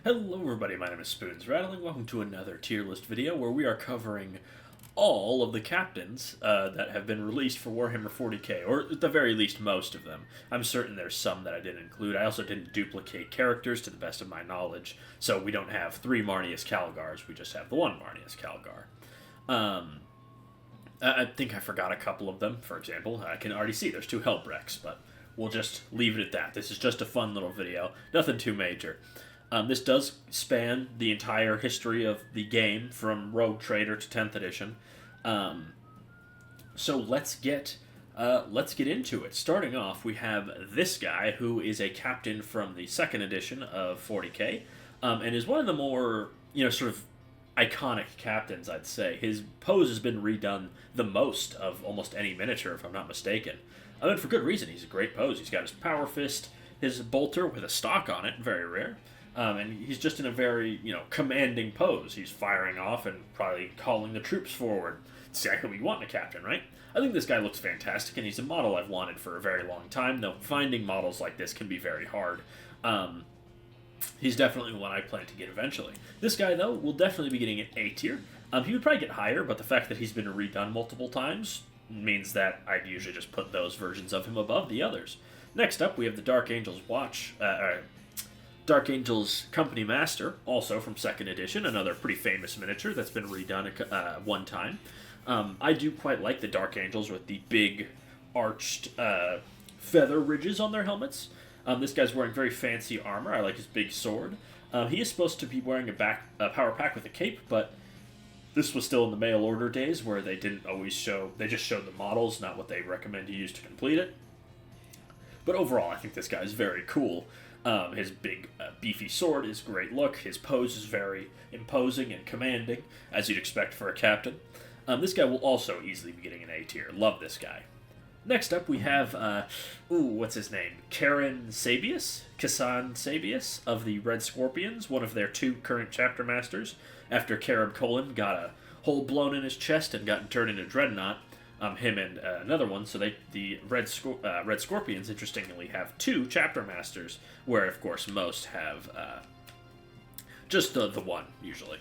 Hello everybody, my name is Spoons Rattling. Welcome to another tier list video where we are covering all of the captains that have been released for Warhammer 40k, or at the very least most of them. I'm certain there's some that I didn't include. I also didn't duplicate characters to the best of my knowledge, so we don't have 3 Marneus Calgars, we just have the 1 Marneus Calgar. I think I forgot a couple of them. For example, I can already see there's 2 Helbrecks, but we'll just leave it at that. This is just a fun little video, nothing too major. This does span the entire history of the game, from Rogue Trader to 10th edition. So let's get into it. Starting off, we have this guy, who is a captain from the 2nd edition of 40k, and is one of the more, sort of iconic captains, I'd say. His pose has been redone the most of almost any miniature, if I'm not mistaken. I mean, for good reason. He's a great pose. He's got his power fist, his bolter with a stock on it, very rare. And he's just in a very, commanding pose. He's firing off and probably calling the troops forward. It's exactly what you want in a captain, right? I think this guy looks fantastic, and he's a model I've wanted for a very long time, though finding models like this can be very hard. He's definitely one I plan to get eventually. This guy, though, will definitely be getting an A tier. He would probably get higher, but the fact that he's been redone multiple times means that I'd usually just put those versions of him above the others. Next up, we have the Dark Angel's Dark Angel's Company Master, also from 2nd edition, another pretty famous miniature that's been redone one time. I do quite like the Dark Angels with the big arched feather ridges on their helmets. This guy's wearing very fancy armor. I like his big sword. He is supposed to be wearing a power pack with a cape, but this was still in the mail order days where they didn't always show, they just showed the models, not what they recommend you use to complete it. But overall, I think this guy is very cool. His big, beefy sword is a great look. His pose is very imposing and commanding, as you'd expect for a captain. This guy will also easily be getting an A tier. Love this guy. Next up, we have, what's his name? Kasan Sabius of the Red Scorpions, one of their 2 current chapter masters. After Carib Colon got a hole blown in his chest and got turned into Dreadnought, him and another one, so the Red Scorpions, interestingly, have 2 chapter masters, where, of course, most have just the one, usually.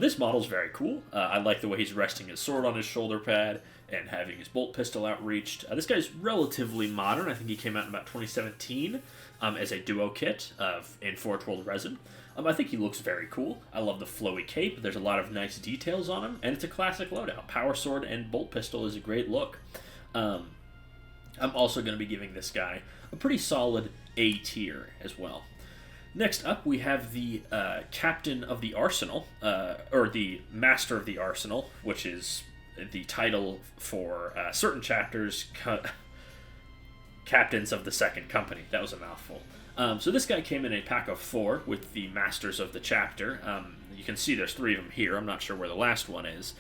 This model's very cool. I like the way he's resting his sword on his shoulder pad and having his bolt pistol outreached. This guy's relatively modern. I think he came out in about 2017 as a duo kit in Forge World Resin. I think he looks very cool. I love the flowy cape. There's a lot of nice details on him, and it's a classic loadout. Power sword and bolt pistol is a great look. I'm also going to be giving this guy a pretty solid A tier as well. Next up, we have the Captain of the Arsenal, or the Master of the Arsenal, which is the title for certain chapters, Captains of the Second Company. That was a mouthful. So this guy came in a pack of 4 with the Masters of the Chapter. You can see there's 3 of them here. I'm not sure where the last one is.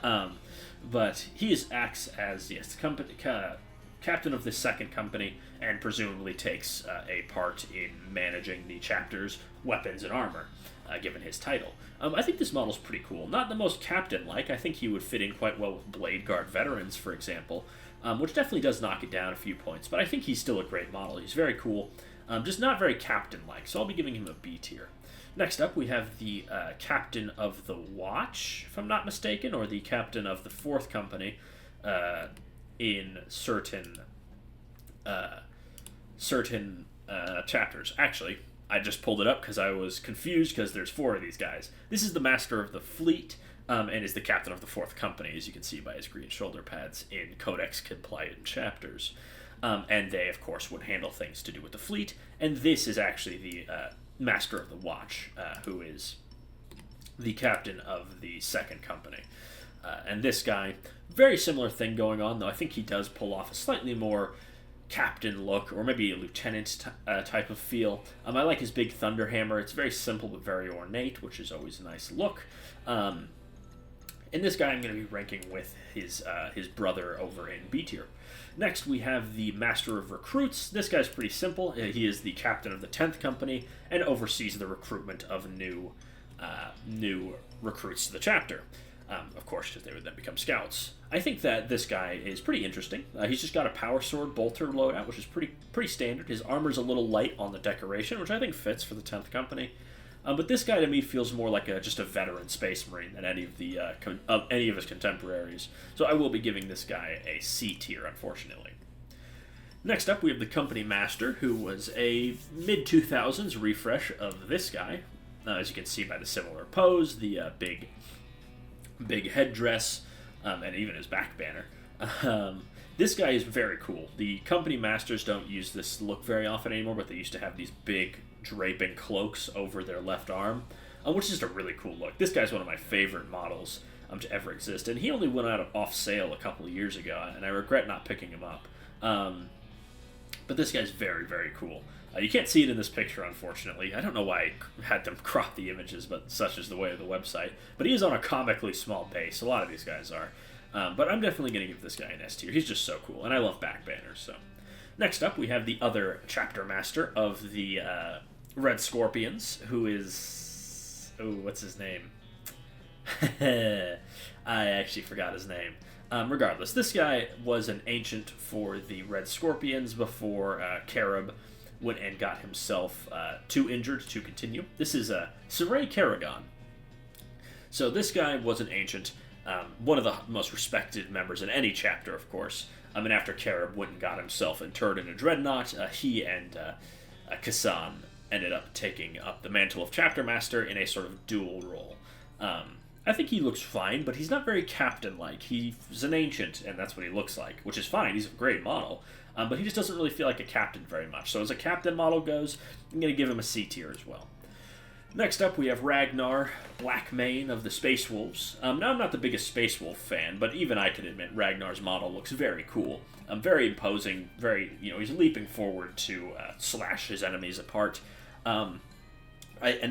But he acts as, Captain of the Second Company, and presumably takes a part in managing the chapter's weapons and armor, given his title. I think this model's pretty cool. Not the most captain-like. I think he would fit in quite well with Blade Guard veterans, for example, which definitely does knock it down a few points. But I think he's still a great model. He's very cool. Just not very captain-like, so I'll be giving him a B tier. Next up, we have the Captain of the Watch, if I'm not mistaken, or the Captain of the 4th Company in certain chapters. Actually, I just pulled it up because I was confused because there's 4 of these guys. This is the Master of the Fleet, and is the Captain of the 4th Company, as you can see by his green shoulder pads in Codex-compliant chapters. And they, of course, would handle things to do with the fleet. And this is actually the Master of the Watch, who is the captain of the 2nd Company. And this guy, very similar thing going on, though I think he does pull off a slightly more captain look, or maybe a lieutenant type of feel. I like his big thunder hammer. It's very simple but very ornate, which is always a nice look. And this guy I'm going to be ranking with his brother over in B tier. Next, we have the Master of Recruits. This guy's pretty simple. He is the captain of the 10th Company and oversees the recruitment of new recruits to the chapter. Of course, because they would then become scouts. I think that this guy is pretty interesting. He's just got a power sword bolter loadout, which is pretty standard. His armor's a little light on the decoration, which I think fits for the 10th Company. But this guy to me feels more like just a veteran Space Marine than any of any of his contemporaries. So I will be giving this guy a C tier, unfortunately. Next up, we have the Company Master, who was a mid-2000s refresh of this guy. As you can see by the similar pose, the big headdress, and even his back banner. This guy is very cool. The Company Masters don't use this look very often anymore, but they used to have these big draping cloaks over their left arm, which is just a really cool look. This guy's one of my favorite models to ever exist, and he only went out off sale a couple of years ago, and I regret not picking him up. But this guy's very, very cool. You can't see it in this picture, unfortunately. I don't know why I had them crop the images, but such is the way of the website. But he is on a comically small base. A lot of these guys are. But I'm definitely going to give this guy an S tier. He's just so cool, and I love back banners. So, next up, we have the other chapter master of the Red Scorpions, who is... Oh, what's his name? I actually forgot his name. Regardless, this guy was an ancient for the Red Scorpions before Carib went and got himself too injured to continue. This is Saray Kerrigan. So this guy was an ancient, one of the most respected members in any chapter, of course. And after Carib went and got himself interred in a dreadnought, he and Kassan ended up taking up the mantle of chapter master in a sort of dual role. I think he looks fine, but he's not very captain-like. He's an ancient, and that's what he looks like, which is fine. He's a great model. But he just doesn't really feel like a captain very much. So as a captain model goes, I'm going to give him a C tier as well. Next up, we have Ragnar, Blackmane of the Space Wolves. Now, I'm not the biggest Space Wolf fan, but even I can admit Ragnar's model looks very cool. Very imposing, he's leaping forward to slash his enemies apart. And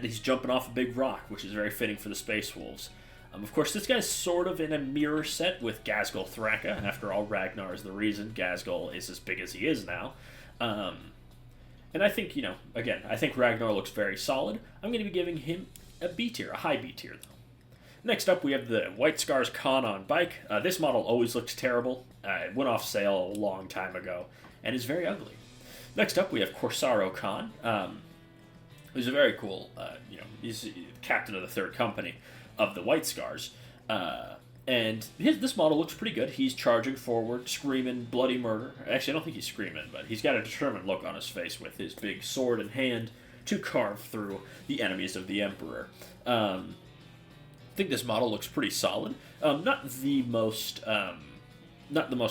he's jumping off a big rock, which is very fitting for the Space Wolves. Of course, this guy's sort of in a mirror set with Ghazghkull Thraka, and after all, Ragnar is the reason Ghazghkull is as big as he is now. And I think, I think Ragnar looks very solid. I'm going to be giving him a B tier, a high B tier, though. Next up, we have the White Scars Khan on bike. This model always looked terrible. It went off sale a long time ago, and is very ugly. Next up, we have Corsaro Khan, who's a very cool, he's captain of the third company of the White Scars. And this model looks pretty good. He's charging forward, screaming bloody murder. Actually, I don't think he's screaming, but he's got a determined look on his face with his big sword in hand to carve through the enemies of the Emperor. I think this model looks pretty solid. Not the most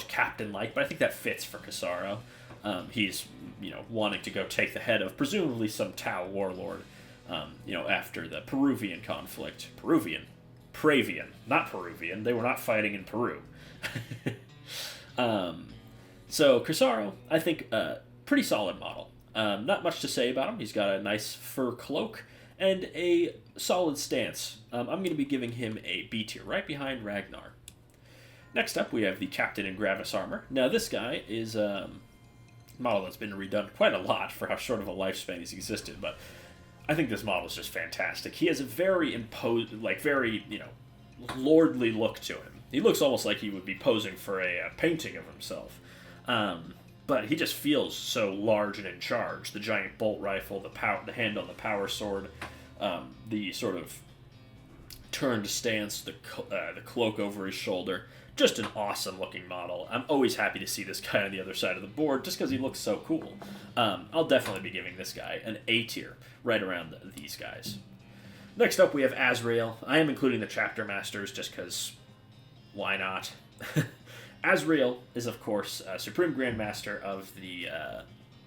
captain-like, but I think that fits for Corsaro. He's, wanting to go take the head of presumably some Tau warlord, after the Peruvian conflict. Pravian, not Peruvian. They were not fighting in Peru. So Corsaro, I think, pretty solid model. Not much to say about him. He's got a nice fur cloak and a solid stance. I'm going to be giving him a B tier, right behind Ragnar. Next up, we have the Captain in Gravis armor. Now, this guy is a model that's been redone quite a lot for how short of a lifespan he's existed, but I think this model is just fantastic. He has a very lordly look to him. He looks almost like he would be posing for a painting of himself. But he just feels so large and in charge. The giant bolt rifle, the hand on the power sword, the sort of turned stance, the cloak over his shoulder. Just an awesome looking model. I'm always happy to see this guy on the other side of the board just because he looks so cool. I'll definitely be giving this guy an A tier, right around these guys. Next up, we have Azrael. I am including the Chapter Masters just because why not? Azrael is, of course, Supreme Grandmaster of the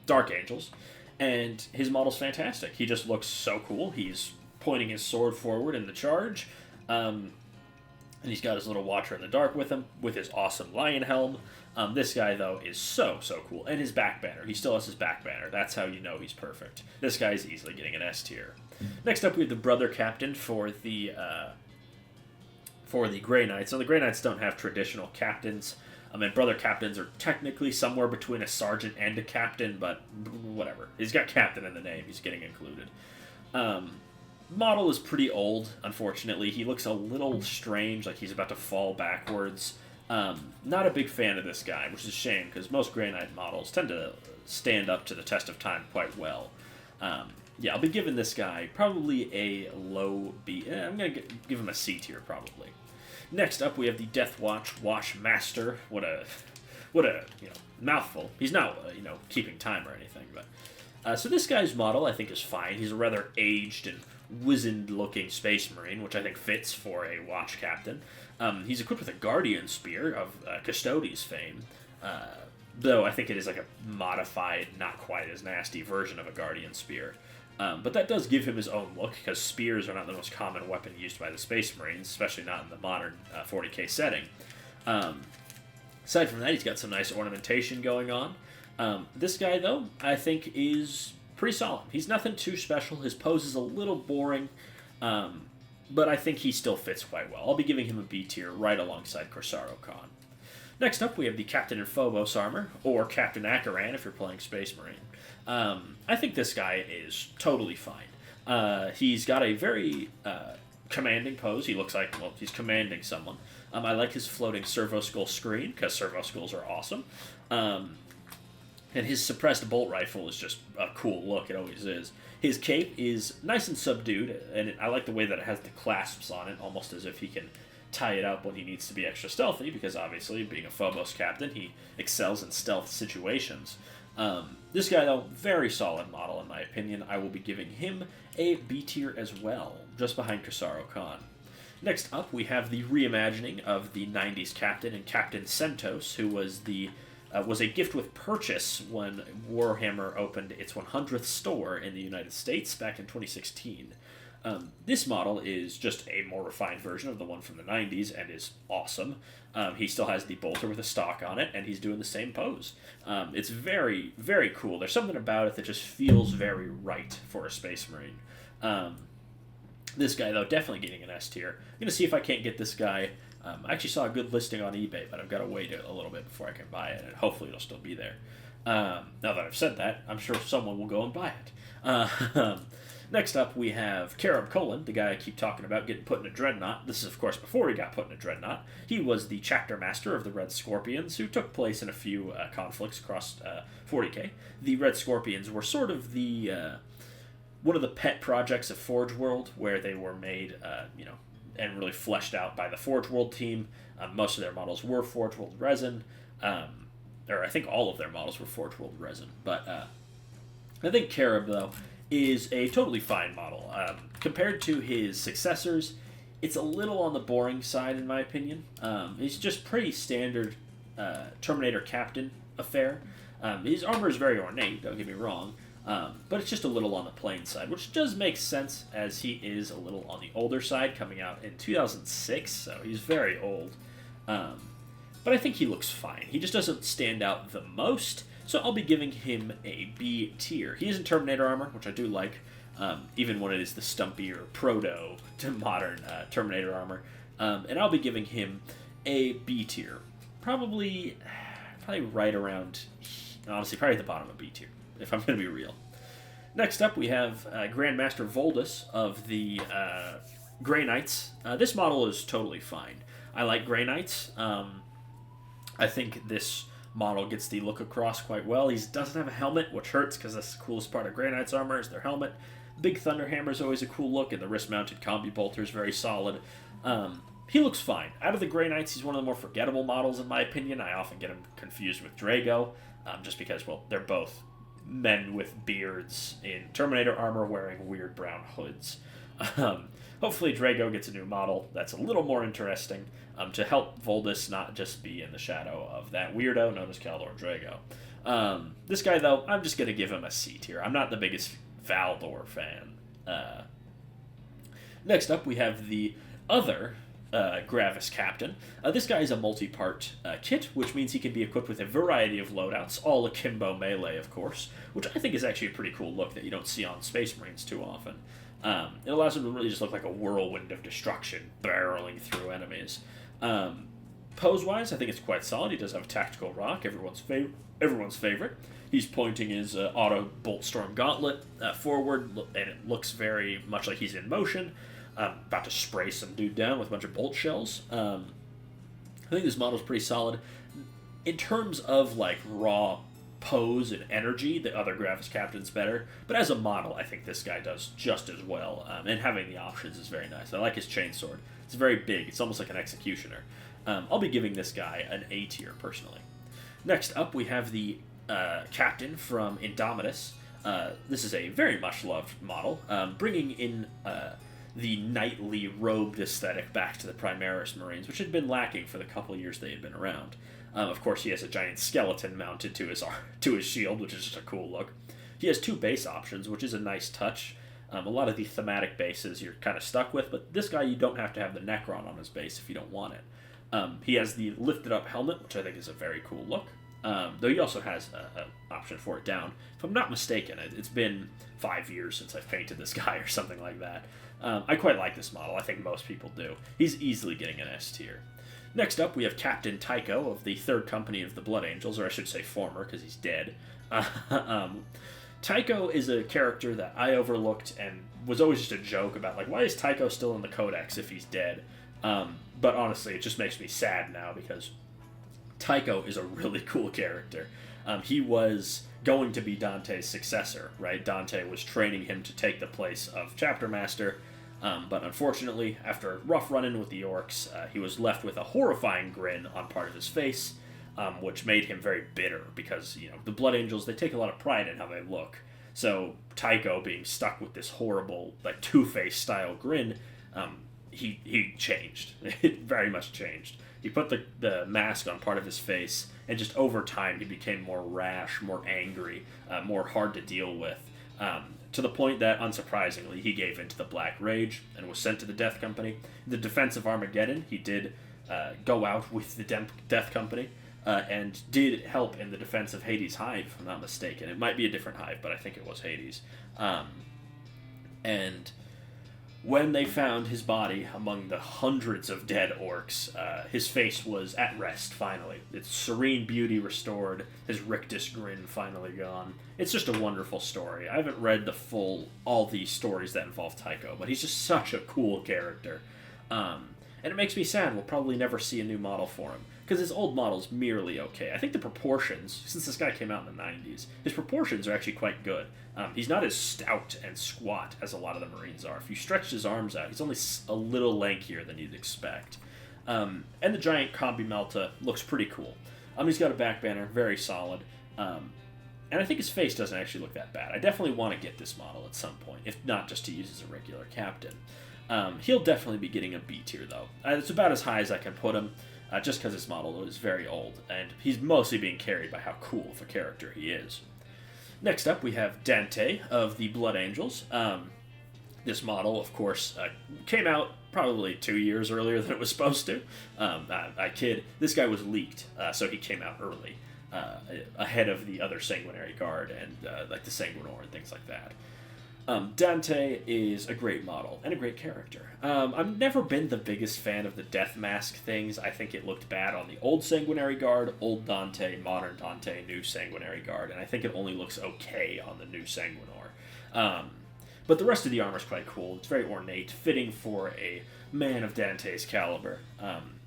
Dark Angels, and his model's fantastic. He just looks so cool. He's pointing his sword forward in the charge, and he's got his little Watcher in the Dark with him, with his awesome lion helm. This guy, though, is so cool. And his back banner. He still has his back banner. That's how you know he's perfect. This guy's easily getting an S tier. Next up, we have the Brother Captain for the Grey Knights. So the Grey Knights don't have traditional captains. And Brother Captains are technically somewhere between a sergeant and a captain, but whatever. He's got captain in the name. He's getting included. Model is pretty old, unfortunately. He looks a little strange, like he's about to fall backwards. Not a big fan of this guy, which is a shame, because most Grey Knight models tend to stand up to the test of time quite well. Yeah, I'll be giving this guy probably a low B. I'm going to give him a C tier, probably. Next up, we have the Death Watch Washmaster. What a mouthful. He's not keeping time or anything, but so this guy's model I think is fine. He's a rather aged and wizened-looking space marine, which I think fits for a watch captain. He's equipped with a Guardian Spear of Custodes fame, though I think it is like a modified, not quite as nasty version of a Guardian Spear. But that does give him his own look, because spears are not the most common weapon used by the Space Marines, especially not in the modern 40k setting. Aside from that, he's got some nice ornamentation going on. This guy, though, I think is pretty solid. He's nothing too special. His pose is a little boring, but I think he still fits quite well. I'll be giving him a B tier right alongside Corsaro Khan. Next up, we have the Captain in Phobos armor, or Captain Acheran if you're playing Space Marine. I think this guy is totally fine. He's got a very commanding pose. He looks like, well, he's commanding someone. I like his floating servo skull screen, because servo skulls are awesome. And his suppressed bolt rifle is just a cool look. It always is. His cape is nice and subdued, and I like the way that it has the clasps on it, almost as if he can tie it up when he needs to be extra stealthy, because obviously, being a Phobos captain, he excels in stealth situations. This guy, though, very solid model in my opinion. I will be giving him a B tier as well, just behind Corsaro Khan. Next up, we have the reimagining of the 90s captain and Captain Centos, who was a gift with purchase when Warhammer opened its 100th store in the United States back in 2016. This model is just a more refined version of the one from the 90s and is awesome. He still has the bolter with a stock on it, and he's doing the same pose. It's very, very cool. There's something about it that just feels very right for a Space Marine. This guy, though, definitely getting an S tier. I'm going to see if I can't get this guy. I actually saw a good listing on eBay, but I've got to wait a little bit before I can buy it, and hopefully it'll still be there. Now that I've said that, I'm sure someone will go and buy it. Next up, we have Carib Colon, the guy I keep talking about getting put in a dreadnought. This is, of course, before he got put in a dreadnought. He was the chapter master of the Red Scorpions, who took place in a few conflicts across 40k. The Red Scorpions were sort of the one of the pet projects of Forge World, where they were made, and really fleshed out by the Forge World team. Most of their models were Forge World resin, or I think all of their models were Forge World resin. But I think Carib, though, is a totally fine model. Compared to his successors, it's a little on the boring side, in my opinion. He's just pretty standard Terminator Captain affair. His armor is very ornate, don't get me wrong, but it's just a little on the plain side, which does make sense as he is a little on the older side, coming out in 2006, so he's very old. But I think he looks fine. He just doesn't stand out the most, so I'll be giving him a B tier. He is in Terminator armor, which I do like, even when it is the stumpier proto to modern Terminator armor, and I'll be giving him a B tier. Probably right around, honestly, probably at the bottom of B tier, if I'm going to be real. Next up, we have Grandmaster Voldus of the Grey Knights. This model is totally fine. I like Grey Knights. I think this model gets the look across quite well. He doesn't have a helmet, which hurts because that's the coolest part of Grey Knight's armor is their helmet. Big Thunder Hammer is always a cool look, and the wrist-mounted combi bolter is very solid. He looks fine. Out of the Grey Knights, he's one of the more forgettable models, in my opinion. I often get him confused with Drago, just because, well, they're both men with beards in Terminator armor wearing weird brown hoods. Hopefully Drago gets a new model that's a little more interesting to help Voldus not just be in the shadow of that weirdo known as Kaldor Drago. This guy, though, I'm just going to give him a C tier. I'm not the biggest Valdor fan. Next up, we have the other Gravis Captain. This guy is a multi-part kit, which means he can be equipped with a variety of loadouts, all akimbo melee, of course, which I think is actually a pretty cool look that you don't see on Space Marines too often. It allows him to really just look like a whirlwind of destruction barreling through enemies. Pose-wise, I think it's quite solid. He does have a tactical rock, everyone's favorite. He's pointing his auto bolt storm gauntlet forward, and it looks very much like he's in motion. About to spray some dude down with a bunch of bolt shells. I think this model's pretty solid. In terms of like raw pose and energy, the other Gravis captain's better. But as a model, I think this guy does just as well. And having the options is very nice. I like his chainsword. It's very big. It's almost like an executioner. I'll be giving this guy an A tier, personally. Next up, we have the captain from Indomitus. This is a very much loved model, bringing in the knightly robed aesthetic back to the Primaris Marines, which had been lacking for the couple years they had been around. Of course, he has a giant skeleton mounted to his shield, which is just a cool look. He has 2 base options, which is a nice touch. A lot of the thematic bases you're kind of stuck with, but this guy you don't have to have the Necron on his base if you don't want it. He has the lifted up helmet, which I think is a very cool look. Though he also has an option for it down. If I'm not mistaken, it's been 5 years since I've painted this guy or something like that. I quite like this model. I think most people do. He's easily getting an S tier. Next up, we have Captain Tycho of the 3rd Company of the Blood Angels, or I should say former, because he's dead. Tycho is a character that I overlooked and was always just a joke about, like, why is Tycho still in the Codex if he's dead? But honestly, it just makes me sad now, because Tycho is a really cool character. He was going to be Dante's successor, right? Dante was training him to take the place of Chapter Master, but unfortunately, after a rough run-in with the orcs, he was left with a horrifying grin on part of his face, which made him very bitter, because, the Blood Angels, they take a lot of pride in how they look. So Tycho being stuck with this horrible, like, Two-Face style grin, he changed. It very much changed. He put the mask on part of his face, and just over time he became more rash, more angry, more hard to deal with, to the point that, unsurprisingly, he gave in to the Black Rage and was sent to the Death Company. In the defense of Armageddon, he did go out with the Death Company, and did help in the defense of Hades' Hive, if I'm not mistaken. It might be a different hive, but I think it was Hades. And when they found his body among the hundreds of dead orcs, his face was at rest, finally. Its serene beauty restored, his rictus grin finally gone. It's just a wonderful story. I haven't read all the stories that involve Tycho, but he's just such a cool character. And it makes me sad we'll probably never see a new model for him, because his old model's merely okay. I think the proportions, since this guy came out in the 90s, his proportions are actually quite good. He's not as stout and squat as a lot of the Marines are. If you stretch his arms out, he's only a little lankier than you'd expect. And the giant combi melta looks pretty cool. He's got a back banner, very solid. And I think his face doesn't actually look that bad. I definitely want to get this model at some point, if not just to use as a regular captain. He'll definitely be getting a B tier, though. It's about as high as I can put him, just because his model is very old, and he's mostly being carried by how cool of a character he is. Next up, we have Dante of the Blood Angels. This model, of course, came out probably 2 years earlier than it was supposed to. I kid. This guy was leaked, so he came out early, ahead of the other Sanguinary Guard and like the Sanguinor and things like that. Dante is a great model and a great character. I've never been the biggest fan of the death mask things. I think it looked bad on the old Sanguinary Guard, old Dante, modern Dante, new Sanguinary Guard, and I think it only looks okay on the new Sanguinor. But the rest of the armor is quite cool. It's very ornate, fitting for a man of Dante's caliber.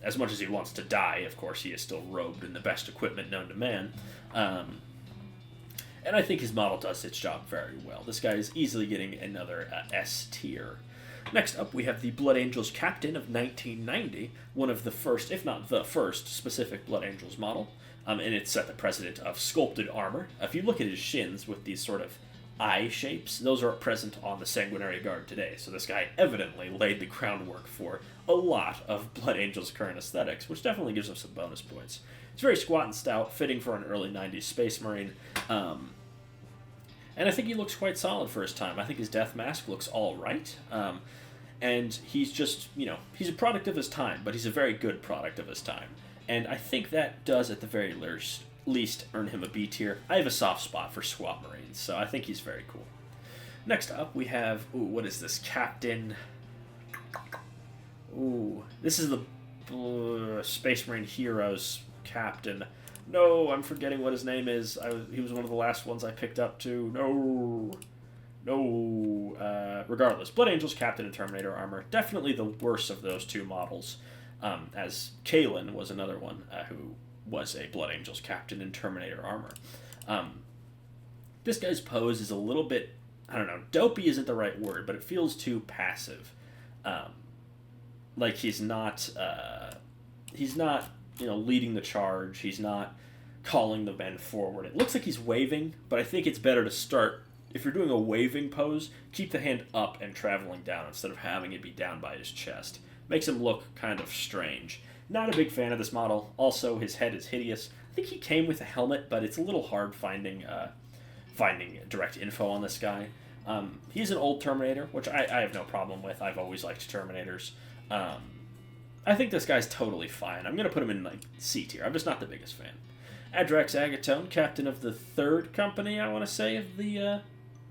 As much as he wants to die, of course, he is still robed in the best equipment known to man. And I think his model does its job very well. This guy is easily getting another S tier. Next up, we have the Blood Angels Captain of 1990, one of the first, if not the first, specific Blood Angels model. And it's set the precedent of sculpted armor. If you look at his shins with these sort of eye shapes, those are present on the Sanguinary Guard today. So this guy evidently laid the groundwork for a lot of Blood Angels' current aesthetics, which definitely gives him some bonus points. It's very squat and stout, fitting for an early 90s Space Marine. And I think he looks quite solid for his time. I think his death mask looks all right. And he's just, he's a product of his time, but he's a very good product of his time. And I think that does, at the very least, earn him a B tier. I have a soft spot for squat Marines, so I think he's very cool. Next up, we have, what is this? Captain... this is the Space Marine Heroes Captain. No, I'm forgetting what his name is. He was one of the last ones I picked up, too. No. Regardless, Blood Angels Captain and Terminator Armor. Definitely the worst of those two models, as Chaplain was another one who was a Blood Angels Captain in Terminator Armor. This guy's pose is a little bit, I don't know, dopey isn't the right word, but it feels too passive. Like he's not, leading the charge. He's not calling the men forward. It looks like he's waving, but I think it's better to start, if you're doing a waving pose, keep the hand up and traveling down instead of having it be down by his chest. Makes him look kind of strange. Not a big fan of this model. Also, his head is hideous. I think he came with a helmet, but it's a little hard finding direct info on this guy. He's an old Terminator, which I have no problem with. I've always liked Terminators. I think this guy's totally fine. I'm going to put him in like C tier. I'm just not the biggest fan. Adrax Agatone, captain of the third company, I want to say, of the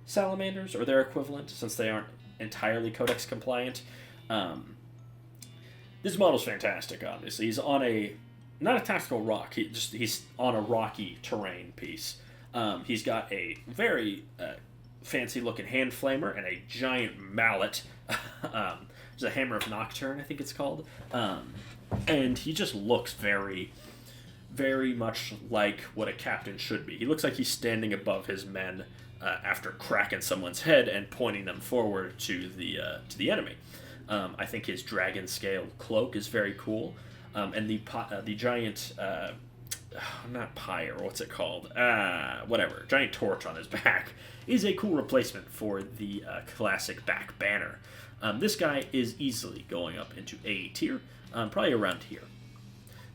Salamanders, or their equivalent, since they aren't entirely Codex compliant. This model's fantastic, obviously. He's on not a tactical rock, he's on a rocky terrain piece. He's got a very fancy-looking hand flamer and a giant mallet. There's a hammer of Nocturne, I think it's called. And he just looks very, very much like what a captain should be. He looks like he's standing above his men after cracking someone's head and pointing them forward to the enemy. I think his dragon scale cloak is very cool, and the giant not pyre, what's it called? Whatever, giant torch on his back is a cool replacement for the classic back banner. This guy is easily going up into A tier, probably around here.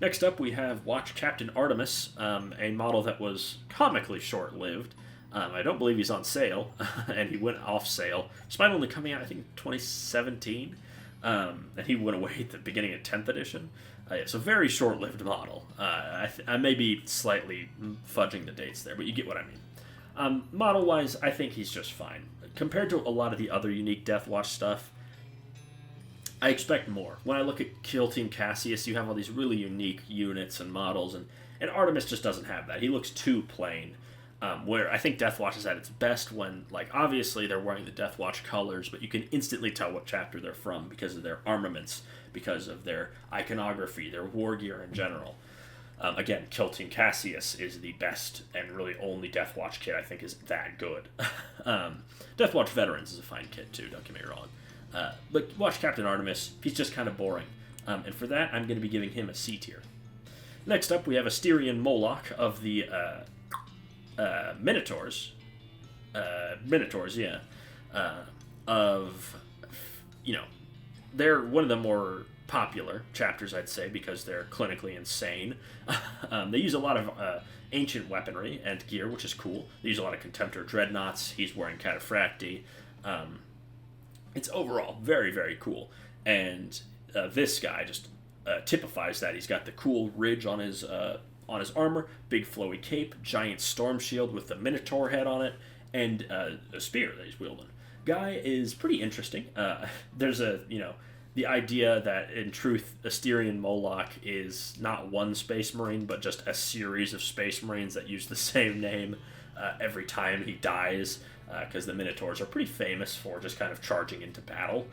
Next up, we have Watch Captain Artemis, a model that was comically short-lived. I don't believe he's on sale, and he went off sale, despite only coming out, I think, 2017, and he went away at the beginning of 10th edition. So very short-lived model. I may be slightly fudging the dates there, but you get what I mean. Model-wise, I think he's just fine. Compared to a lot of the other unique Deathwatch stuff, I expect more. When I look at Kill Team Cassius, you have all these really unique units and models, and Artemis just doesn't have that. He looks too plain. Where I think Deathwatch is at its best when, like, obviously they're wearing the Deathwatch colors, but you can instantly tell what chapter they're from because of their armaments, because of their iconography, their war gear in general. Again, Kill Team Cassius is the best and really only Deathwatch kit I think is that good. Deathwatch Veterans is a fine kit too, don't get me wrong. But Watch Captain Artemis, he's just kind of boring. And for that, I'm going to be giving him a C tier. Next up, we have Asterian Moloch of the Minotaurs. Minotaurs, yeah. They're one of the more popular chapters, I'd say, because they're clinically insane. They use a lot of ancient weaponry and gear, which is cool. They use a lot of Contemptor Dreadnoughts. He's wearing Cataphracti. It's overall very, very cool. And this guy just typifies that. He's got the cool ridge on his armor, big flowy cape, giant storm shield with the Minotaur head on it, and a spear that he's wielding. Guy is pretty interesting. There's the idea that in truth Asterian Moloch is not one Space Marine, but just a series of Space Marines that use the same name every time he dies, because the Minotaurs are pretty famous for just kind of charging into battle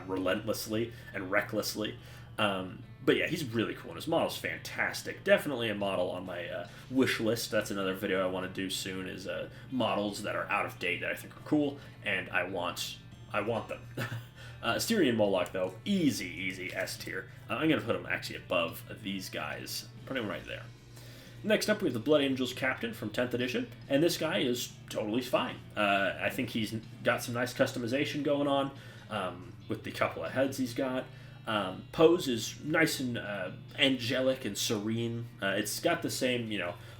relentlessly and recklessly. But yeah, he's really cool, and his model's fantastic. Definitely a model on my wish list. That's another video I want to do soon, is models that are out of date that I think are cool, and I want them. Asterian Moloch, though, easy S tier. I'm going to put him actually above these guys. Put him right there. Next up, we have the Blood Angels Captain from 10th edition, and this guy is totally fine. I think he's got some nice customization going on with the couple of heads he's got. Pose is nice and angelic and serene. It's got the same,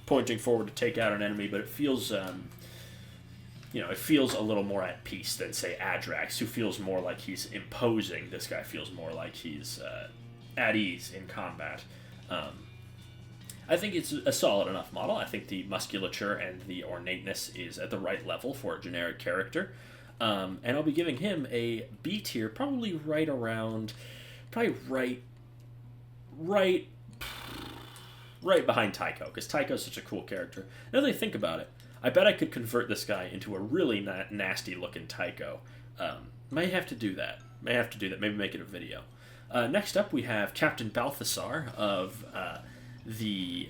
pointing forward to take out an enemy, but it feels, it feels a little more at peace than, say, Adrax, who feels more like he's imposing. This guy feels more like he's at ease in combat. I think it's a solid enough model. I think the musculature and the ornateness is at the right level for a generic character. And I'll be giving him a B tier, probably right behind Tycho, because Tycho's such a cool character. Now that I think about it, I bet I could convert this guy into a really nasty-looking Tycho. May have to do that. Maybe make it a video. Next up, we have Captain Balthasar of the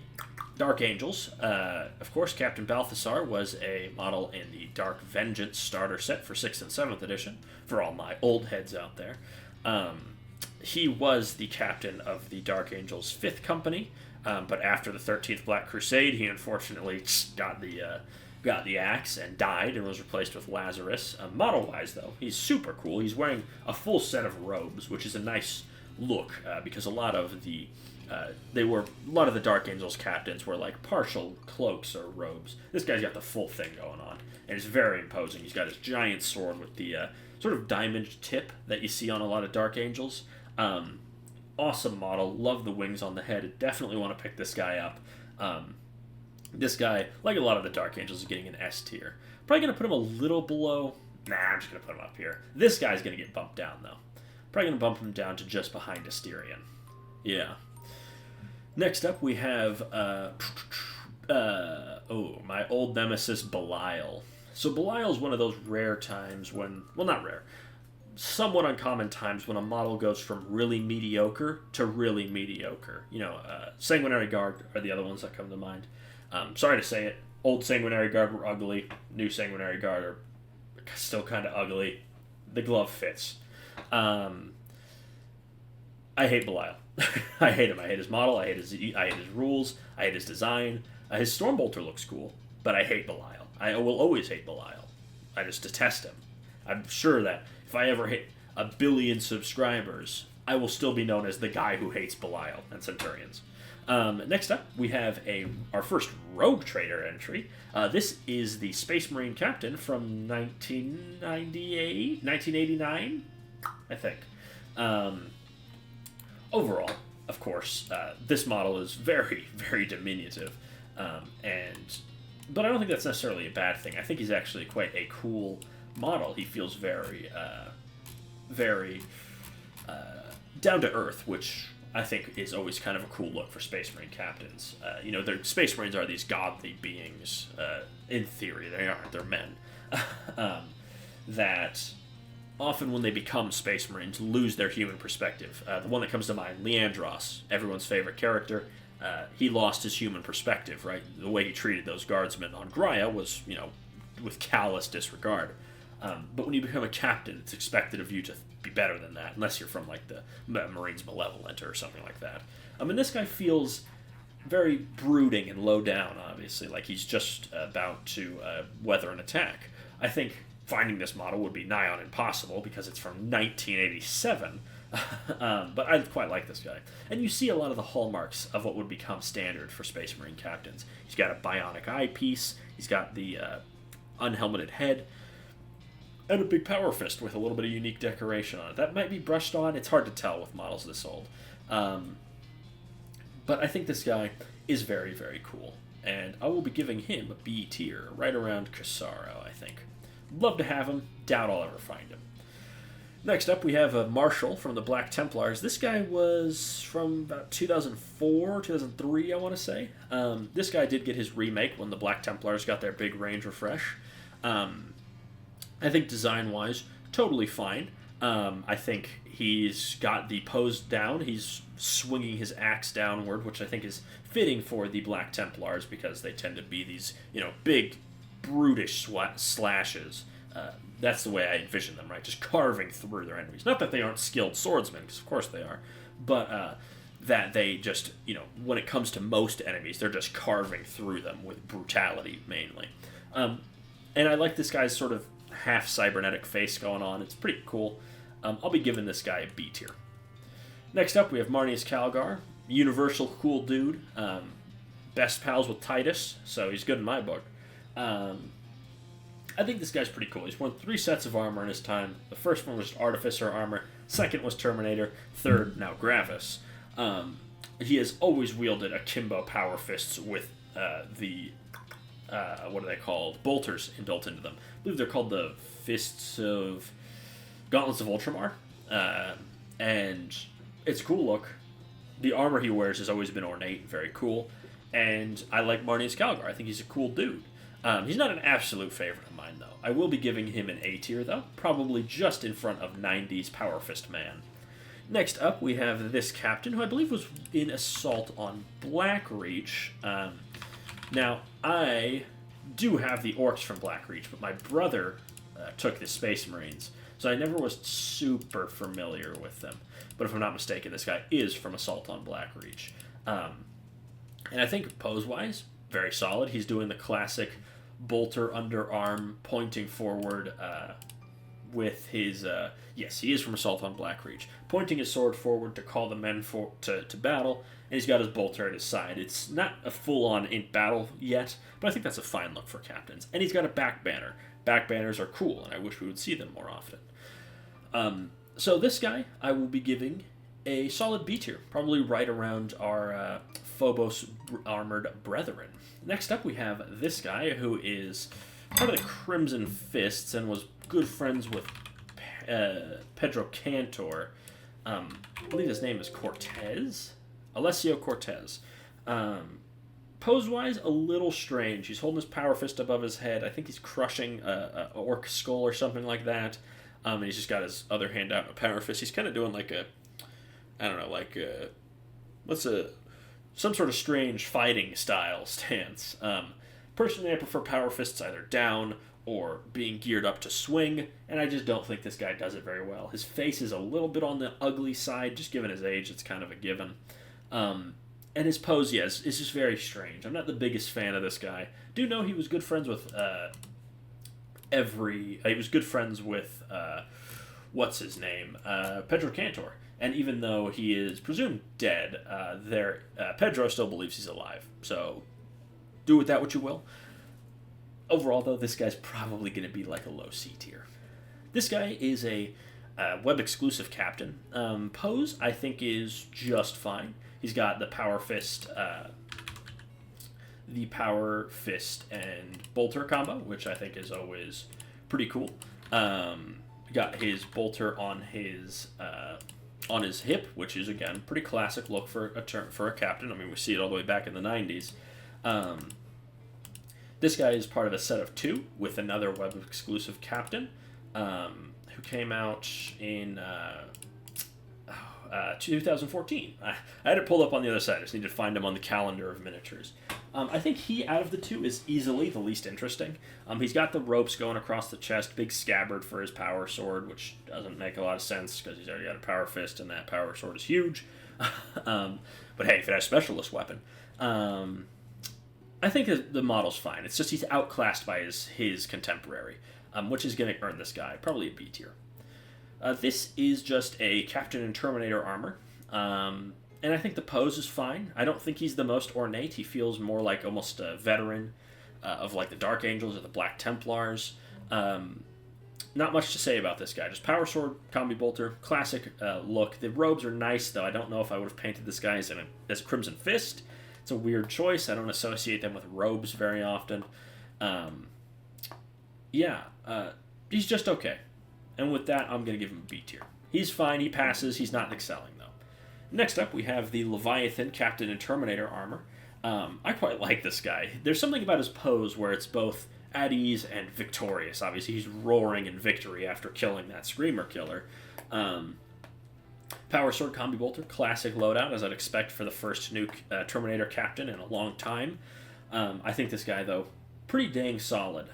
Dark Angels. Of course, Captain Balthasar was a model in the Dark Vengeance starter set for 6th and 7th edition, for all my old heads out there. He was the captain of the Dark Angels 5th Company, but after the 13th Black Crusade, he unfortunately got the axe and died and was replaced with Lazarus. Model-wise, though, he's super cool. He's wearing a full set of robes, which is a nice look, because a lot of the Dark Angels captains were like partial cloaks or robes. This guy's got the full thing going on, and it's very imposing. He's got his giant sword with the sort of diamond tip that you see on a lot of Dark Angels. Awesome model. Love the wings on the head. Definitely want to pick this guy up. This guy, like a lot of the Dark Angels, is getting an S tier. Probably going to put him a little below. Nah, I'm just going to put him up here. This guy's going to get bumped down, though. Probably going to bump him down to just behind Asterion. Yeah. Next up, we have, my old nemesis, Belial. So Belial's one of those rare times when, well, not rare, somewhat uncommon times when a model goes from really mediocre to really mediocre. Sanguinary Guard are the other ones that come to mind. Sorry to say it, old Sanguinary Guard were ugly, new Sanguinary Guard are still kind of ugly. The glove fits. I hate Belial. I hate him. I hate his model. I hate his rules. I hate his design. His Stormbolter looks cool, but I hate Belial. I will always hate Belial. I just detest him. I'm sure that if I ever hit 1 billion subscribers, I will still be known as the guy who hates Belial and Centurions. Next up, we have our first Rogue Trader entry. This is the Space Marine Captain from 1989, I think. Overall, of course, this model is very, very diminutive, but I don't think that's necessarily a bad thing. I think he's actually quite a cool model. He feels very, very down to earth, which I think is always kind of a cool look for Space Marine captains. Space Marines are these godly beings. In theory, they aren't. They're men. That often when they become Space Marines, lose their human perspective. The one that comes to mind, Leandros, everyone's favorite character. He lost his human perspective, right? The way he treated those guardsmen on Graia was, with callous disregard. But when you become a captain, it's expected of you to be better than that, unless you're from, like, the Marines Malevolent or something like that. This guy feels very brooding and low down, obviously, like he's just about to weather an attack. I think finding this model would be nigh on impossible because it's from 1987, but I quite like this guy. And you see a lot of the hallmarks of what would become standard for Space Marine captains. He's got a bionic eyepiece, he's got the unhelmeted head, and a big power fist with a little bit of unique decoration on it. That might be brushed on, it's hard to tell with models this old. But I think this guy is very, very cool, and I will be giving him a B tier, right around Casaro, I think. Love to have him, doubt I'll ever find him. Next up, we have a Marshal from the Black Templars. This guy was from about 2004, 2003, I want to say. This guy did get his remake when the Black Templars got their big range refresh. I think design-wise, totally fine. I think he's got the pose down. He's swinging his axe downward, which I think is fitting for the Black Templars because they tend to be these, big, brutish slashes. That's the way I envision them, right? Just carving through their enemies. Not that they aren't skilled swordsmen, because of course they are, but that they just, when it comes to most enemies, they're just carving through them with brutality, mainly. And I like this guy's sort of half cybernetic face going on. It's pretty cool. I'll be giving this guy a B tier. Next up, we have Marnius Calgar. Universal cool dude. Best pals with Titus, so he's good in my book. I think this guy's pretty cool. He's worn 3 sets of armor in his time. The first one was Artificer armor. Second was Terminator. Third, now Gravis. He has always wielded akimbo power fists with what are they called? Bolters built into them. I believe they're called the Gauntlets of Ultramar. And it's a cool look. The armor he wears has always been ornate and very cool. And I like Marnius Calgar. I think he's a cool dude. He's not an absolute favorite of mine, though. I will be giving him an A tier, though. Probably just in front of 90s Power Fist Man. Next up, we have this captain, who I believe was in Assault on Blackreach. Now, I do have the orcs from Blackreach, but my brother took the Space Marines, so I never was super familiar with them. But if I'm not mistaken, this guy is from Assault on Blackreach. And I think pose-wise, very solid. He's doing the classic bolter underarm pointing forward with his... yes, he is from Assault on Blackreach. Pointing his sword forward to call the men to battle, and he's got his bolter at his side. It's not a full-on in battle yet, but I think that's a fine look for captains. And he's got a back banner. Back banners are cool, and I wish we would see them more often. So this guy, I will be giving a solid B tier, probably right around our Phobos armored brethren. Next up, we have this guy who is part of the Crimson Fists and was good friends with Pedro Cantor. I believe his name is Cortez, Alessio Cortez. Pose-wise, a little strange. He's holding his power fist above his head. I think he's crushing a orc skull or something like that. And he's just got his other hand out in a power fist. He's kind of doing like a, I don't know, like a, some sort of strange fighting style stance. Personally, I prefer power fists either down or being geared up to swing, and I just don't think this guy does it very well. His face is a little bit on the ugly side, just given his age, it's kind of a given. And his pose, yes, is just very strange. I'm not the biggest fan of this guy. Do know he was good friends with he was good friends with what's his name, Pedro Cantor. And even though he is presumed dead, Pedro still believes he's alive. So do with that what you will. Overall, though, this guy's probably going to be like a low C tier. This guy is a web-exclusive captain. Pose, I think, is just fine. He's got the power fist and bolter combo, which I think is always pretty cool. Got his bolter on his hip, which is again pretty classic look for a captain. I mean, we see it all the way back in the 90s. This guy is part of a set of two with another web exclusive captain who came out in 2014. I had it pulled up on the other side. I just need to find him on the calendar of miniatures. I think he, out of the two, is easily the least interesting. He's got the ropes going across the chest, big scabbard for his power sword, which doesn't make a lot of sense because he's already got a power fist and that power sword is huge. But hey, if it has a specialist weapon. I think the model's fine. It's just he's outclassed by his contemporary, which is going to earn this guy probably a B tier. This is just a Captain and Terminator armor, and I think the pose is fine. I don't think he's the most ornate. He feels more like almost a veteran of like the Dark Angels or the Black Templars. Not much to say about this guy. Just power sword, combi bolter, classic look. The robes are nice, though. I don't know if I would have painted this guy as a Crimson Fist. It's a weird choice. I don't associate them with robes very often. He's just okay. And with that, I'm going to give him a B tier. He's fine. He passes. He's not excelling, though. Next up, we have the Leviathan Captain and Terminator armor. I quite like this guy. There's something about his pose where it's both at ease and victorious. Obviously, he's roaring in victory after killing that Screamer killer. Power Sword Combi Bolter, classic loadout, as I'd expect for the first new Terminator captain in a long time. I think this guy, though, pretty dang solid.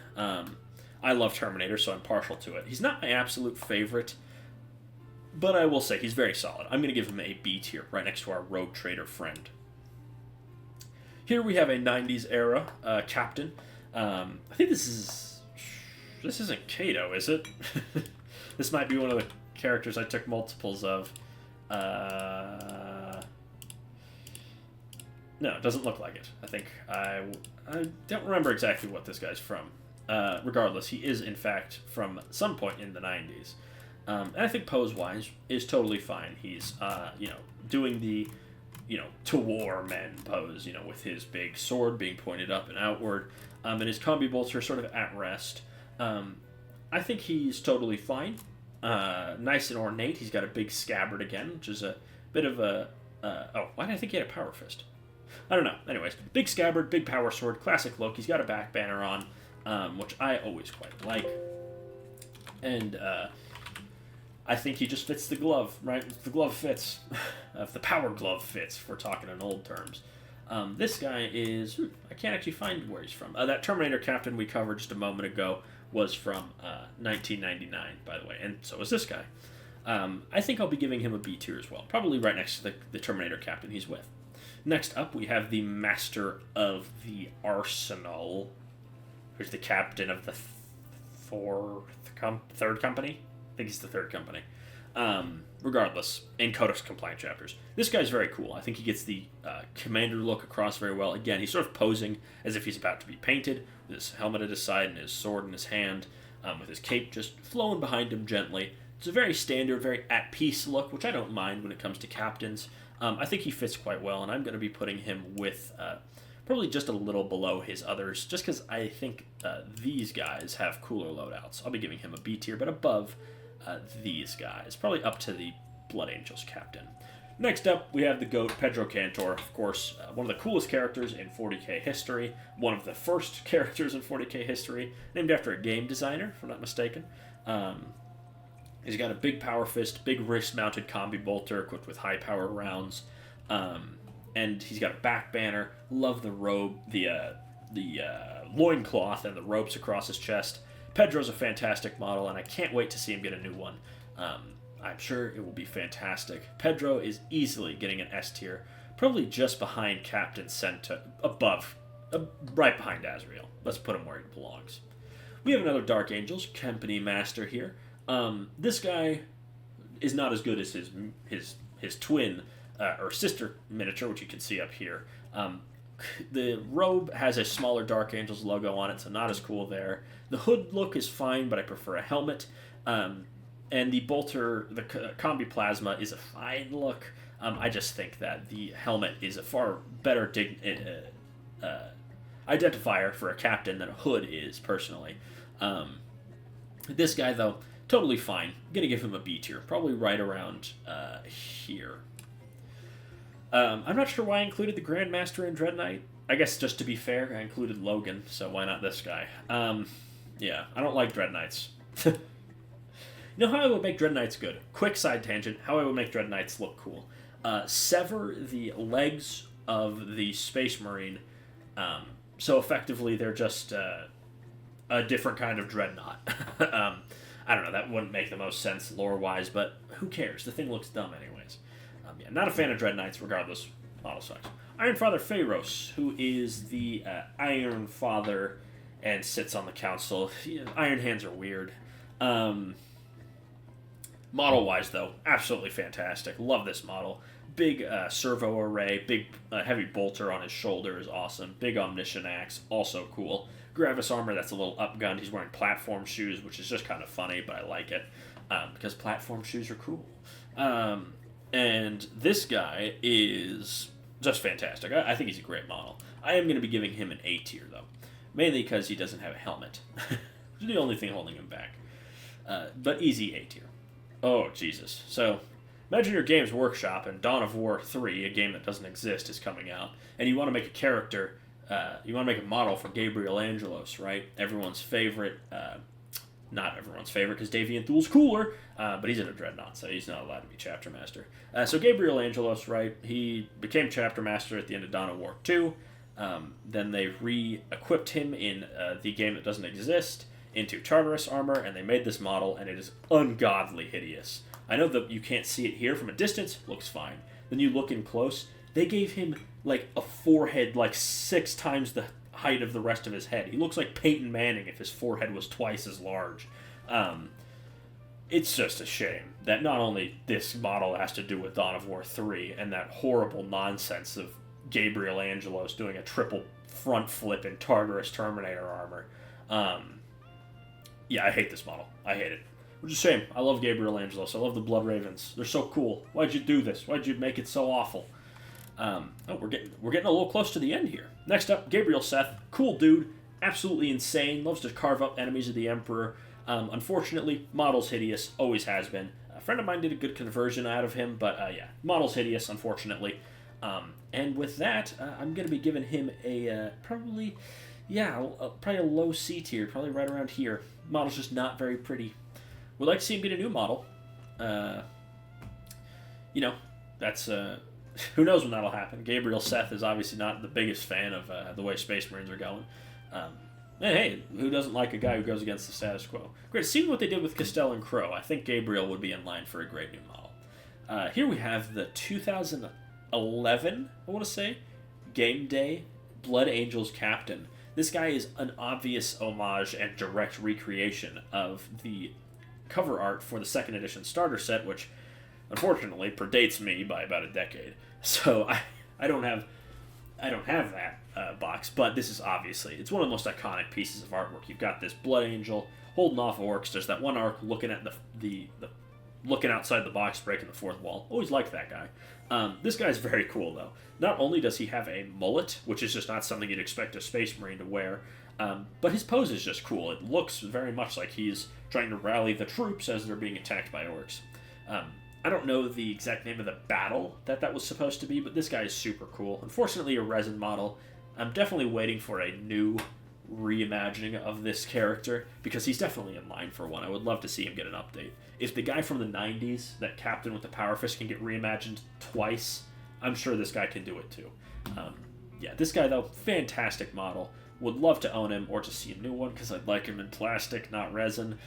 I love Terminator, so I'm partial to it. He's not my absolute favorite, but I will say he's very solid. I'm going to give him a B tier, right next to our Rogue Trader friend. Here we have a 90s era captain. I think this isn't Kato, is it? This might be one of the characters I took multiples of. No, it doesn't look like it. I think I don't remember exactly what this guy's from. Regardless, he is in fact from some point in the 90s. And I think pose-wise is totally fine. He's doing the to war men pose, with his big sword being pointed up and outward, and his combi bolts are sort of at rest. I think he's totally fine. Nice and ornate. He's got a big scabbard again, which is a bit of a... why did I think he had a power fist? I don't know. Anyways, big scabbard, big power sword, classic look. He's got a back banner on, which I always quite like. And I think he just fits the glove, right? If the glove fits, if the power glove fits, if we're talking in old terms. This guy is... I can't actually find where he's from. That Terminator captain we covered just a moment ago was from 1999, by the way, and so is this guy. I think I'll be giving him a B tier as well, probably right next to the Terminator captain he's with. Next up, we have the Master of the Arsenal, who's the captain of the third company? I think he's the third company. Regardless, in Codex Compliant chapters. This guy's very cool. I think he gets the commander look across very well. Again, he's sort of posing as if he's about to be painted, with his helmet at his side and his sword in his hand, with his cape just flowing behind him gently. It's a very standard, very at-peace look, which I don't mind when it comes to captains. I think he fits quite well, and I'm going to be putting him with probably just a little below his others, just because I think these guys have cooler loadouts. I'll be giving him a B tier, but above these guys, probably up to the Blood Angels captain. Next up, we have the GOAT, Pedro Cantor, of course, one of the coolest characters in 40k history, one of the first characters in 40k history, named after a game designer, if I'm not mistaken. He's got a big power fist, big wrist-mounted combi bolter equipped with high-power rounds, and he's got a back banner. Love the robe, the loincloth and the ropes across his chest. Pedro's a fantastic model, and I can't wait to see him get a new one. I'm sure it will be fantastic. Pedro is easily getting an S tier, probably just behind Captain Centaur, right behind Azrael. Let's put him where he belongs. We have another Dark Angels Company Master here. This guy is not as good as his twin or sister miniature, which you can see up here. The robe has a smaller Dark Angels logo on it, so not as cool there. The hood look is fine, but I prefer a helmet. And the bolter, the combi plasma, is a fine look. I just think that the helmet is a far better identifier for a captain than a hood is, personally. This guy, though, totally fine. I'm going to give him a B tier, probably right around here. I'm not sure why I included the Grandmaster and Dread Knight. I guess just to be fair, I included Logan, so why not this guy? Yeah, I don't like Dread Knights. You know how I would make Dread Knights good? Quick side tangent, how I would make Dread Knights look cool. Sever the legs of the Space Marine, so effectively they're just a different kind of dreadnought. I don't know, that wouldn't make the most sense lore-wise, but who cares? The thing looks dumb anyways. Yeah, not a fan of Dread Knights, regardless model size. Iron Father Pharaohs, who is the Iron Father and sits on the council. Iron Hands are weird. Model-wise, though, absolutely fantastic. Love this model. Big servo array, big heavy bolter on his shoulder is awesome. Big omniscient axe, also cool. Gravis armor that's a little upgunned. He's wearing platform shoes, which is just kind of funny, but I like it because platform shoes are cool. And this guy is just fantastic. I think he's a great model. I am going to be giving him an A tier, though, mainly because he doesn't have a helmet. It's the only thing holding him back. But easy A tier. Oh, Jesus. So, imagine your Games Workshop and Dawn of War 3, a game that doesn't exist, is coming out, and you want to make a character, you want to make a model for Gabriel Angelos, right? Everyone's favorite, not everyone's favorite, because Davian Thul's cooler, but he's in a Dreadnought, so he's not allowed to be Chapter Master. So Gabriel Angelos, right, he became Chapter Master at the end of Dawn of War 2, then they re-equipped him in the game that doesn't exist, into Tartarus armor, and they made this model, and it is ungodly hideous. I know that you can't see it here from a distance, looks fine. Then you look in close, they gave him, like, a forehead like 6 times the height of the rest of his head. He looks like Peyton Manning if his forehead was twice as large. It's just a shame that not only this model has to do with Dawn of War 3, and that horrible nonsense of Gabriel Angelos doing a triple front flip in Tartarus Terminator armor. Yeah, I hate this model. I hate it. Which is a shame. I love Gabriel Angelos. I love the Blood Ravens. They're so cool. Why'd you do this? Why'd you make it so awful? We're getting a little close to the end here. Next up, Gabriel Seth. Cool dude. Absolutely insane. Loves to carve up enemies of the Emperor. Unfortunately, model's hideous. Always has been. A friend of mine did a good conversion out of him, but yeah, model's hideous, unfortunately. And with that, I'm going to be giving him a probably a low C tier, probably right around here. Model's just not very pretty. Would like to see him get a new model. That's who knows when that'll happen. Gabriel Seth is obviously not the biggest fan of the way Space Marines are going. Hey, who doesn't like a guy who goes against the status quo? Great. See what they did with Castell and Crow. I think Gabriel would be in line for a great new model. Here we have the 2011, I want to say, Game Day Blood Angels Captain. This guy is an obvious homage and direct recreation of the cover art for the second edition starter set, which unfortunately predates me by about a decade. So I don't have that box, but this is obviously, it's one of the most iconic pieces of artwork. You've got this Blood Angel holding off orcs. There's that one arc looking at the looking outside the box, breaking the fourth wall. Always liked that guy. This guy's very cool, though. Not only does he have a mullet, which is just not something you'd expect a Space Marine to wear, but his pose is just cool. It looks very much like he's trying to rally the troops as they're being attacked by orcs. I don't know the exact name of the battle that was supposed to be, but this guy is super cool. Unfortunately, a resin model. I'm definitely waiting for a new reimagining of this character, because he's definitely in line for one. I would love to see him get an update. If the guy from the 90s, that captain with the power fist, can get reimagined twice, I'm sure this guy can do it too. Yeah, this guy, though, fantastic model. Would love to own him or to see a new one, because I'd like him in plastic, not resin.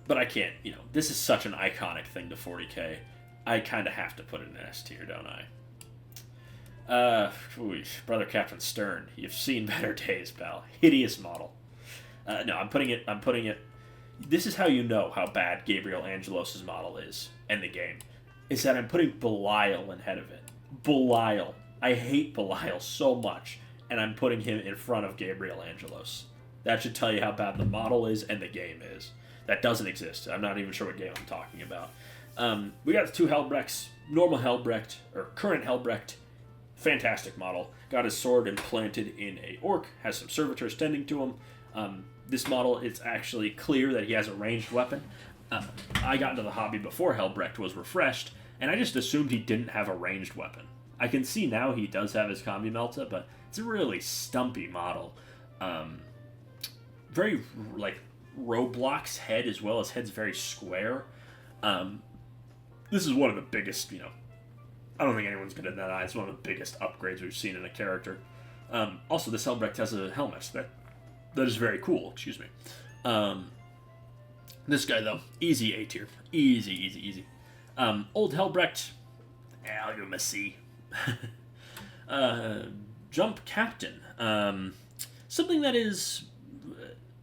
But I can't, this is such an iconic thing to 40k. I kind of have to put it in S tier, don't I? Brother Captain Stern, you've seen better days, pal. Hideous model. No, I'm putting it. This is how you know how bad Gabriel Angelos' model is in the game. Is that I'm putting Belial ahead of it. Belial. I hate Belial so much, and I'm putting him in front of Gabriel Angelos. That should tell you how bad the model is and the game is. That doesn't exist. I'm not even sure what game I'm talking about. We got the two Helbrechts. Normal Helbrecht, or current Helbrecht. Fantastic model. Got his sword implanted in a orc. Has some servitors tending to him. This model, it's actually clear that he has a ranged weapon. I got into the hobby before Helbrecht was refreshed, and I just assumed he didn't have a ranged weapon. I can see now he does have his Combi Melta, but it's a really stumpy model. Very, Roblox head as well. His head's very square. This is one of the biggest, I don't think anyone's going to deny it's one of the biggest upgrades we've seen in a character. Also, this Helbrecht has a helmet. That is very cool, excuse me. This guy, though, easy A tier. Easy. Old Helbrecht, I'll give him a C. Jump Captain. Something that is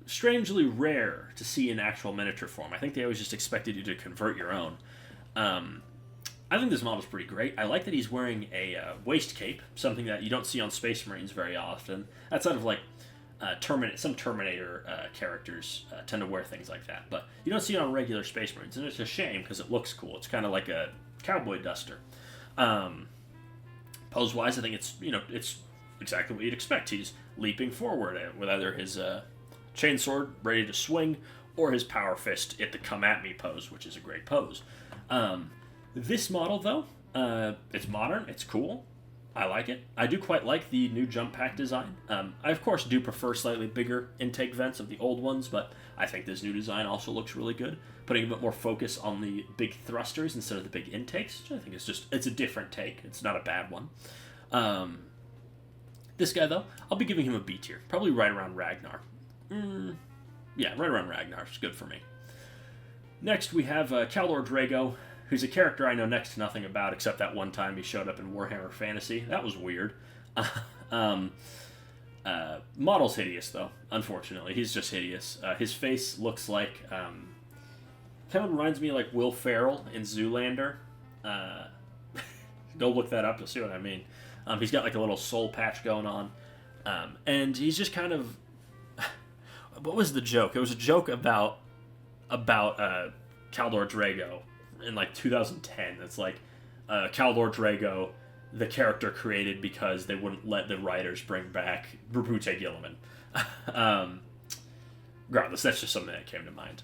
strangely rare to see in actual miniature form. I think they always just expected you to convert your own. I think this model's pretty great. I like that he's wearing a waist cape, something that you don't see on Space Marines very often. Outside of some Terminator characters tend to wear things like that, but you don't see it on regular Space Marines, and it's a shame because it looks cool. It's kind of like a cowboy duster. Pose-wise, I think it's exactly what you'd expect. He's leaping forward with either his chainsword ready to swing, or his power fist at the come at me pose, which is a great pose. This model, though, it's modern, it's cool, I like it. I do quite like the new jump pack design. I, of course, do prefer slightly bigger intake vents of the old ones, but I think this new design also looks really good, putting a bit more focus on the big thrusters instead of the big intakes, which I think it's a different take. It's not a bad one. This guy, though, I'll be giving him a B tier, probably right around Ragnar. Yeah, right around Ragnar. It's good for me. Next, we have Kaldor Drago, who's a character I know next to nothing about, except that one time he showed up in Warhammer Fantasy. That was weird. Model's hideous, though, unfortunately. He's just hideous. His face looks like... kind of reminds me of Will Ferrell in Zoolander. Go look that up, you'll see what I mean. He's got a little soul patch going on. And he's just kind of... What was the joke? It was a joke about Kaldor Drago in 2010. It's Kaldor Drago, the character created because they wouldn't let the writers bring back Brupute Gilliman. Regardless, that's just something that came to mind.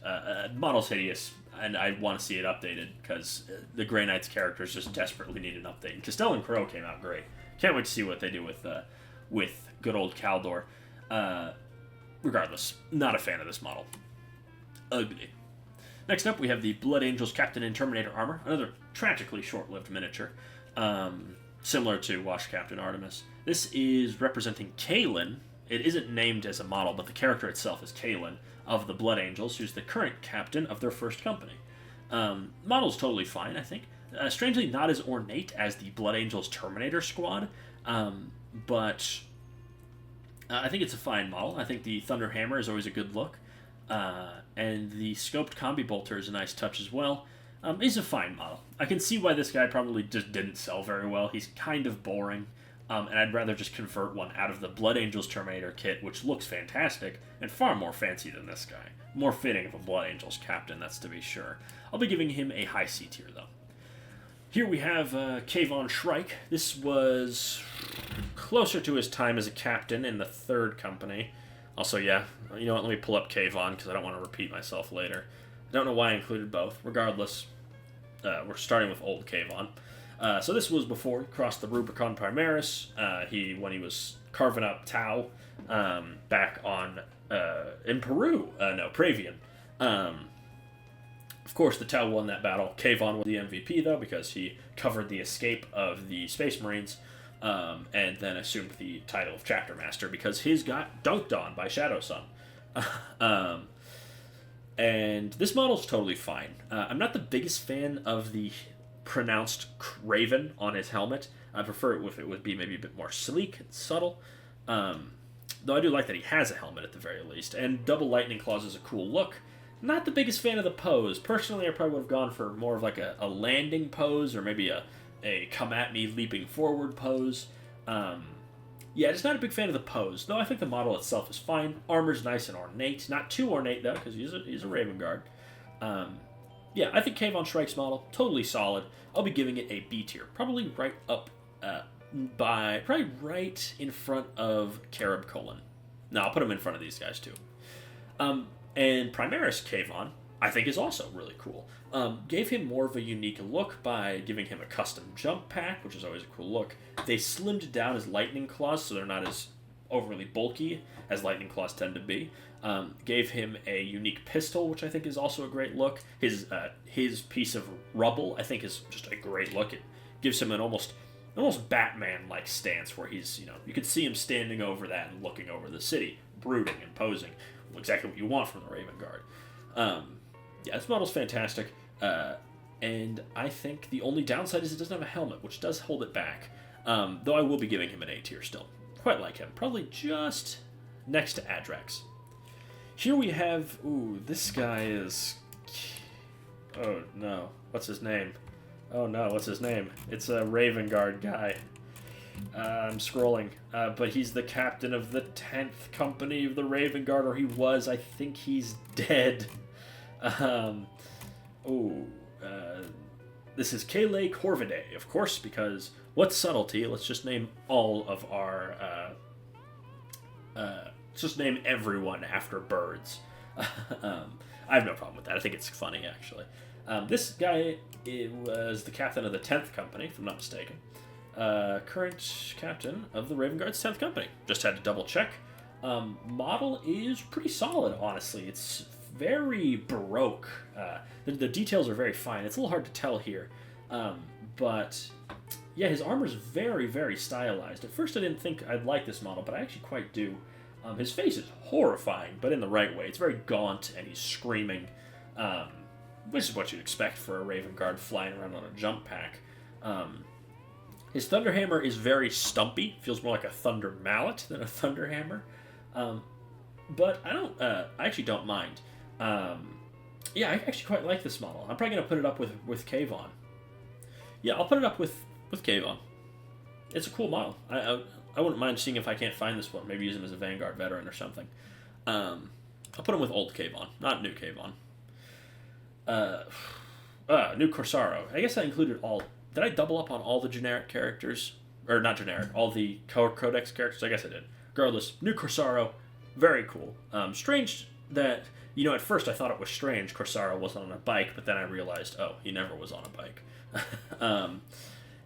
Model's hideous, and I want to see it updated because the Grey Knight's characters just desperately need an update. And Castell and Crow came out great. Can't wait to see what they do with good old Kaldor. Regardless, not a fan of this model. Ugly. Next up, we have the Blood Angels Captain in Terminator armor, another tragically short-lived miniature, similar to Wash Captain Artemis. This is representing Kaylin. It isn't named as a model, but the character itself is Kaylin of the Blood Angels, who's the current captain of their first company. Model's totally fine, I think. Strangely, not as ornate as the Blood Angels Terminator squad, but I think it's a fine model. I think the Thunder Hammer is always a good look, and the scoped combi bolter is a nice touch as well. He's a fine model. I can see why this guy probably just didn't sell very well. He's kind of boring, and I'd rather just convert one out of the Blood Angels Terminator kit, which looks fantastic and far more fancy than this guy. More fitting of a Blood Angels captain, that's to be sure. I'll be giving him a high C tier, though. Here we have Kayvon Shrike. This was closer to his time as a captain in the third company. Also, yeah, you know what, let me pull up Kayvon because I don't want to repeat myself later. I don't know why I included both. Regardless, we're starting with old Kayvon. So this was before he crossed the Rubicon Primaris. When he was carving up Tau back on in Peru. Pravian. Of course, the Tau won that battle. Kayvon was the MVP, though, because he covered the escape of the Space Marines, and then assumed the title of Chapter Master because his got dunked on by Shadow Sun. And this model's totally fine. I'm not the biggest fan of the pronounced Raven on his helmet. I prefer it if it would be maybe a bit more sleek and subtle. Though I do like that he has a helmet at the very least. And double lightning claws is a cool look. Not the biggest fan of the pose. Personally, I probably would have gone for more of like a landing pose or maybe a come at me leaping forward pose. Yeah, just not a big fan of the pose, though I think the model itself is fine. Armor's nice and ornate. Not too ornate, though, because he's a Raven Guard. Yeah, I think Kayvon Shrike's model, totally solid. I'll be giving it a B tier. Probably right up probably right in front of Carib Colon. No, I'll put him in front of these guys, too. And Primaris Kayvon, I think, is also really cool. Gave him more of a unique look by giving him a custom jump pack, which is always a cool look. They slimmed down his lightning claws so they're not as overly bulky as lightning claws tend to be. Gave him a unique pistol, which I think is also a great look. His piece of rubble, I think, is just a great look. It gives him an almost Batman-like stance where he's, you could see him standing over that and looking over the city, brooding and posing. Exactly what you want from the Raven Guard. Yeah, this model's fantastic. And I think the only downside is it doesn't have a helmet, which does hold it back. Though I will be giving him an A tier still. Quite like him. Probably just next to Adrax. Here we have... Ooh, this guy is... Oh, no. What's his name? Oh, no. What's his name? It's a Raven Guard guy. I'm scrolling. But he's the captain of the 10th Company of the Raven Guard, or he was. I think he's dead. This is Kele Corvidae, of course, because what's subtlety? Let's just name all of our... let's just name everyone after birds. I have no problem with that. I think it's funny, actually. This guy was the captain of the 10th Company, if I'm not mistaken. Current captain of the Raven Guard's 10th Company. Just had to double check. Model is pretty solid, honestly. It's very Baroque. The details are very fine. It's a little hard to tell here. But, yeah, his armor's very, very stylized. At first I didn't think I'd like this model, but I actually quite do. His face is horrifying, but in the right way. It's very gaunt, and he's screaming, which is what you'd expect for a Raven Guard flying around on a jump pack. His Thunder Hammer is very stumpy. Feels more like a Thunder Mallet than a Thunder Hammer. But I actually don't mind. Yeah, I actually quite like this model. I'm probably going to put it up with Kayvon. Yeah, I'll put it up with Kayvon. It's a cool model. I wouldn't mind seeing if I can't find this one. Maybe use him as a Vanguard veteran or something. I'll put him with old Kayvon, not new Kayvon. New Corsaro. I guess I included all... Did I double up on all the generic characters? Or not generic, all the Codex characters? I guess I did. Regardless, new Corsaro, very cool. Strange that, at first I thought it was strange Corsaro wasn't on a bike, but then I realized, he never was on a bike.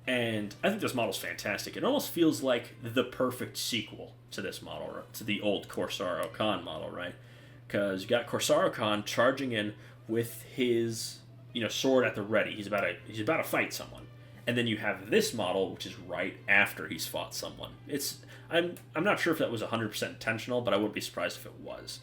And I think this model's fantastic. It almost feels like the perfect sequel to this model, to the old Corsaro Khan model, right? Because you got Corsaro Khan charging in with his sword at the ready. He's about to fight someone, and then you have this model, which is right after he's fought someone. I'm not sure if that was 100% intentional, but I wouldn't be surprised if it was.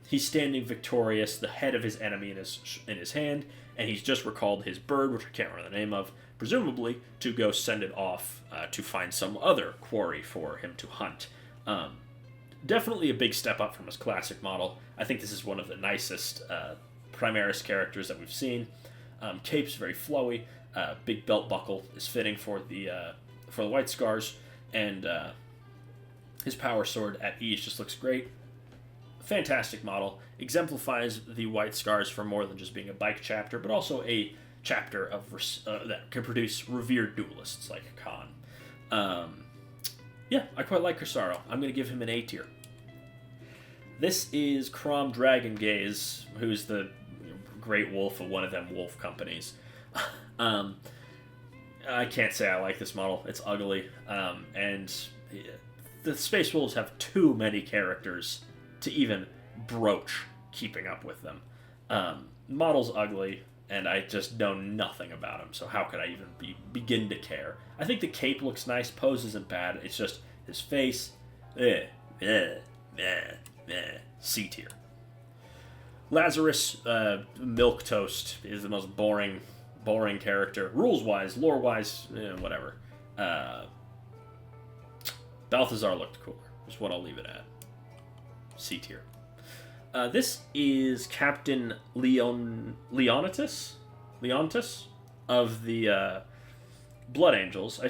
He's standing victorious, the head of his enemy in his hand, and he's just recalled his bird, which I can't remember the name of, presumably to go send it off to find some other quarry for him to hunt. Definitely a big step up from his classic model. I think this is one of the nicest Primaris characters that we've seen. Cape's very flowy. Big belt buckle is fitting for the White Scars, and his power sword at ease just looks great. Fantastic model. Exemplifies the White Scars for more than just being a bike chapter, but also a chapter of that can produce revered duelists like Khan. Yeah, I quite like Corsaro. I'm going to give him an A tier. This is Crom Dragon Gaze, who's the great wolf of one of them wolf companies. I can't say I like this model. It's ugly. And the Space Wolves have too many characters to even broach keeping up with them. Model's ugly, and I just know nothing about him, so how could I even begin to care? I think the cape looks nice, pose isn't bad, it's just his face, C tier. Lazarus, Milquetoast, is the most boring character. Rules-wise, lore-wise, whatever. Balthazar looked cooler, is what I'll leave it at. C tier. This is Captain Leontis of the Blood Angels.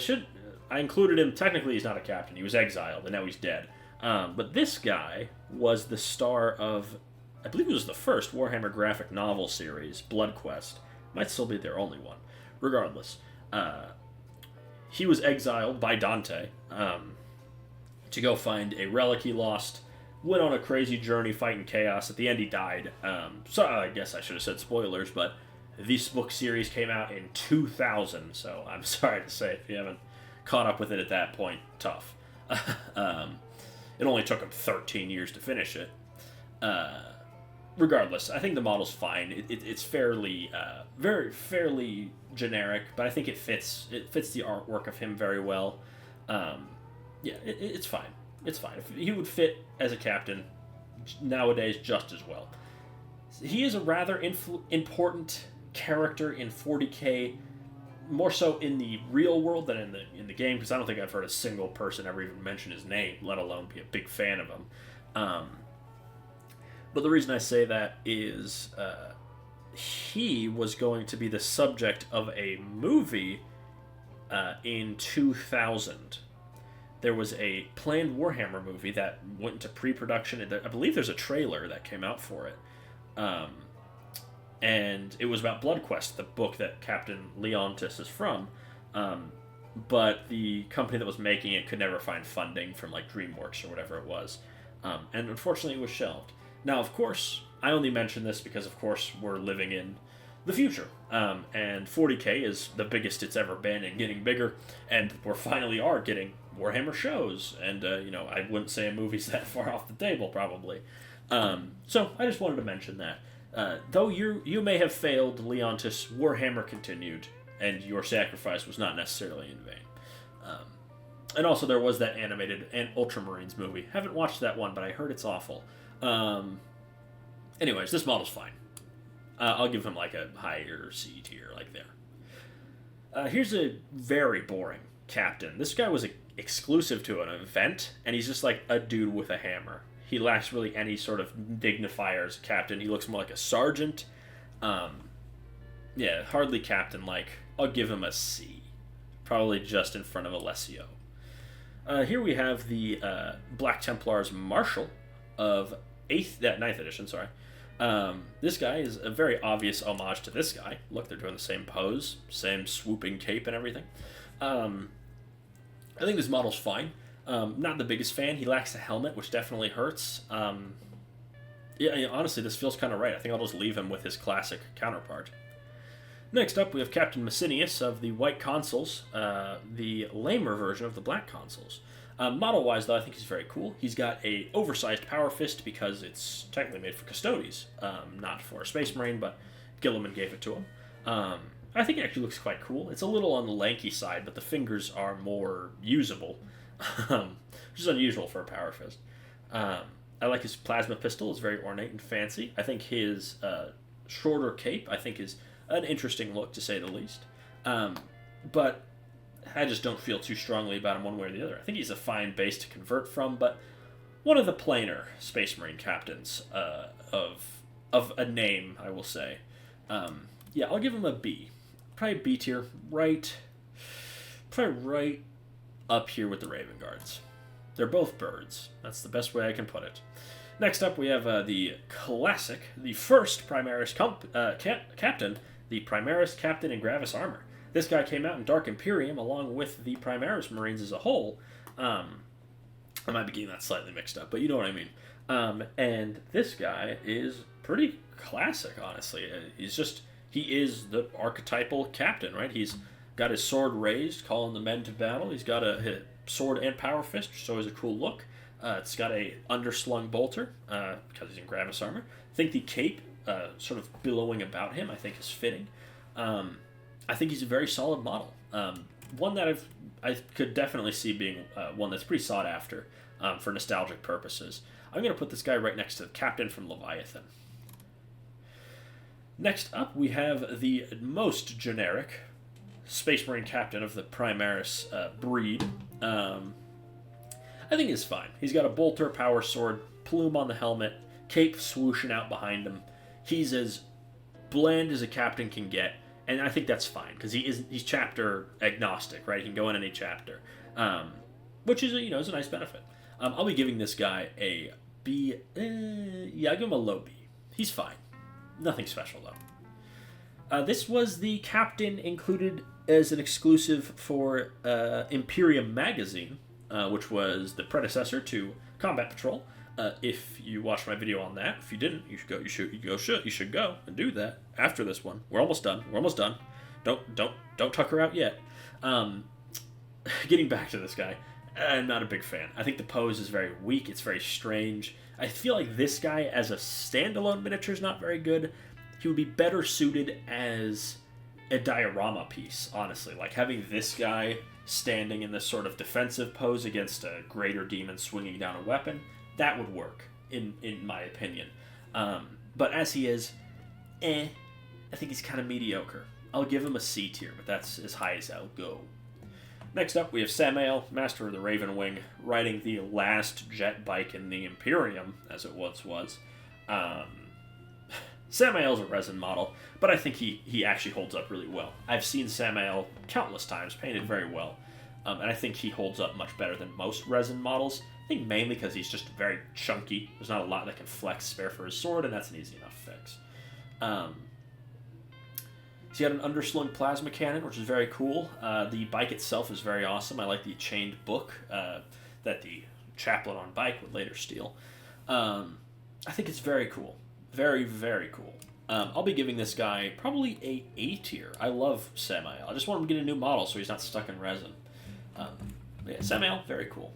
I included him. Technically, he's not a captain. He was exiled, and now he's dead. But this guy was the star of, I believe it was the first Warhammer graphic novel series, Blood Quest. Might still be their only one. Regardless, he was exiled by Dante to go find a relic he lost. Went on a crazy journey fighting chaos. At the end, he died. So I guess I should have said spoilers, but this book series came out in 2000, so I'm sorry to say if you haven't caught up with it at that point, tough. It only took him 13 years to finish it. Regardless, I think the model's fine. It's fairly, fairly generic, but I think it fits the artwork of him very well. It's fine. It's fine. He would fit as a captain nowadays just as well. He is a rather important character in 40K, more so in the real world than in the game, because I don't think I've heard a single person ever even mention his name, let alone be a big fan of him. But the reason I say that is he was going to be the subject of a movie in 2000. There was a planned Warhammer movie that went into pre-production. I believe there's a trailer that came out for it. And it was about Blood Quest, the book that Captain Leontis is from. But the company that was making it could never find funding from like DreamWorks or whatever it was. And unfortunately it was shelved. Now, of course, I only mention this because, of course, we're living in the future. And 40K is the biggest it's ever been and getting bigger. And we finally are getting Warhammer shows, and I wouldn't say a movie's that far off the table, probably. So I just wanted to mention that. Though you may have failed, Leontis, Warhammer continued, and your sacrifice was not necessarily in vain. And also there was that animated Ultramarines movie. Haven't watched that one, but I heard it's awful. Anyways, this model's fine. I'll give him like a higher C tier, like there. Here's a very boring captain. This guy was exclusive to an event, and he's just like a dude with a hammer. He lacks really any sort of dignifier as a captain. He looks more like a sergeant. Hardly captain-like. I'll give him a C. Probably just in front of Alessio. Here we have the Black Templars Marshal of 9th edition, sorry. This guy is a very obvious homage to this guy. Look, they're doing the same pose, same swooping cape and everything. I think this model's fine. Not the biggest fan. He lacks the helmet, which definitely hurts. Honestly, this feels kind of right. I think I'll just leave him with his classic counterpart. Next up, we have Captain Messinius of the White Consuls, the lamer version of the Black Consuls. Model-wise, though, I think he's very cool. He's got a oversized power fist because it's technically made for custodies, not for a space marine, but Gilliman gave it to him. I think it actually looks quite cool. It's a little on the lanky side, but the fingers are more usable, which is unusual for a power fist. I like his plasma pistol. It's very ornate and fancy. I think his shorter cape, I think, is an interesting look, to say the least. But I just don't feel too strongly about him one way or the other. I think he's a fine base to convert from, but one of the plainer Space Marine captains of a name, I will say. Yeah, I'll give him a B. Probably B tier, probably right up here with the Raven Guards. They're both birds. That's the best way I can put it. Next up, we have the classic, the first Primaris captain, the Primaris Captain in Gravis armor. This guy came out in Dark Imperium along with the Primaris Marines as a whole. I might be getting that slightly mixed up, but you know what I mean. And this guy is pretty classic, honestly. He is the archetypal captain, right? He's got his sword raised, calling the men to battle. He's got a sword and power fist, which is always a cool look. It's got a underslung bolter, because he's in Gravis armor. I think the cape, sort of billowing about him, I think is fitting. I think he's a very solid model. One that I could definitely see being one that's pretty sought after for nostalgic purposes. I'm going to put this guy right next to the captain from Leviathan. Next up, we have the most generic Space Marine captain of the Primaris breed. I think he's fine. He's got a bolter, power sword, plume on the helmet, cape swooshing out behind him. He's as bland as a captain can get, and I think that's fine because he's chapter agnostic, right? He can go in any chapter, which is is a nice benefit. I'll be giving this guy a B. Yeah, I'll give him a low B. He's fine. Nothing special though. This was the captain included as an exclusive for Imperium magazine, which was the predecessor to Combat Patrol. If you watched my video on that, if you didn't, you should go and do that after this one. We're almost done. Don't tuck her out yet. Getting back to this guy, I'm not a big fan. I think the pose is very weak. It's very strange. I feel like this guy as a standalone miniature is not very good. He would be better suited as a diorama piece, honestly. Like having this guy standing in this sort of defensive pose against a greater demon swinging down a weapon, that would work, in my opinion. But as he is, I think he's kind of mediocre. I'll give him a C tier, but that's as high as I'll go. Next up, we have Samael, Master of the Raven Wing, riding the last jet bike in the Imperium, as it once was. Samael's a resin model, but I think he actually holds up really well. I've seen Samael countless times, painted very well, and I think he holds up much better than most resin models. I think mainly because he's just very chunky. There's not a lot that can flex spare for his sword, and that's an easy enough fix. He's got an underslung plasma cannon, which is very cool. The bike itself is very awesome. I like the chained book that the chaplain on bike would later steal. I think it's very cool. Very, very cool. I'll be giving this guy probably a A tier. I love Samael. I just want him to get a new model so he's not stuck in resin. Yeah, Samael, very cool.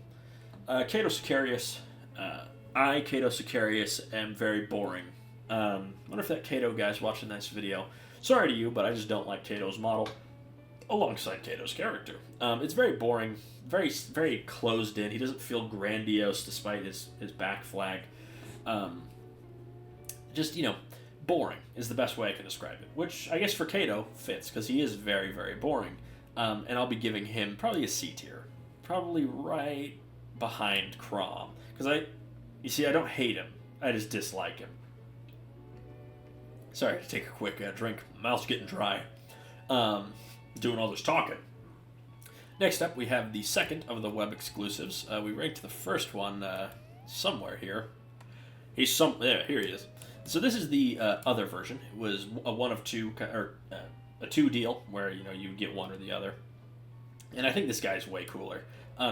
Cato Sicarius. Cato Sicarius, am very boring. Wonder if that Cato guy's watching this video. Sorry to you, but I just don't like Cato's model alongside Cato's character. It's very boring, very, very closed in. He doesn't feel grandiose despite his back flag. Just, boring is the best way I can describe it, which I guess for Cato fits because he is very, very boring. And I'll be giving him probably a C tier, probably right behind Crom, because I don't hate him, I just dislike him. Sorry to take a quick drink. My mouth's getting dry. Doing all this talking. Next up, we have the second of the web exclusives. We ranked the first one somewhere here. Here he is. So this is the other version. It was a one of two, or a two deal where you get one or the other. And I think this guy's way cooler.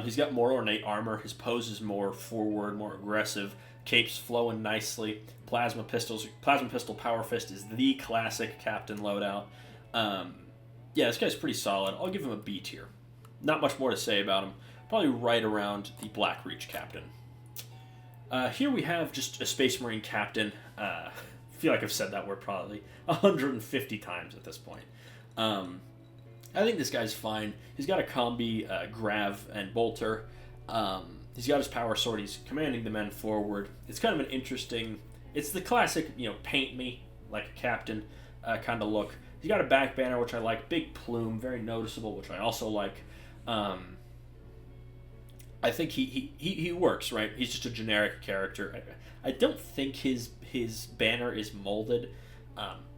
He's got more ornate armor. His pose is more forward, more aggressive. Cape's flowing nicely. Plasma pistol power fist is the classic captain loadout. Yeah, this guy's pretty solid. I'll give him a B tier. Not much more to say about him. probably right around the Black Reach captain. Here we have just a Space Marine captain. I feel like I've said that word probably 150 times at this point. I think this guy's fine. He's got a combi, grav, and bolter. He's got his power sword. He's commanding the men forward. It's kind of an interesting... It's the classic, paint me like a captain kind of look. He's got a back banner, which I like. Big plume, very noticeable, which I also like. I think he works, right? He's just a generic character. I don't think his banner is molded.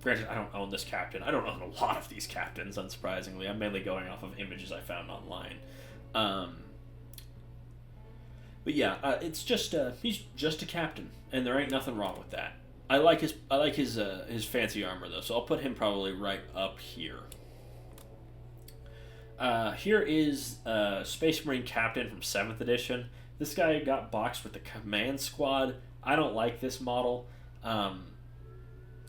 Granted, I don't own this captain. I don't own a lot of these captains, unsurprisingly. I'm mainly going off of images I found online. But yeah, it's just he's just a captain, and there ain't nothing wrong with that. I like his fancy armor though, so I'll put him probably right up here. Here is Space Marine Captain from 7th edition. This guy got boxed with the Command Squad. I don't like this model. I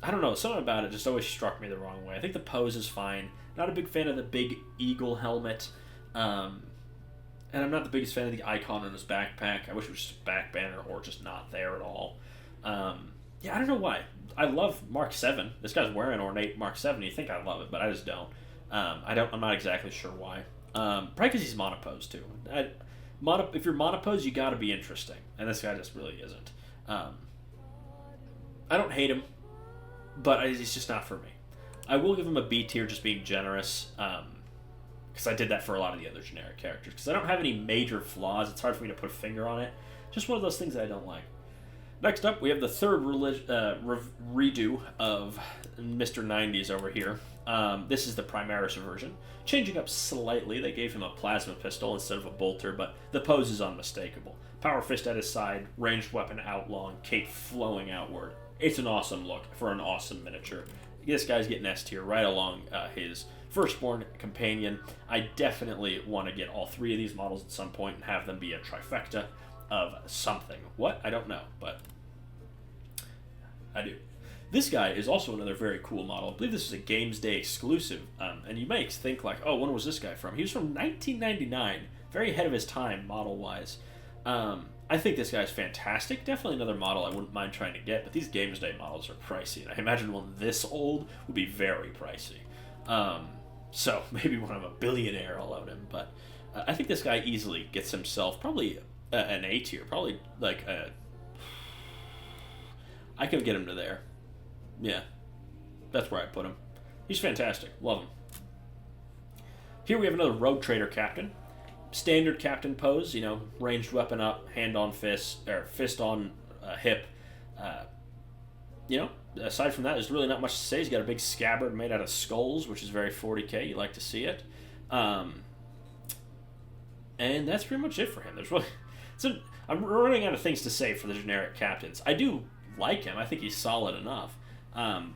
don't know, something about it just always struck me the wrong way. I think the pose is fine. Not a big fan of the big eagle helmet. And I'm not the biggest fan of the icon on his backpack. I wish it was just a back banner or just not there at all. Yeah, I don't know why. I love Mark 7. This guy's wearing ornate Mark 7. You think I love it, but I just don't. I'm not exactly sure why. Probably because he's monopose too. If you're monopose, you got to be interesting, and this guy just really isn't. I don't hate him, but he's just not for me. I will give him a B tier, just being generous, because I did that for a lot of the other generic characters. Because I don't have any major flaws. It's hard for me to put a finger on it. Just one of those things that I don't like. Next up, we have the third redo of Mr. 90s over here. This is the Primaris version. Changing up slightly, they gave him a plasma pistol instead of a bolter, but the pose is unmistakable. Power fist at his side, ranged weapon out long, cape flowing outward. It's an awesome look for an awesome miniature. This guy's getting S tier right along his firstborn companion. I definitely want to get all three of these models at some point and have them be a trifecta of something. What? I don't know, but I do. This guy is also another very cool model. I believe this is a Games Day exclusive, and you may think like, oh, when was this guy from? He was from 1999, very ahead of his time model-wise. I think this guy's fantastic. Definitely another model I wouldn't mind trying to get, but these Games Day models are pricey, and I imagine one this old would be very pricey. So maybe when I'm a billionaire I'll own him, but I think this guy easily gets himself probably an A tier, probably like a... I could get him to there. Yeah, that's where I put him. He's fantastic. Love him. Here we have another Rogue Trader captain. Standard captain pose, ranged weapon up, hand on fist, or fist on hip. Aside from that, there's really not much to say. He's got a big scabbard made out of skulls, which is very 40k. You like to see it. And that's pretty much it for him. There's really... I'm running out of things to say for the generic captains. I do like him. I think he's solid enough.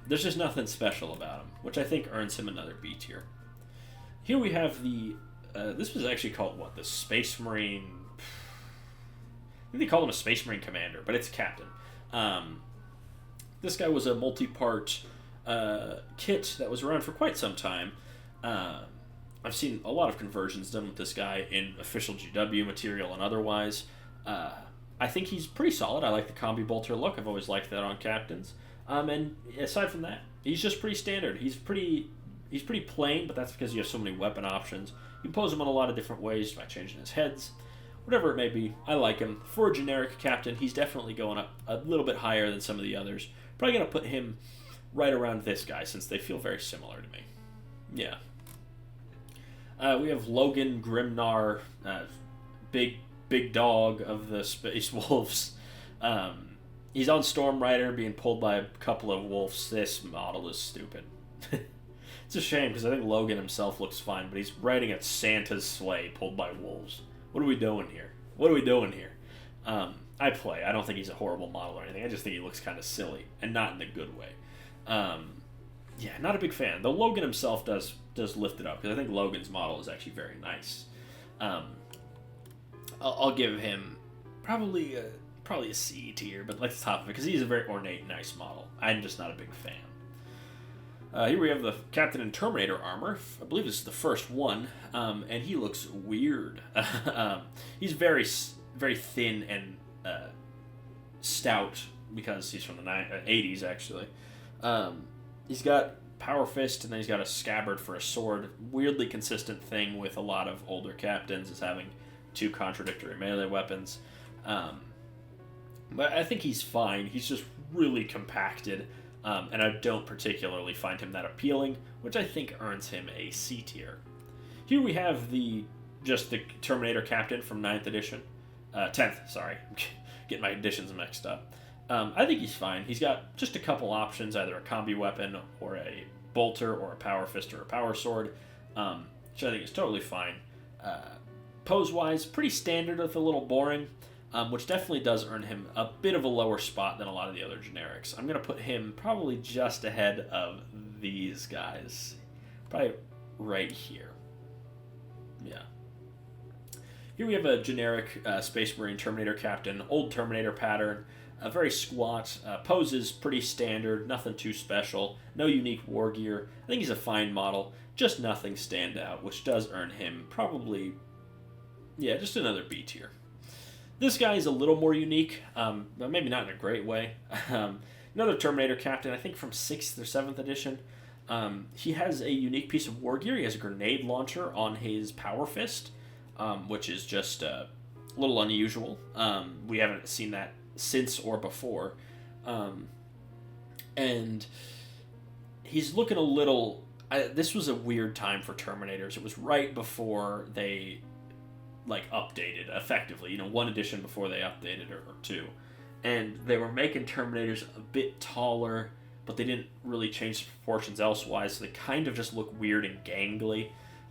There's just nothing special about him, which I think earns him another B tier. Here we have the... this was actually called, the Space Marine... I think they call him a Space Marine Commander, but it's a captain. This guy was a multi-part kit that was around for quite some time. I've seen a lot of conversions done with this guy in official GW material and otherwise. I think he's pretty solid. I like the combi bolter look. I've always liked that on captains. And aside from that, he's just pretty standard. He's pretty plain, but that's because you have so many weapon options. You can pose him in a lot of different ways by changing his heads. Whatever it may be, I like him. For a generic captain, he's definitely going up a little bit higher than some of the others. Probably going to put him right around this guy since they feel very similar to me. Yeah. We have Logan Grimnar, big dog of the Space Wolves. He's on Storm Rider being pulled by a couple of wolves. This model is stupid. It's a shame because I think Logan himself looks fine, but he's riding at Santa's sleigh pulled by wolves. What are we doing here? I play. I don't think he's a horrible model or anything. I just think he looks kind of silly, and not in a good way. Yeah, not a big fan. Though Logan himself does lift it up, because I think Logan's model is actually very nice. I'll give him probably a C tier, but like the top of it, because he's a very ornate, nice model. I'm just not a big fan. Here we have the Captain in Terminator armor. I believe this is the first one, and he looks weird. He's very thin and stout because he's from the 80s, actually. He's got power fist, and then he's got a scabbard for a sword. Weirdly consistent thing with a lot of older captains is having two contradictory melee weapons. But I think he's fine. He's just really compacted. And I don't particularly find him that appealing, which I think earns him a C tier. Here we have the Terminator Captain from 9th edition. 10th, sorry. Getting my editions mixed up. I think he's fine. He's got just a couple options, either a combi weapon or a bolter or a power fist or a power sword, which I think is totally fine. Pose-wise, pretty standard with a little boring. Which definitely does earn him a bit of a lower spot than a lot of the other generics. I'm going to put him probably just ahead of these guys. Probably right here. Yeah. Here we have a generic Space Marine Terminator Captain, old Terminator pattern, very squat, poses pretty standard, nothing too special, no unique war gear. I think he's a fine model, just nothing stand out, which does earn him probably, yeah, just another B tier. This guy is a little more unique, but maybe not in a great way. Another Terminator Captain, I think from 6th or 7th edition. He has a unique piece of war gear. He has a grenade launcher on his power fist, which is just a little unusual. We haven't seen that since or before. And he's looking a little... this was a weird time for Terminators. It was right before they... updated effectively, one edition before they updated or two, and they were making Terminators a bit taller, but they didn't really change the proportions elsewise, so they kind of just look weird and gangly.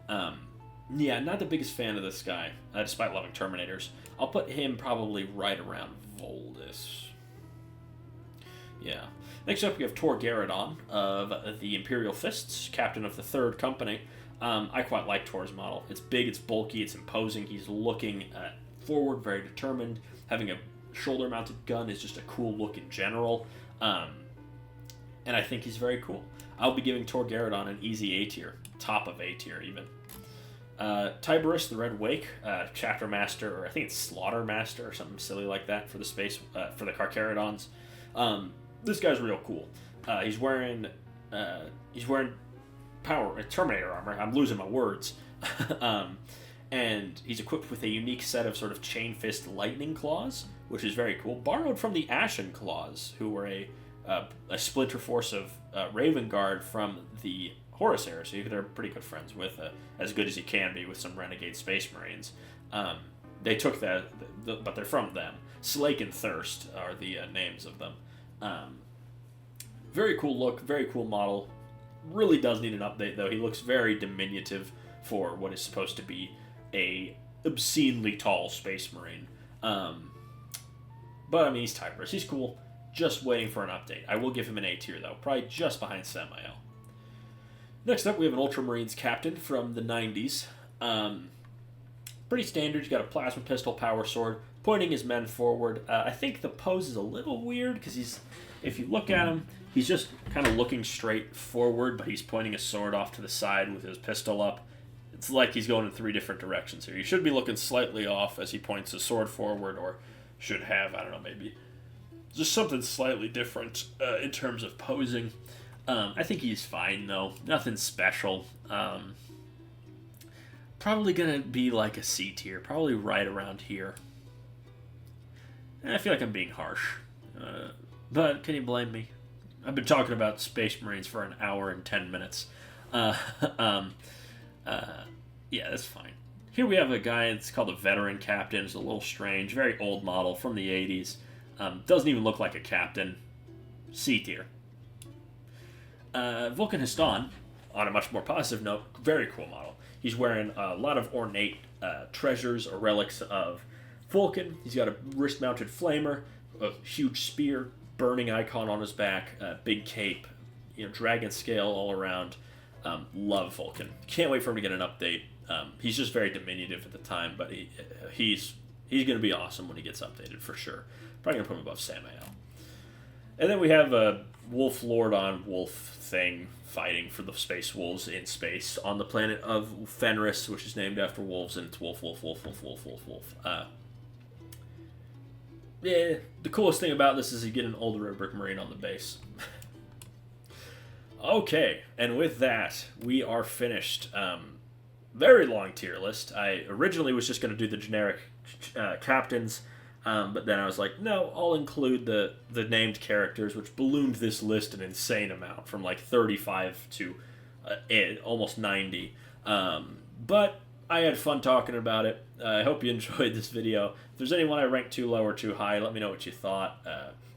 Yeah, not the biggest fan of this guy, despite loving Terminators. I'll put him probably right around Voldus. Yeah. Next up, we have Tor Garadon of the Imperial Fists, captain of the 3rd Company. I quite like Tor's model. It's big, it's bulky, it's imposing. He's looking forward, very determined. Having a shoulder-mounted gun is just a cool look in general. And I think he's very cool. I'll be giving Tor Garadon an easy A tier. Top of A tier, even. Tiberus, the Red Wake, Chapter Master, or I think it's Slaughter Master or something silly like that for the for the Carcharodons. This guy's real cool. He's wearing Terminator armor. I'm losing my words. And he's equipped with a unique set of sort of chain fist lightning claws, which is very cool. Borrowed from the Ashen Claws, who were a splinter force of Raven Guard from the Horus era, so they're pretty good friends with, as good as you can be with some renegade Space Marines. They took that, but they're from them. Slake and Thirst are the names of them. Very cool look, very cool model. Really does need an update, though. He looks very diminutive for what is supposed to be a obscenely tall Space Marine. But, I mean, he's Tiberus. He's cool. Just waiting for an update. I will give him an A tier, though. Probably just behind Samael. Next up, we have an Ultramarines captain from the 90s. Pretty standard. He's got a plasma pistol, power sword, pointing his men forward. I think the pose is a little weird, because if you look at him, he's just kind of looking straight forward, but he's pointing a sword off to the side with his pistol up. It's like he's going in 3 different directions here. He should be looking slightly off as he points his sword forward, or should have, I don't know, maybe just something slightly different in terms of posing. I think he's fine, though. Nothing special. Probably going to be like a C tier, probably right around here. And I feel like I'm being harsh. But can you blame me? I've been talking about Space Marines for an hour and 10 minutes. Yeah, that's fine. Here we have a guy, it's called a Veteran Captain. It's a little strange, very old model from the 80s. Doesn't even look like a captain. C tier. Vulcan Histon, on a much more positive note, very cool model. He's wearing a lot of ornate treasures or relics of Vulcan. He's got a wrist-mounted flamer, a huge spear, burning icon on his back, big cape, dragon scale all around. Love Vulcan. Can't wait for him to get an update. He's just very diminutive at the time, but he's going to be awesome when he gets updated for sure. Probably going to put him above Samael. And then we have a wolf lord on wolf thing fighting for the space wolves in space on the planet of Fenris, which is named after wolves, and it's wolf, wolf, wolf, wolf, wolf, wolf, wolf. Yeah, the coolest thing about this is you get an old red brick marine on the base. Okay, and with that, we are finished. Very long tier list. I originally was just going to do the generic captains, but then I was like, no, I'll include the named characters, which ballooned this list an insane amount, from like 35 to almost 90. But I had fun talking about it. I hope you enjoyed this video. If there's anyone I ranked too low or too high, let me know what you thought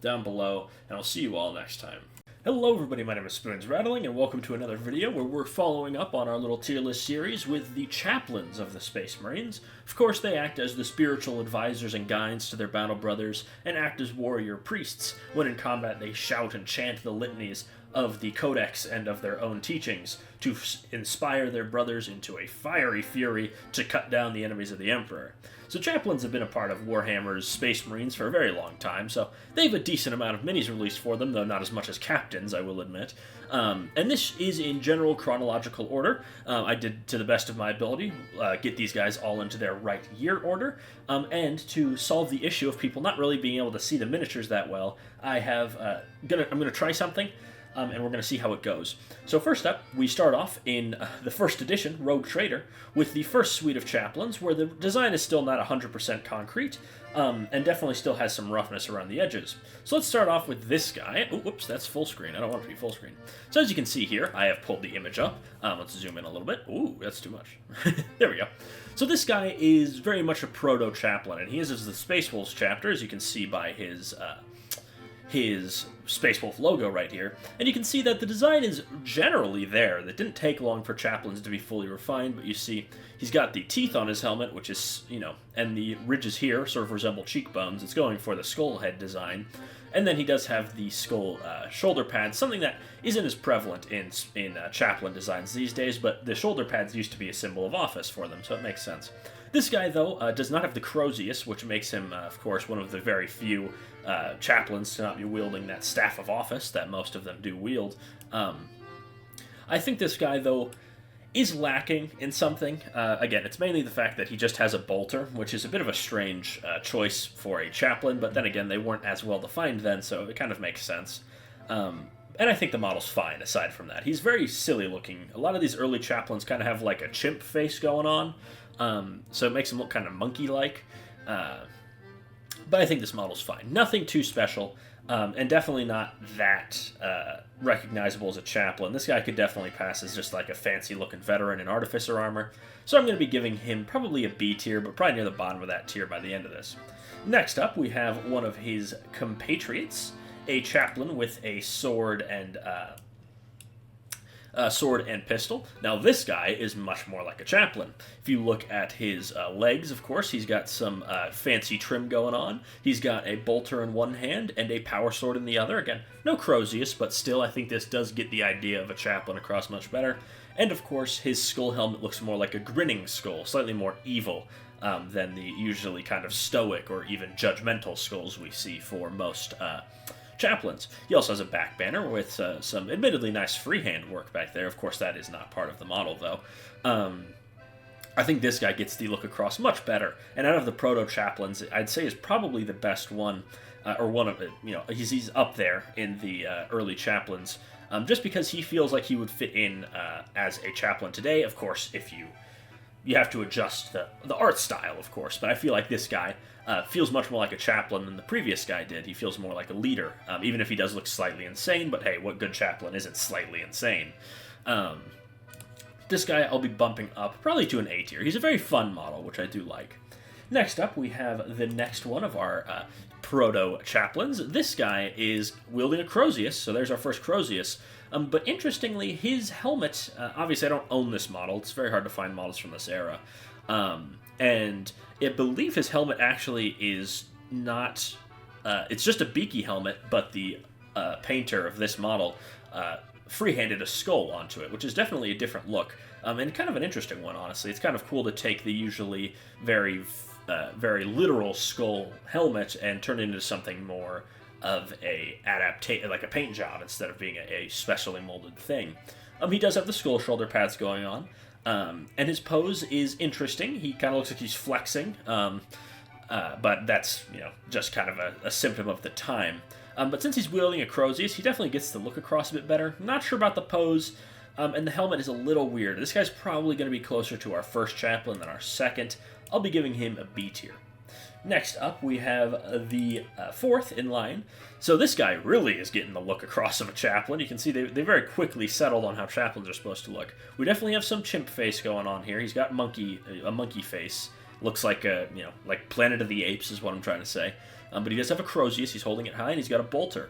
down below, and I'll see you all next time. Hello everybody, my name is Spoons Rattling, and welcome to another video where we're following up on our little tier list series with the chaplains of the Space Marines. Of course, they act as the spiritual advisors and guides to their battle brothers, and act as warrior priests. When in combat, they shout and chant the litanies of the Codex and of their own teachings to inspire their brothers into a fiery fury to cut down the enemies of the Emperor. So chaplains have been a part of Warhammer's Space Marines for a very long time, so they have a decent amount of minis released for them, though not as much as captains, I will admit. And this is in general chronological order. I did, to the best of my ability, get these guys all into their right year order, and to solve the issue of people not really being able to see the miniatures that well, I'm gonna try something. And we're going to see how it goes. So first up, we start off in the first edition, Rogue Trader, with the first suite of chaplains, where the design is still not 100% concrete, and definitely still has some roughness around the edges. So let's start off with this guy. Oh, whoops, that's full screen. I don't want it to be full screen. So as you can see here, I have pulled the image up. Let's zoom in a little bit. Ooh, that's too much. There we go. So this guy is very much a proto-chaplain, and he is the Space Wolves chapter, as you can see by his Space Wolf logo right here, and you can see that the design is generally there. That didn't take long for chaplains to be fully refined, but you see he's got the teeth on his helmet, which is, and the ridges here sort of resemble cheekbones. It's going for the skull head design. And then he does have the skull shoulder pads, something that isn't as prevalent in chaplain designs these days, but the shoulder pads used to be a symbol of office for them, so it makes sense. This guy, though, does not have the Crozius, which makes him, of course, one of the very few chaplains to not be wielding that staff of office that most of them do wield. I think this guy, though, is lacking in something. Again, it's mainly the fact that he just has a bolter, which is a bit of a strange choice for a chaplain, but then again, they weren't as well defined then, so it kind of makes sense. And I think the model's fine, aside from that. He's very silly looking. A lot of these early chaplains kind of have like a chimp face going on, so it makes him look kind of monkey-like. But I think this model's fine. Nothing too special, and definitely not that recognizable as a chaplain. This guy could definitely pass as just like a fancy-looking veteran in artificer armor, so I'm going to be giving him probably a B tier, but probably near the bottom of that tier by the end of this. Next up, we have one of his compatriots, a chaplain with a sword and pistol. Now this guy is much more like a chaplain. If you look at his legs, of course, he's got some fancy trim going on. He's got a bolter in one hand and a power sword in the other. Again, no Crozius, but still I think this does get the idea of a chaplain across much better. And of course, his skull helmet looks more like a grinning skull, slightly more evil than the usually kind of stoic or even judgmental skulls we see for most chaplains. He also has a back banner with some admittedly nice freehand work back there. Of course, that is not part of the model, though. I think this guy gets the look across much better, and out of the proto-chaplains, I'd say is probably the best one, or one of it. He's up there in the early chaplains, just because he feels like he would fit in as a chaplain today. Of course, if you have to adjust the art style, of course, but I feel like this guy feels much more like a chaplain than the previous guy did. He feels more like a leader, even if he does look slightly insane, but hey, what good chaplain isn't slightly insane? This guy I'll be bumping up probably to an A tier. He's a very fun model, which I do like. Next up, we have the next one of our proto-chaplains. This guy is wielding a Crozius, so there's our first Crozius. But interestingly, his helmet, obviously I don't own this model, it's very hard to find models from this era, and I believe his helmet actually is not, it's just a beaky helmet, but the painter of this model freehanded a skull onto it, which is definitely a different look, and kind of an interesting one, honestly. It's kind of cool to take the usually very literal skull helmet and turn it into something more of a like a paint job instead of being a specially molded thing. He does have the skull shoulder pads going on, and his pose is interesting. He kind of looks like he's flexing, but that's just kind of a symptom of the time. But since he's wielding a Crozius, he definitely gets to look across a bit better. Not sure about the pose, and the helmet is a little weird. This guy's probably going to be closer to our first chaplain than our second. I'll be giving him a B tier. Next up, we have the fourth in line. So this guy really is getting the look across of a chaplain. You can see they very quickly settled on how chaplains are supposed to look. We definitely have some chimp face going on here. He's got a monkey face. Looks like like Planet of the Apes is what I'm trying to say. But he does have a Crozius. He's holding it high, and he's got a bolter.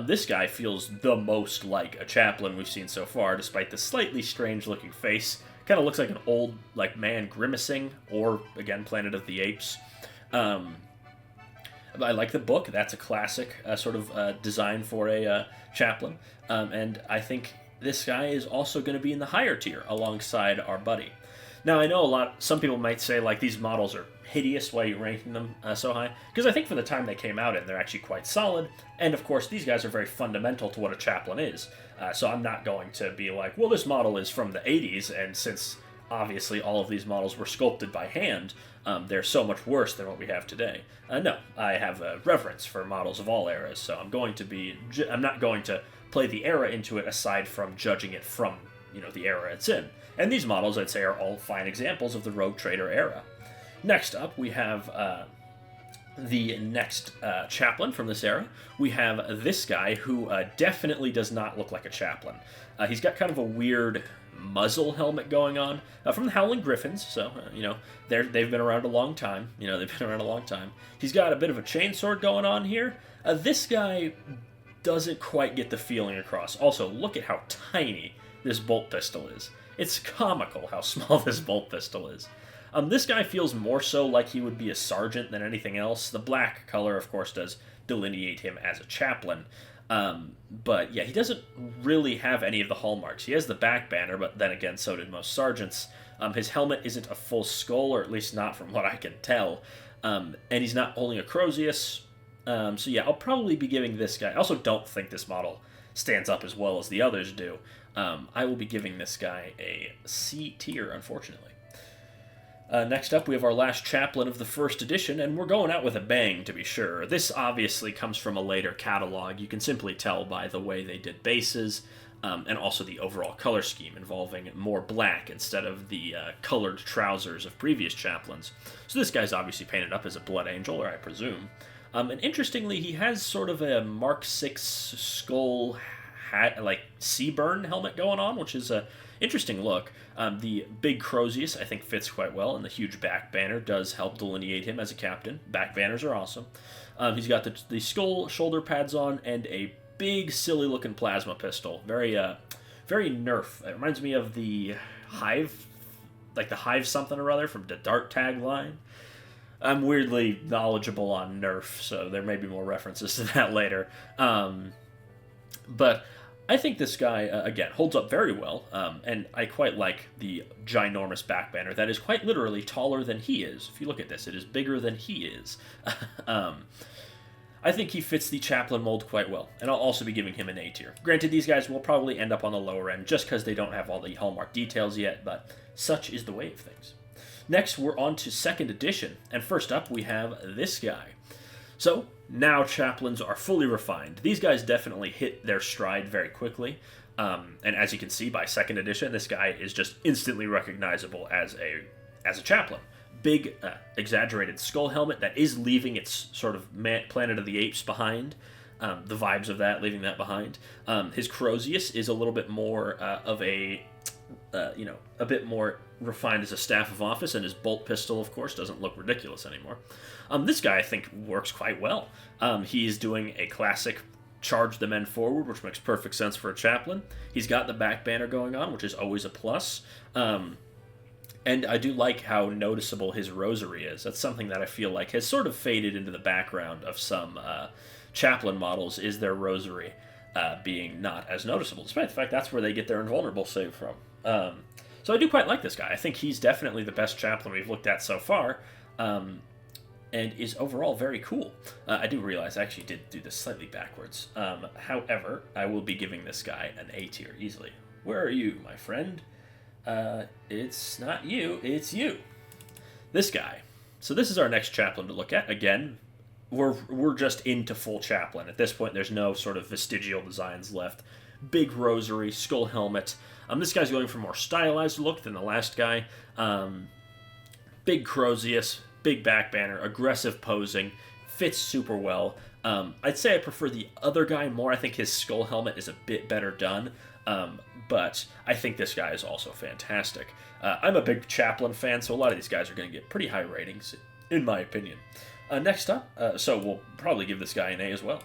This guy feels the most like a chaplain we've seen so far, despite the slightly strange-looking face. Kind of looks like an old man grimacing, or again Planet of the Apes. I like the book. That's a classic sort of design for a chaplain. And I think this guy is also going to be in the higher tier alongside our buddy. Now, I know some people might say, like, these models are hideous. Why are you ranking them so high? Because I think for the time they came out in, they're actually quite solid. And, of course, these guys are very fundamental to what a chaplain is. So I'm not going to be like, well, this model is from the 80s, and since obviously all of these models were sculpted by hand, they're so much worse than what we have today. No, I have a reverence for models of all eras, so I'm not going to play the era into it aside from judging it from the era it's in. And these models, I'd say, are all fine examples of the Rogue Trader era. Next up, we have the next chaplain from this era. We have this guy who definitely does not look like a chaplain. He's got kind of a weird muzzle helmet going on from the Howling Griffins, so they've been around a long time. He's got a bit of a chainsword going on here. This guy doesn't quite get the feeling across. Also, look at how tiny this bolt pistol is. It's comical how small this bolt pistol is. This guy feels more so like he would be a sergeant than anything else. The black color, of course, does delineate him as a chaplain. But yeah, he doesn't really have any of the hallmarks. He has the back banner, but then again, so did most sergeants. His helmet isn't a full skull, or at least not from what I can tell. And he's not holding a Crozius. So yeah, I'll probably be giving this guy... I also don't think this model stands up as well as the others do. I will be giving this guy a C tier, unfortunately. Next up, we have our last chaplain of the first edition, and we're going out with a bang, to be sure. This obviously comes from a later catalog. You can simply tell by the way they did bases, and also the overall color scheme involving more black instead of the colored trousers of previous chaplains. So this guy's obviously painted up as a blood angel, or I presume. And interestingly, he has sort of a Mark VI skull hat, like Seaburn helmet going on, which is a interesting look. The big Crozius, I think, fits quite well, and the huge back banner does help delineate him as a captain. Back banners are awesome. He's got the skull shoulder pads on and a big, silly-looking plasma pistol. Very Nerf. It reminds me of the Hive, like the Hive something or other from the Dart tagline. I'm weirdly knowledgeable on Nerf, so there may be more references to that later. But I think this guy, again, holds up very well, and I quite like the ginormous back banner. That is quite literally taller than he is. If you look at this, it is bigger than he is. I think he fits the chaplain mold quite well, and I'll also be giving him an A tier. Granted, these guys will probably end up on the lower end just because they don't have all the hallmark details yet, but such is the way of things. Next, we're on to 2nd edition, and first up we have this guy. So, now chaplains are fully refined. These guys definitely hit their stride very quickly, and as you can see by 2nd edition, this guy is just instantly recognizable as a chaplain. Big, exaggerated skull helmet that is leaving its sort of Planet of the Apes behind. The vibes of that, leaving that behind. His Crozius is a little bit more of a bit more refined as a staff of office, and his bolt pistol, of course, doesn't look ridiculous anymore. This guy, I think, works quite well. He's doing a classic charge the men forward, which makes perfect sense for a chaplain. He's got the back banner going on, which is always a plus. And I do like how noticeable his rosary is. That's something that I feel like has sort of faded into the background of some chaplain models, is their rosary being not as noticeable, despite the fact that's where they get their invulnerable save from. So I do quite like this guy. I think he's definitely the best chaplain we've looked at so far. and is overall very cool. I do realize I actually did do this slightly backwards. However, I will be giving this guy an A tier easily. Where are you, my friend? It's not you, it's you. This guy. So this is our next chaplain to look at. Again, we're just into full chaplain. At this point, there's no sort of vestigial designs left. Big rosary, skull helmet. This guy's going for a more stylized look than the last guy. Big Crozius, big back banner, aggressive posing, fits super well. I'd say I prefer the other guy more. I think his skull helmet is a bit better done, but I think this guy is also fantastic. I'm a big Chaplain fan, so a lot of these guys are going to get pretty high ratings, in my opinion. Next up, so we'll probably give this guy an A as well.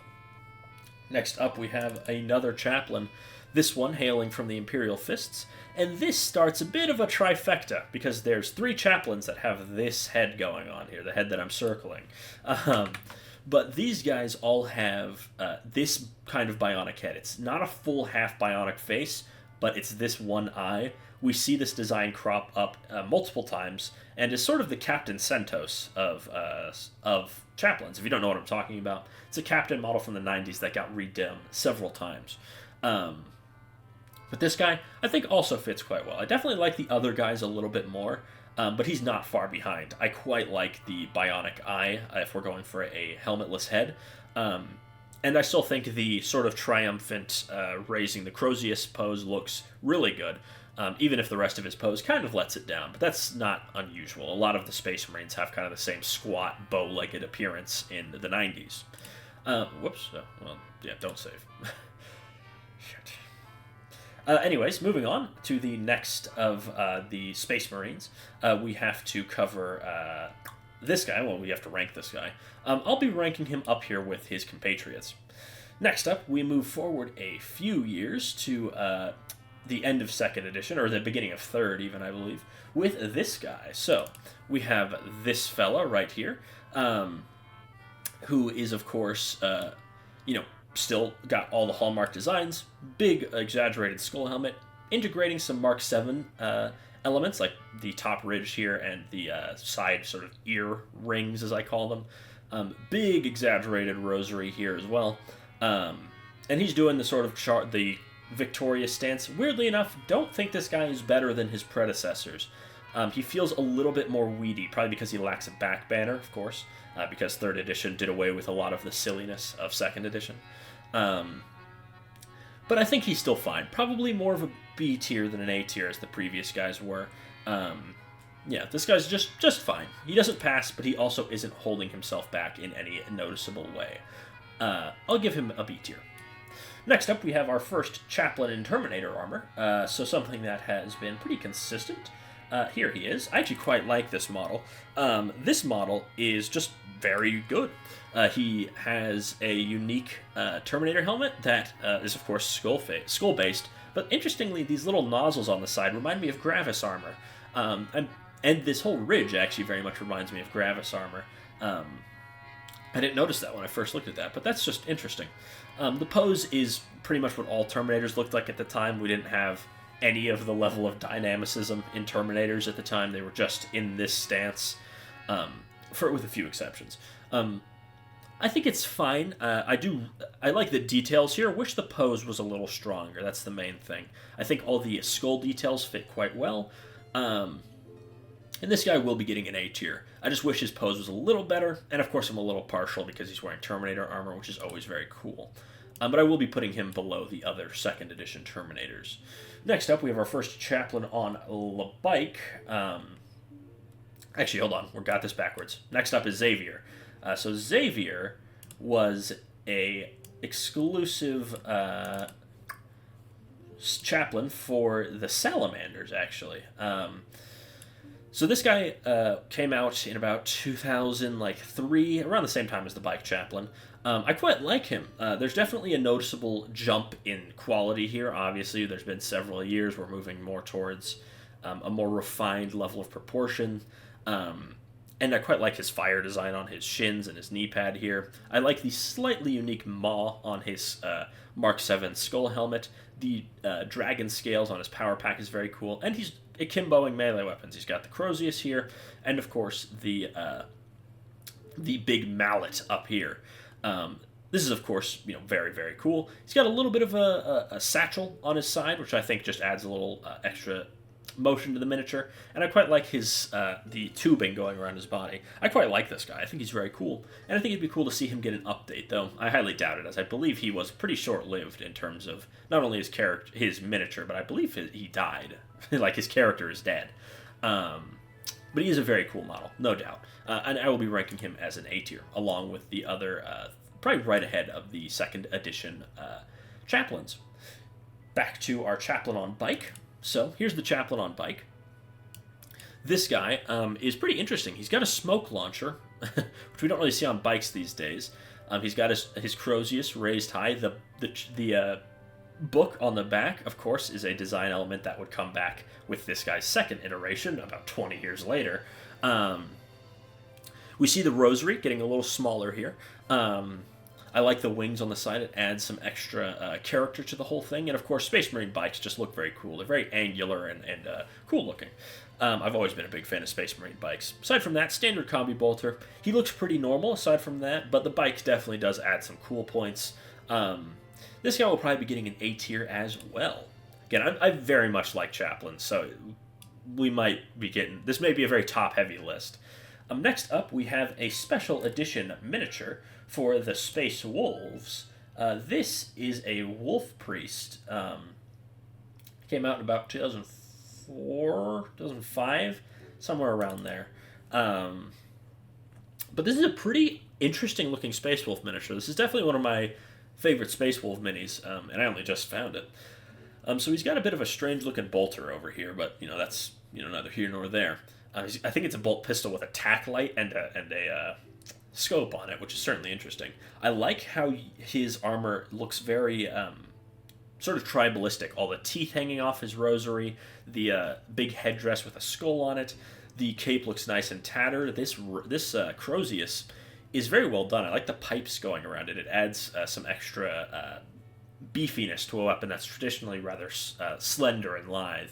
Next up, we have another Chaplain, this one hailing from the Imperial Fists, and this starts a bit of a trifecta, because there's 3 Chaplains that have this head going on here, the head that I'm circling. But these guys all have this kind of bionic head. It's not a full half bionic face, but it's this one eye. We see this design crop up multiple times, and is sort of the Captain Centos of Chaplains. If you don't know what I'm talking about, it's a Captain model from the 90s that got redone several times. But this guy, I think, also fits quite well. I definitely like the other guys a little bit more, but he's not far behind. I quite like the bionic eye if we're going for a helmetless head. And I still think the sort of triumphant raising the Crozius pose looks really good, even if the rest of his pose kind of lets it down. But that's not unusual. A lot of the Space Marines have kind of the same squat, bow-legged appearance in the 90s. Whoops. Oh, well, yeah, don't save. Shit. Anyways, moving on to the next of the Space Marines, we have to cover this guy. Well, we have to rank this guy. I'll be ranking him up here with his compatriots. Next up, we move forward a few years to the end of 2nd edition, or the beginning of 3rd even, I believe, with this guy. So, we have this fella right here, who is, of course, still got all the hallmark designs, big exaggerated skull helmet, integrating some Mark 7 elements like the top ridge here and the side sort of ear rings, as I call them. Big exaggerated rosary here as well. And he's doing the sort of the victorious stance. Weirdly enough, don't think this guy is better than his predecessors. He feels a little bit more weedy, probably because he lacks a back banner, of course, because 3rd edition did away with a lot of the silliness of 2nd edition. But I think he's still fine. Probably more of a B tier than an A tier as the previous guys were. Yeah, this guy's just fine. He doesn't pass, but he also isn't holding himself back in any noticeable way. I'll give him a B tier. Next up, we have our first Chaplain in Terminator armor, so something that has been pretty consistent. Here he is. I actually quite like this model. This model is just very good. He has a unique Terminator helmet that is, of course, skull-based, but interestingly, these little nozzles on the side remind me of Gravis armor. And this whole ridge actually very much reminds me of Gravis armor. I didn't notice that when I first looked at that, but that's just interesting. The pose is pretty much what all Terminators looked like at the time. We didn't have any of the level of dynamicism in Terminators at the time. They were just in this stance, with a few exceptions. I think it's fine. I like the details here. I wish the pose was a little stronger. That's the main thing. I think all the skull details fit quite well. And this guy will be getting an A tier. I just wish his pose was a little better, and of course I'm a little partial because he's wearing Terminator armor, which is always very cool. But I will be putting him below the other 2nd edition Terminators. Next up, we have our first Chaplain on the bike. Actually, hold on. We got this backwards. Next up is Xavier. So Xavier was a exclusive Chaplain for the Salamanders, actually. So this guy came out in about 2003, around the same time as the Bike Chaplain. I quite like him. There's definitely a noticeable jump in quality here. Obviously, there's been several years we're moving more towards a more refined level of proportion. And I quite like his fire design on his shins and his knee pad here. I like the slightly unique maw on his Mark 7 skull helmet. The dragon scales on his power pack is very cool. And he's akimboing melee weapons. He's got the Crozius here, and of course the the big mallet up here. This is, of course, very, very cool. He's got a little bit of a satchel on his side, which I think just adds a little extra motion to the miniature. And I quite like his the tubing going around his body. I quite like this guy. I think he's very cool. And I think it'd be cool to see him get an update, though I highly doubt it, as I believe he was pretty short-lived in terms of not only his miniature, but I believe he died. Like, his character is dead. But he is a very cool model, no doubt. And I will be ranking him as an A tier, along with the other, probably right ahead of the second edition chaplains. Back to our chaplain on bike. So here's the chaplain on bike. This guy is pretty interesting. He's got a smoke launcher, which we don't really see on bikes these days. He's got his Crozius raised high. The book on the back, of course, is a design element that would come back with this guy's second iteration about 20 years later. We see the rosary getting a little smaller here. I like the wings on the side. It adds some extra character to the whole thing. And, of course, Space Marine bikes just look very cool. They're very angular and cool looking. I've always been a big fan of Space Marine bikes. Aside from that, standard combi bolter. He looks pretty normal aside from that, but the bike definitely does add some cool points. This guy will probably be getting an A tier as well. Again, I very much like chaplains, so we might be getting... This may be a very top-heavy list. Next up, we have a special edition miniature for the Space Wolves. This is a Wolf Priest. Came out in about 2004, 2005, somewhere around there. But this is a pretty interesting looking Space Wolf miniature. This is definitely one of my favorite Space Wolf minis, and I only just found it. So he's got a bit of a strange looking bolter over here, but that's neither here nor there. I think it's a bolt pistol with a tack light and a scope on it, which is certainly interesting. I like how his armor looks very sort of tribalistic. All the teeth hanging off his rosary, the big headdress with a skull on it. The cape looks nice and tattered. This Crozius is very well done. I like the pipes going around it. It adds some extra beefiness to a weapon that's traditionally rather slender and lithe.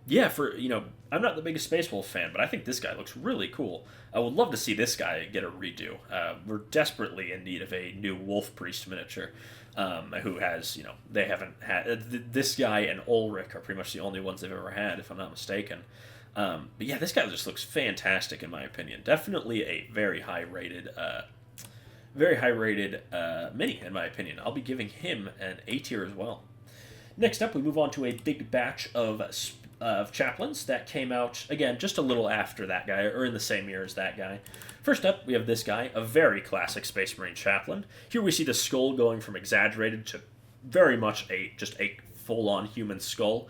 Yeah, I'm not the biggest Space Wolf fan, but I think this guy looks really cool. I would love to see this guy get a redo. We're desperately in need of a new Wolf Priest miniature, who has, they haven't had... This guy and Ulrich are pretty much the only ones they've ever had, if I'm not mistaken. But yeah, this guy just looks fantastic in my opinion. Definitely a very high-rated mini, in my opinion. I'll be giving him an A tier as well. Next up, we move on to a big batch of chaplains that came out, again, just a little after that guy, or in the same year as that guy. First up, we have this guy, a very classic Space Marine chaplain. Here we see the skull going from exaggerated to very much just a full-on human skull.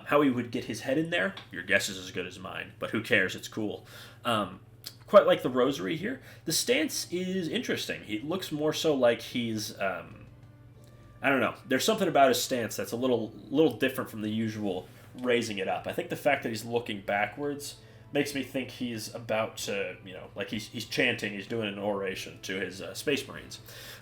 How he would get his head in there, your guess is as good as mine, but who cares, it's cool. Quite like the rosary here. The stance is interesting. He looks more so like he's... I don't know. There's something about his stance that's a little different from the usual raising it up. I think the fact that he's looking backwards makes me think he's about to, like he's chanting, he's doing an oration to his Space Marines.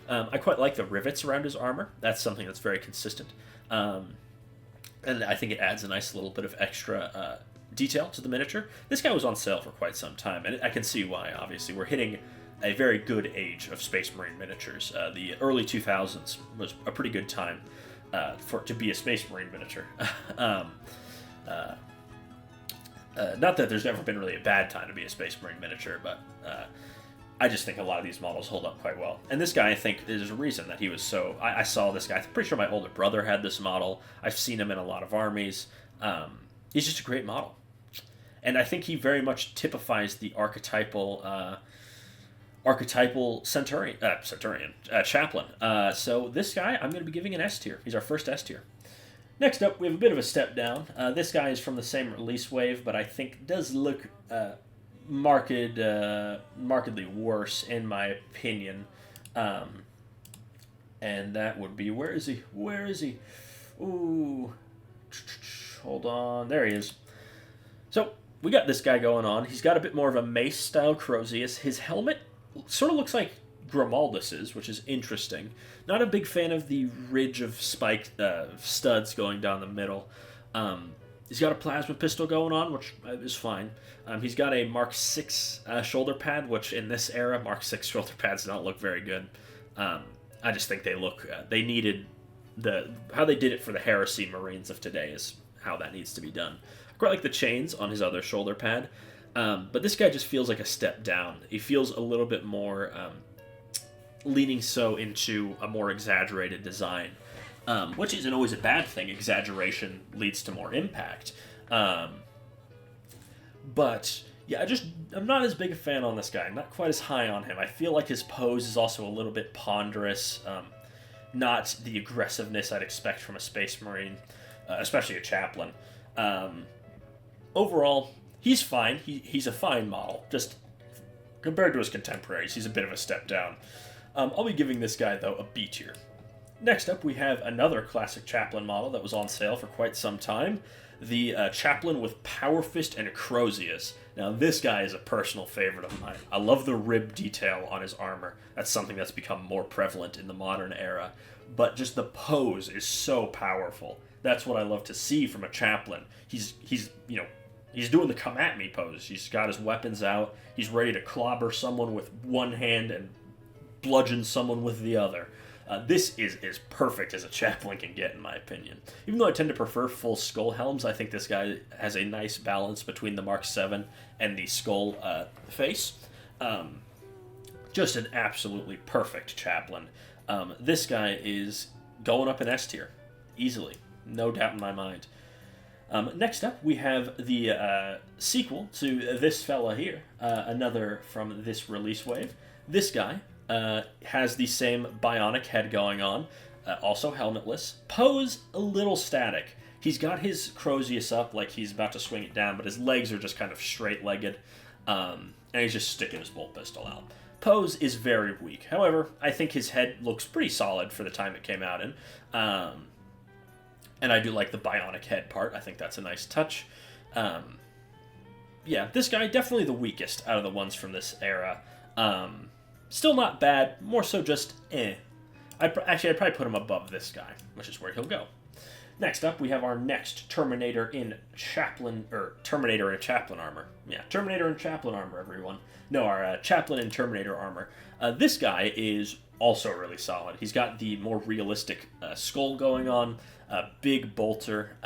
I quite like the rivets around his armor. That's something that's very consistent. And I think it adds a nice little bit of extra detail to the miniature. This guy was on sale for quite some time, and I can see why, obviously. We're hitting a very good age of Space Marine miniatures. The early 2000s was a pretty good time to be a Space Marine miniature. Not that there's never been really a bad time to be a Space Marine miniature, but I just think a lot of these models hold up quite well. And this guy, I think, there's a reason that he was so... I saw this guy. I'm pretty sure my older brother had this model. I've seen him in a lot of armies. He's just a great model. And I think he very much typifies the archetypal chaplain. So this guy, I'm going to be giving an S tier. He's our first S tier. Next up, we have a bit of a step down. This guy is from the same release wave, but I think does look markedly worse, in my opinion. And that would be... Where is he? Where is he? Ooh. Hold on. There he is. So, we got this guy going on. He's got a bit more of a mace-style Crozius. His helmet sort of looks like Grimaldus's, which is interesting. Not a big fan of the ridge of spiked studs going down the middle. He's got a plasma pistol going on, which is fine. He's got a Mark 6 shoulder pad, which in this era, Mark 6 shoulder pads don't look very good. I just think they look... they needed... how they did it for the Heresy Marines of today is how that needs to be done. I quite like the chains on his other shoulder pad, but this guy just feels like a step down. He feels a little bit more... leaning so into a more exaggerated design. Which isn't always a bad thing. Exaggeration leads to more impact. But, yeah, I'm not as big a fan on this guy. I'm not quite as high on him. I feel like his pose is also a little bit ponderous. Not the aggressiveness I'd expect from a Space Marine, especially a Chaplain. Overall, he's fine. He's a fine model. Just compared to his contemporaries, he's a bit of a step down. I'll be giving this guy, though, a B tier. Next up, we have another classic Chaplain model that was on sale for quite some time. The Chaplain with Power Fist and Crozius. Now, this guy is a personal favorite of mine. I love the rib detail on his armor. That's something that's become more prevalent in the modern era. But just the pose is so powerful. That's what I love to see from a Chaplain. He's doing the come at me pose. He's got his weapons out. He's ready to clobber someone with one hand and bludgeon someone with the other. This is as perfect as a Chaplain can get, in my opinion. Even though I tend to prefer full skull helms, I think this guy has a nice balance between the Mark 7 and the skull face. Just an absolutely perfect Chaplain. This guy is going up in S tier, easily. No doubt in my mind. Next up, we have the sequel to this fella here, another from this release wave. This guy has the same bionic head going on, also helmetless. Pose a little static. He's got his Crozius up like he's about to swing it down, but his legs are just kind of straight-legged, and he's just sticking his bolt pistol out. Pose is very weak. However, I think his head looks pretty solid for the time it came out in. And I do like the bionic head part. I think that's a nice touch. Yeah, this guy, definitely the weakest out of the ones from this era. Still not bad, more so just I'd probably put him above this guy, which is where he'll go. Next up, we have our next Terminator in Chaplain armor. Yeah, Terminator in Chaplain armor, everyone. No, our Chaplain in Terminator armor. This guy is also really solid. He's got the more realistic skull going on, big bolter,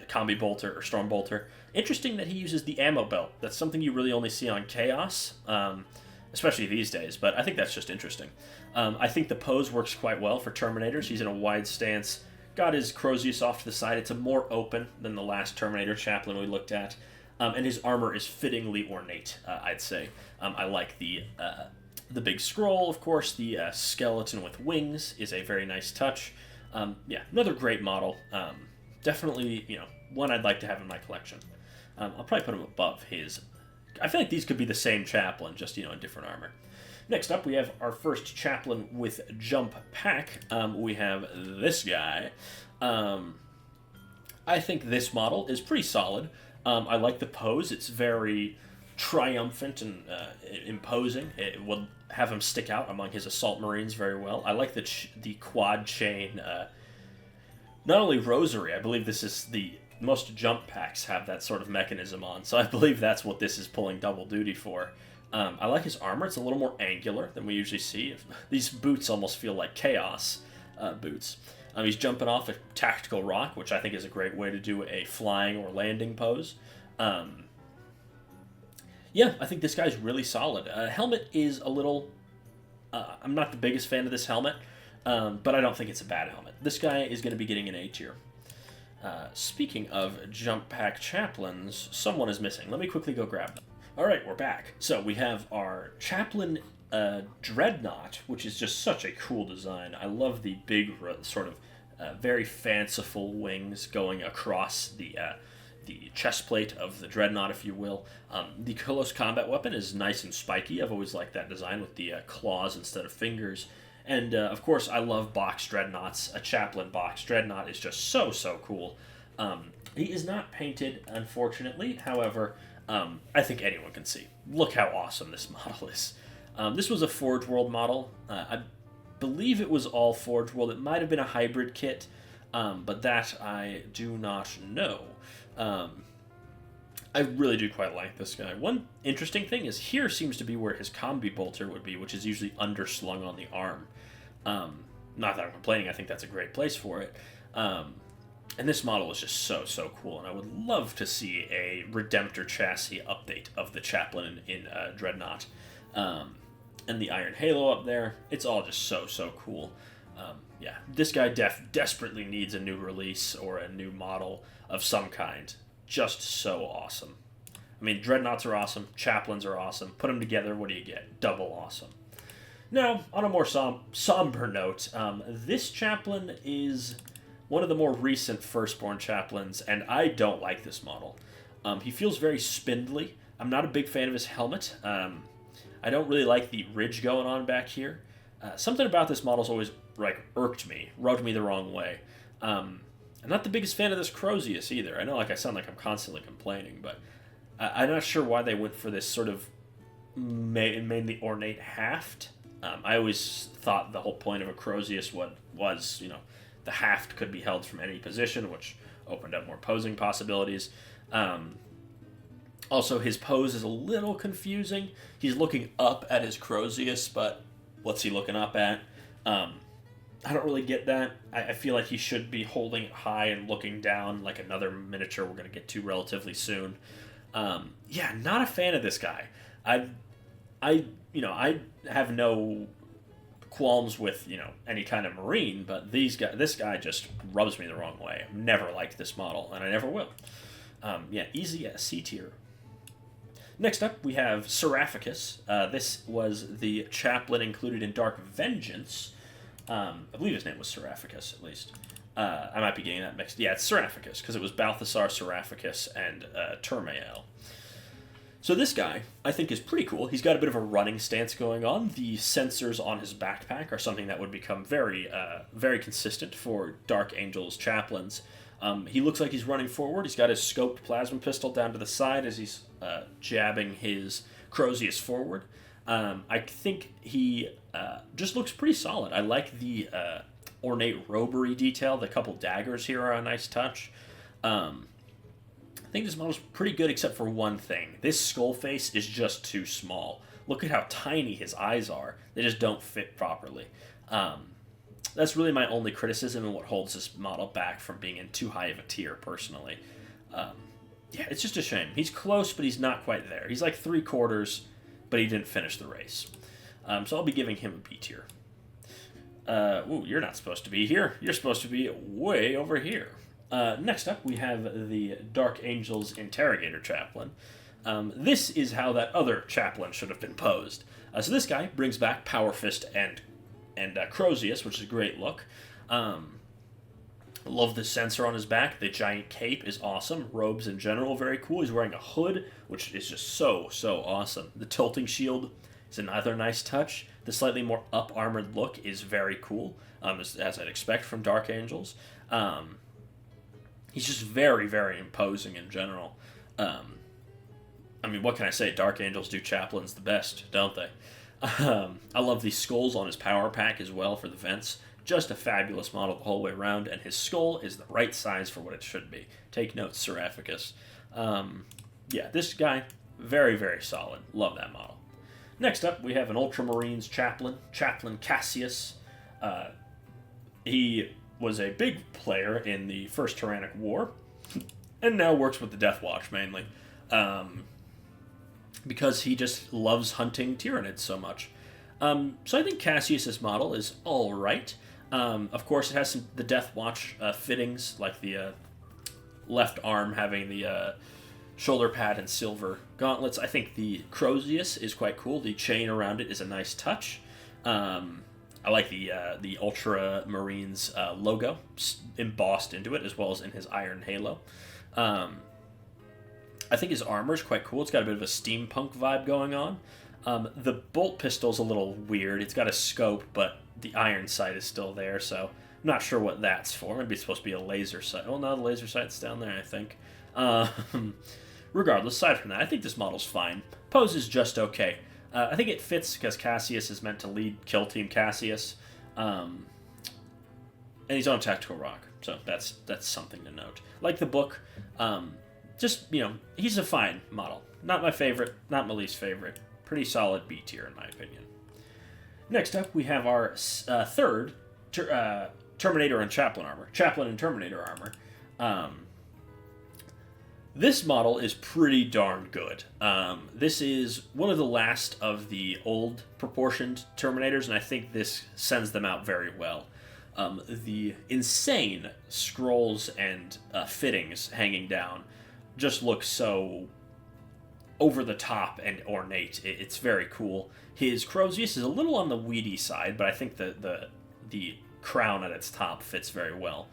combi bolter, or storm bolter. Interesting that he uses the ammo belt. That's something you really only see on Chaos, especially these days, but I think that's just interesting. I think the pose works quite well for Terminators. He's in a wide stance, got his Crozius off to the side. It's a more open than the last Terminator Chaplain we looked at, and his armor is fittingly ornate, I'd say. I like the big scroll, of course. The skeleton with wings is a very nice touch. Yeah, another great model. Definitely, one I'd like to have in my collection. I'll probably put him above his... I feel like these could be the same Chaplain, just, in different armor. Next up, we have our first Chaplain with jump pack. We have this guy. I think this model is pretty solid. I like the pose. It's very triumphant and imposing. It will have him stick out among his assault marines very well. I like the quad chain, not only rosary, I believe this is most jump packs have that sort of mechanism on, so I believe that's what this is pulling double duty for. I like his armor. It's a little more angular than we usually see. These boots almost feel like Chaos boots. He's jumping off a tactical rock, which I think is a great way to do a flying or landing pose. Yeah, I think this guy's really solid. Helmet is a little... I'm not the biggest fan of this helmet, but I don't think it's a bad helmet. This guy is going to be getting an A tier. Speaking of jump pack Chaplains, someone is missing. Let me quickly go grab them. Alright, we're back. So we have our Chaplain Dreadnought, which is just such a cool design. I love the big, sort of very fanciful wings going across the chest plate of the Dreadnought, if you will. The close combat weapon is nice and spiky. I've always liked that design with the claws instead of fingers. And, of course, I love box Dreadnoughts. A Chaplain box Dreadnought is just so cool. He is not painted, unfortunately. However, I think anyone can see. Look how awesome this model is. This was a Forge World model. I believe it was all Forge World. It might have been a hybrid kit, but that I do not know. I really do quite like this guy. One interesting thing is here seems to be where his combi bolter would be, which is usually underslung on the arm. Not that I'm complaining, I think that's a great place for it. And this model is just so cool, and I would love to see a Redemptor chassis update of the Chaplain in Dreadnought. And the Iron Halo up there, it's all just so cool. Yeah, this guy desperately needs a new release or a new model of some kind. Just so awesome. I mean, Dreadnoughts are awesome, Chaplains are awesome. Put them together, what do you get? Double awesome. Now, on a more somber note, this Chaplain is one of the more recent Firstborn Chaplains, and I don't like this model. He feels very spindly. I'm not a big fan of his helmet. I don't really like the ridge going on back here. Something about this model's always irked me, rubbed me the wrong way. I'm not the biggest fan of this Crozius either. I know I sound like I'm constantly complaining, but I'm not sure why they went for this sort of mainly ornate haft. I always thought the whole point of a Crozius was, the haft could be held from any position, which opened up more posing possibilities. Also, his pose is a little confusing. He's looking up at his Crozius, but what's he looking up at? I don't really get that. I feel like he should be holding it high and looking down like another miniature we're going to get to relatively soon. Yeah, not a fan of this guy. I have no qualms with, any kind of Marine, but this guy just rubs me the wrong way. I've never liked this model, and I never will. Yeah, easy C tier. Next up, we have Seraphicus. This was the Chaplain included in Dark Vengeance. I believe his name was Seraphicus, at least. I might be getting that mixed. Yeah, it's Seraphicus, because it was Balthasar, Seraphicus, and Turmael. So this guy, I think, is pretty cool. He's got a bit of a running stance going on. The sensors on his backpack are something that would become very consistent for Dark Angel's Chaplains. He looks like he's running forward. He's got his scoped plasma pistol down to the side as he's jabbing his Crozius forward. I think he just looks pretty solid. I like the ornate robery detail. The couple daggers here are a nice touch. I think this model's pretty good except for one thing. This skull face is just too small. Look at how tiny his eyes are. They just don't fit properly. That's really my only criticism and what holds this model back from being in too high of a tier, personally. Yeah, it's just a shame. He's close, but he's not quite there. He's like 3/4, but he didn't finish the race. So I'll be giving him a B tier. Ooh, you're not supposed to be here. You're supposed to be way over here. Next up, we have the Dark Angel's Interrogator Chaplain. This is how that other Chaplain should have been posed. So this guy brings back Power Fist and Crozius, which is a great look. Love the sensor on his back. The giant cape is awesome. Robes in general, very cool. He's wearing a hood, which is just so awesome. The tilting shield is another nice touch. The slightly more up-armored look is very cool, as I'd expect from Dark Angels. He's just very imposing in general. I mean, what can I say? Dark Angels do Chaplains the best, don't they? I love the skulls on his power pack as well for the vents. Just a fabulous model the whole way around, and his skull is the right size for what it should be. Take note, Seraphicus. Yeah, this guy, very solid. Love that model. Next up, we have an Ultramarines Chaplain, Chaplain Cassius. He was a big player in the First Tyrannic War, and now works with the Death Watch mainly. Because he just loves hunting Tyranids so much. So I think Cassius's model is alright. Of course, it has the Death Watch fittings, like the left arm having the shoulder pad and silver gauntlets. I think the Crozius is quite cool. The chain around it is a nice touch. I like the Ultramarines logo embossed into it, as well as in his Iron Halo. I think his armor is quite cool. It's got a bit of a steampunk vibe going on. The bolt pistol's a little weird. It's got a scope, but the iron sight is still there, so I'm not sure what that's for. Maybe it's supposed to be a laser sight. Oh, no, the laser sight's down there, I think. Regardless, aside from that, I think this model's fine. Pose is just okay. I think it fits because Cassius is meant to lead Kill Team Cassius. And he's on Tactical Rock, so that's something to note. Like the book, just, he's a fine model. Not my favorite, not my least favorite. Pretty solid B tier, in my opinion. Next up, we have our third Terminator and Chaplain armor. Chaplain and Terminator armor. This model is pretty darn good. This is one of the last of the old proportioned Terminators, and I think this sends them out very well. The insane scrolls and fittings hanging down just look so over the top and ornate. It's very cool. His Crozius is a little on the weedy side, but I think the crown at its top fits very well.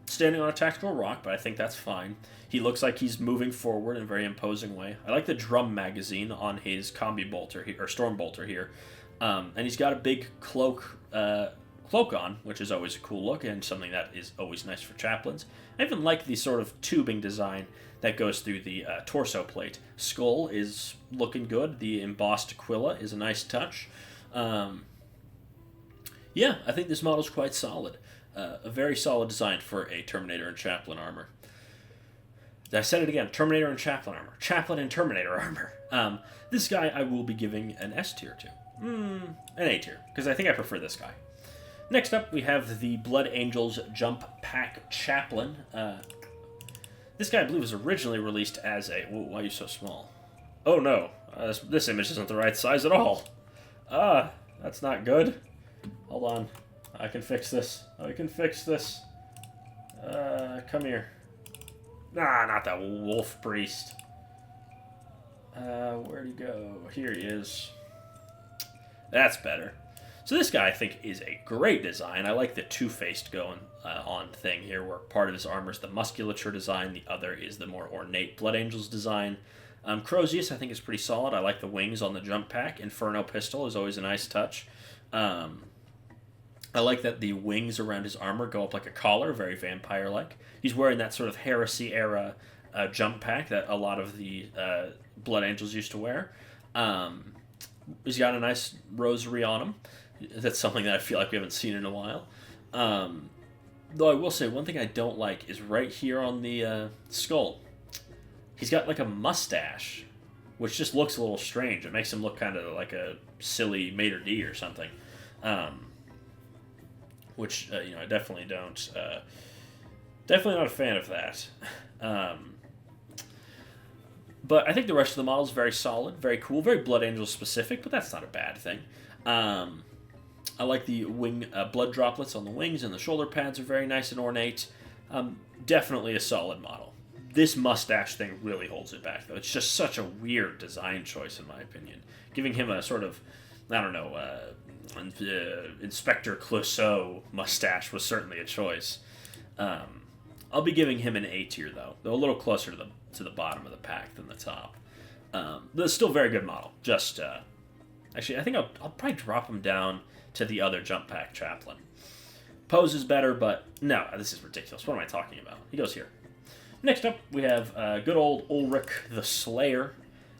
Standing on a tactical rock, but I think that's fine. He looks like he's moving forward in a very imposing way. I like the drum magazine on his combi bolter or storm bolter here, and he's got a big cloak on, which is always a cool look and something that is always nice for chaplains. I even like the sort of tubing design that goes through the torso plate. Skull is looking good. The embossed Aquila is a nice touch. Yeah, I think this model's quite solid. A very solid design for a Terminator and Chaplain armor. I said it again, Terminator and Chaplain armor. Chaplain and Terminator armor. This guy I will be giving an S tier to. An A tier, because I think I prefer this guy. Next up, we have the Blood Angels Jump Pack Chaplain. This guy, I believe, was originally released as a... Whoa, why are you so small? Oh no, this image isn't the right size at all. That's not good. Hold on. I can fix this. I can fix this. Come here. Nah, not that wolf priest. Where'd he go? Here he is. That's better. So this guy, I think, is a great design. I like the two-faced going on thing here, where part of his armor is the musculature design, the other is the more ornate Blood Angels design. Crozius, I think, is pretty solid. I like the wings on the jump pack. Inferno pistol is always a nice touch. I like that the wings around his armor go up like a collar, very vampire-like. He's wearing that sort of Heresy-era jump pack that a lot of the Blood Angels used to wear. He's got a nice rosary on him. That's something that I feel like we haven't seen in a while. Though I will say, one thing I don't like is right here on the skull. He's got like a mustache, which just looks a little strange. It makes him look kind of like a silly maitre d' or something. Which, I definitely don't... definitely not a fan of that. But I think the rest of the model is very solid, very cool, very Blood Angel specific, but that's not a bad thing. I like the wing blood droplets on the wings, and the shoulder pads are very nice and ornate. Definitely a solid model. This mustache thing really holds it back, though. It's just such a weird design choice, in my opinion. Giving him a sort of, I don't know, Inspector Clouseau mustache was certainly a choice. I'll be giving him an A tier, though a little closer to the bottom of the pack than the top. But it's still a very good model. Just, actually, I think I'll probably drop him down to the other jump pack Chaplain. Pose is better, but no, this is ridiculous. What am I talking about? He goes here. Next up, we have good old Ulrich the Slayer,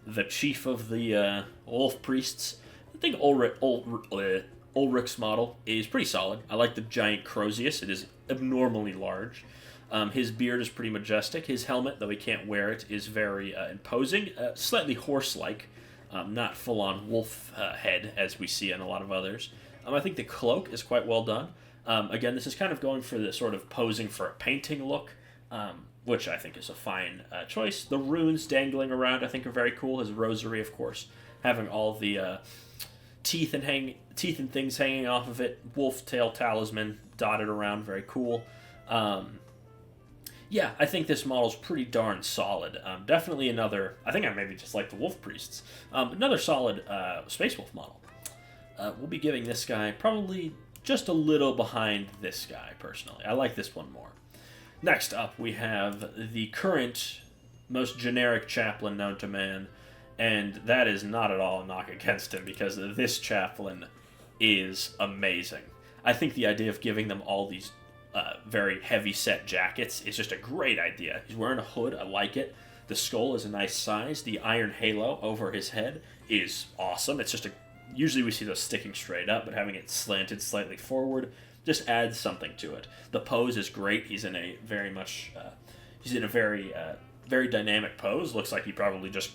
the chief of the Wolf Priests. I think Ulrich's model is pretty solid. I like the giant Crozius. It is abnormally large. His beard is pretty majestic. His helmet, though he can't wear it, is very imposing, slightly horse-like, not full-on wolf head as we see in a lot of others. I think the cloak is quite well done. Again, this is kind of going for the sort of posing for a painting look, which I think is a fine choice. The runes dangling around, I think, are very cool. His rosary, of course, having all the teeth and things hanging off of it. Wolf tail talisman dotted around, very cool. Yeah, I think this model's pretty darn solid. Definitely another... I think I maybe just like the Wolf Priests. Another solid Space Wolf model. We'll be giving this guy probably just a little behind this guy, personally. I like this one more. Next up, we have the current most generic Chaplain known to man, and that is not at all a knock against him, because this Chaplain is amazing. I think the idea of giving them all these very heavy-set jackets is just a great idea. He's wearing a hood. I like it. The skull is a nice size. The iron halo over his head is awesome. It's just usually we see those sticking straight up, but having it slanted slightly forward just adds something to it. The pose is great. He's in a very much... He's in a very dynamic pose. Looks like he probably just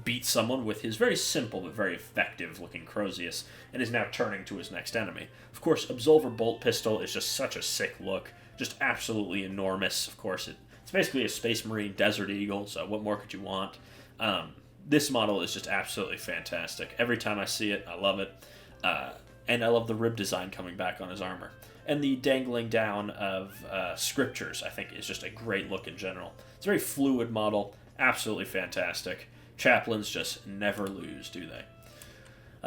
beat someone with his very simple but very effective looking Crozius, and is now turning to his next enemy. Of course, Absolver Bolt Pistol is just such a sick look, just absolutely enormous. Of course, it's basically a Space Marine Desert Eagle, so what more could you want? This model is just absolutely fantastic. Every time I see it, I love it. And I love the rib design coming back on his armor. And the dangling down of scriptures, I think, is just a great look in general. It's a very fluid model, absolutely fantastic. Chaplains just never lose, do they?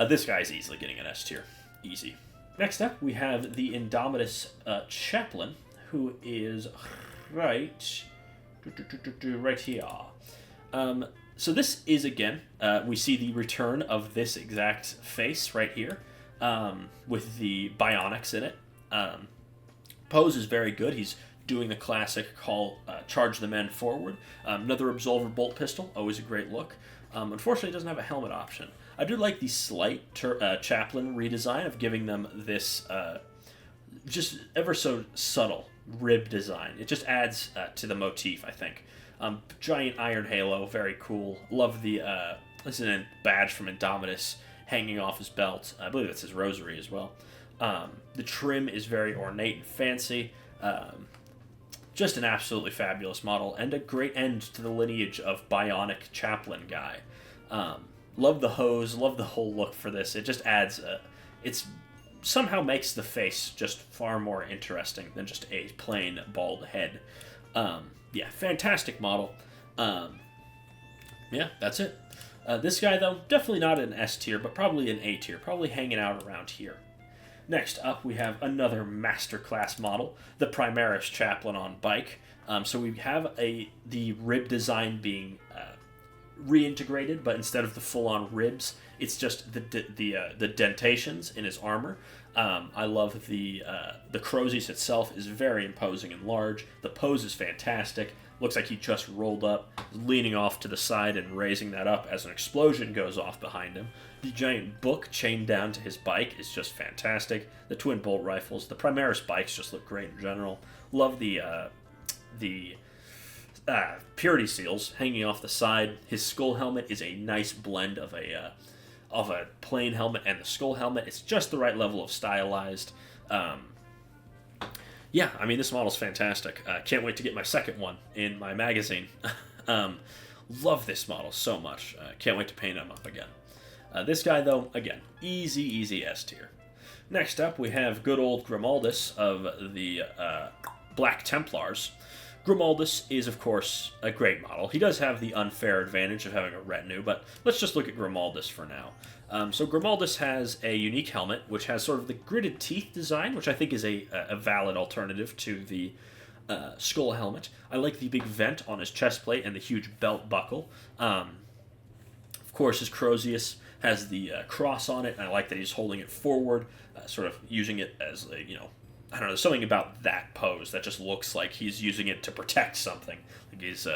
This guy's easily getting an S tier. Easy. Next up, we have the Indomitus Chaplain, who is right here. So this is, again, we see the return of this exact face right here, with the bionics in it. Pose is very good. He's doing the classic call, charge the men forward. Another Absolver Bolt Pistol, always a great look. Unfortunately, it doesn't have a helmet option. I do like the slight Chaplain redesign of giving them this just ever so subtle rib design. It just adds to the motif, I think. Giant iron halo, very cool. Love the this is a badge from Indomitus hanging off his belt. I believe that's his rosary as well. The trim is very ornate and fancy. Just an absolutely fabulous model, and a great end to the lineage of Bionic Chaplain guy. Love the hose, love the whole look for this. It just adds, it's somehow makes the face just far more interesting than just a plain bald head. Yeah, fantastic model. Yeah, that's it. This guy, though, definitely not an S tier, but probably an A tier, probably hanging out around here. Next up, we have another masterclass model, the Primaris Chaplain on bike. So we have the rib design being reintegrated, but instead of the full-on ribs, it's just the dentations in his armor. I love the Crozius itself is very imposing and large. The pose is fantastic. Looks like he just rolled up, leaning off to the side and raising that up as an explosion goes off behind him. The giant book chained down to his bike is just fantastic. The twin bolt rifles, the Primaris bikes just look great in general. Love the purity seals hanging off the side. His skull helmet is a nice blend of a plain helmet and the skull helmet. It's just the right level of stylized. Yeah, I mean, this model's fantastic. Can't wait to get my second one in my magazine. Love this model so much. Can't wait to paint him up again. This guy, though, again, easy S tier. Next up, we have good old Grimaldus of the Black Templars. Grimaldus is, of course, a great model. He does have the unfair advantage of having a retinue, but let's just look at Grimaldus for now. So Grimaldus has a unique helmet, which has sort of the gridded teeth design, which I think is a valid alternative to the skull helmet. I like the big vent on his chest plate and the huge belt buckle. Of course, his Crozius has the cross on it, and I like that he's holding it forward, sort of using it as a, I don't know, there's something about that pose that just looks like he's using it to protect something. Like he's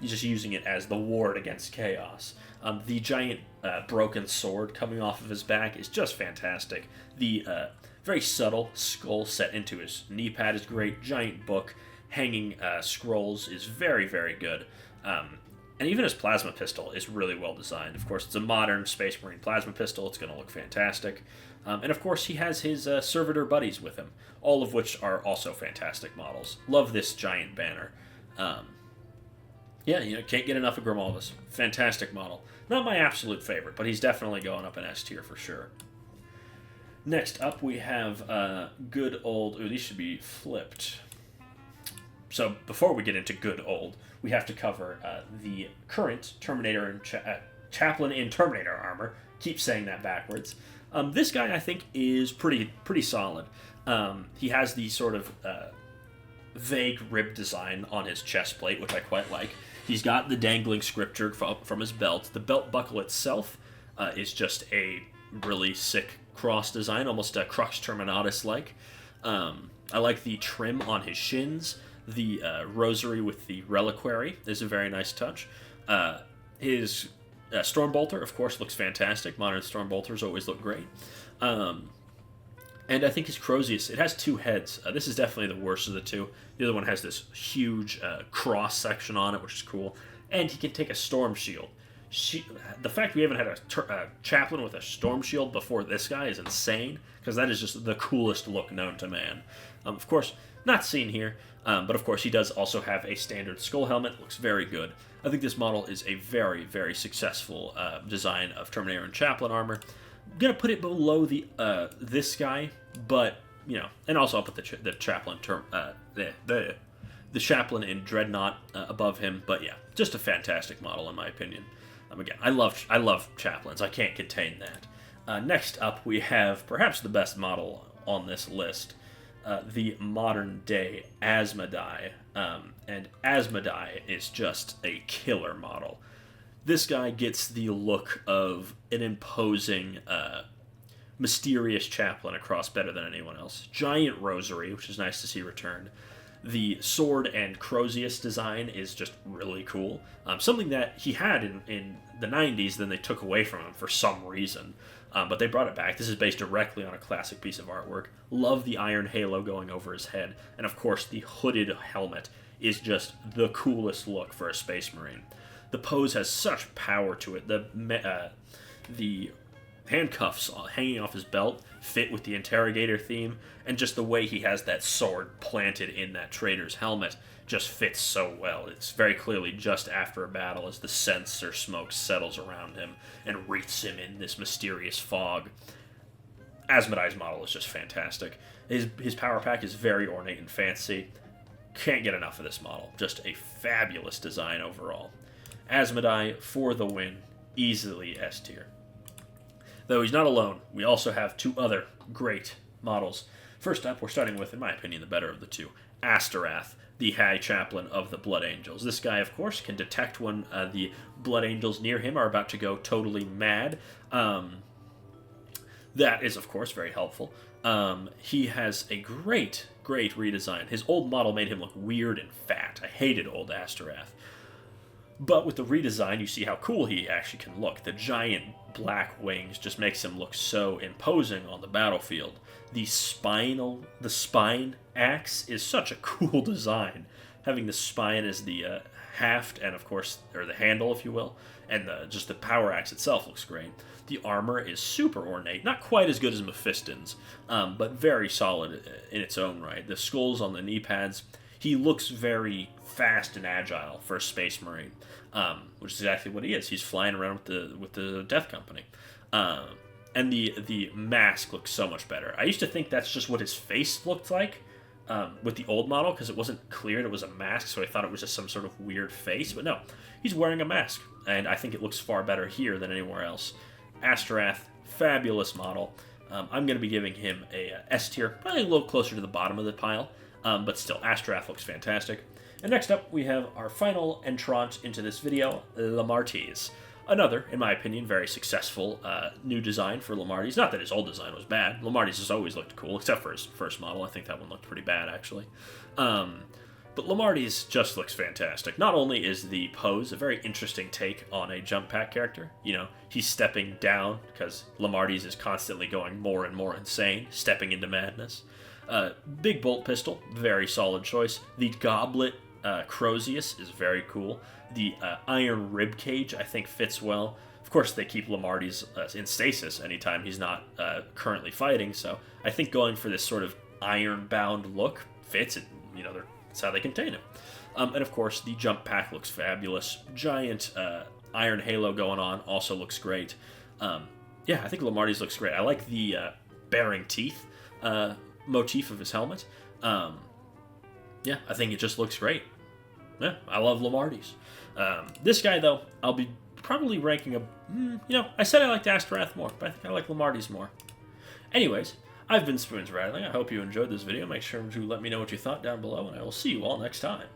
just using it as the ward against chaos. The giant broken sword coming off of his back is just fantastic. The very subtle skull set into his knee pad is great. Giant book hanging scrolls is very, very good. And even his plasma pistol is really well designed. Of course, it's a modern Space Marine plasma pistol. It's going to look fantastic. And of course, he has his servitor buddies with him, all of which are also fantastic models. Love this giant banner. Yeah, can't get enough of Grimaldus. Fantastic model. Not my absolute favorite, but he's definitely going up in S tier for sure. Next up, we have good old... Ooh, these should be flipped. So before we get into good old, we have to cover the current Terminator and Chaplain in Terminator armor. Keep saying that backwards. This guy, I think, is pretty solid. He has the sort of vague rib design on his chest plate, which I quite like. He's got the dangling scripture from his belt. The belt buckle itself is just a really sick cross design, almost a Crux Terminatus-like. I like the trim on his shins. The rosary with the reliquary is a very nice touch. His Stormbolter, of course, looks fantastic. Modern Stormbolters always look great. And I think his Crozius, it has two heads. This is definitely the worst of the two. The other one has this huge cross section on it, which is cool. And he can take a storm shield. The fact we haven't had a chaplain with a storm shield before this guy is insane, because that is just the coolest look known to man. Of course, not seen here, but of course he does also have a standard skull helmet. Looks very good. I think this model is a very, very successful design of Terminator and Chaplain armor. I'm gonna put it below the this guy, but you know, and also I'll put the Chaplain the Chaplain in Dreadnought above him. But yeah, just a fantastic model in my opinion. Again, I love Chaplains. I can't contain that. Next up, we have perhaps the best model on this list, the modern day Asmodai. And Asmodai is just a killer model. This guy gets the look of an imposing, mysterious chaplain across better than anyone else. Giant rosary, which is nice to see returned. The sword and Crozius design is just really cool. Something that he had in the 90s, then they took away from him for some reason. But they brought it back. This is based directly on a classic piece of artwork. Love the iron halo going over his head. And of course, the hooded helmet is just the coolest look for a Space Marine. The pose has such power to it. The handcuffs hanging off his belt fit with the interrogator theme, and just the way he has that sword planted in that trader's helmet just fits so well. It's very clearly just after a battle as the censer smoke settles around him and wreaths him in this mysterious fog. Asmodai's model is just fantastic. His power pack is very ornate and fancy. Can't get enough of this model. Just a fabulous design overall. Asmodai for the win. Easily S tier. Though he's not alone, we also have two other great models. First up, we're starting with, in my opinion, the better of the two, Asterath, the High Chaplain of the Blood Angels. This guy, of course, can detect when the Blood Angels near him are about to go totally mad. That is, of course, very helpful. He has a great redesign. His old model made him look weird and fat. I hated old Asterath. But with the redesign, you see how cool he actually can look. The giant black wings just makes him look so imposing on the battlefield. The spine axe is such a cool design. Having the spine as the haft and, of course, or the handle, if you will, and just the power axe itself looks great. The armor is super ornate, not quite as good as Mephiston's, but very solid in its own right. The skulls on the knee pads, he looks very fast and agile for a Space Marine, which is exactly what he is. He's flying around with the Death Company. And the mask looks so much better. I used to think that's just what his face looked like with the old model, because it wasn't clear it was a mask, so I thought it was just some sort of weird face. But no, he's wearing a mask, and I think it looks far better here than anywhere else. Asterath, fabulous model. I'm going to be giving him a S tier, probably a little closer to the bottom of the pile, but still, Asterath looks fantastic. And next up, we have our final entrant into this video, Lamartise. Another, in my opinion, very successful new design for Lamartise. Not that his old design was bad. Lamartise has always looked cool, except for his first model. I think that one looked pretty bad, actually. But Lamartise just looks fantastic. Not only is the pose a very interesting take on a jump pack character, you know, he's stepping down because Lamartise is constantly going more and more insane, stepping into madness. Big bolt pistol, very solid choice. The goblet Crozius is very cool. The iron rib cage, I think, fits well. Of course, they keep Lamartise in stasis anytime he's not currently fighting, so I think going for this sort of iron-bound look fits. You know, that's how they contain him. And of course, the jump pack looks fabulous. Giant iron halo going on also looks great. Yeah, I think Lamartise looks great. I like the bearing teeth motif of his helmet. Yeah, I think it just looks great. Yeah, I love Lamartise. This guy, though, I'll be probably ranking I said I liked Asterath more, but I think I like Lamartise more. Anyways, I've been Spoons Rattling. I hope you enjoyed this video. Make sure to let me know what you thought down below, and I will see you all next time.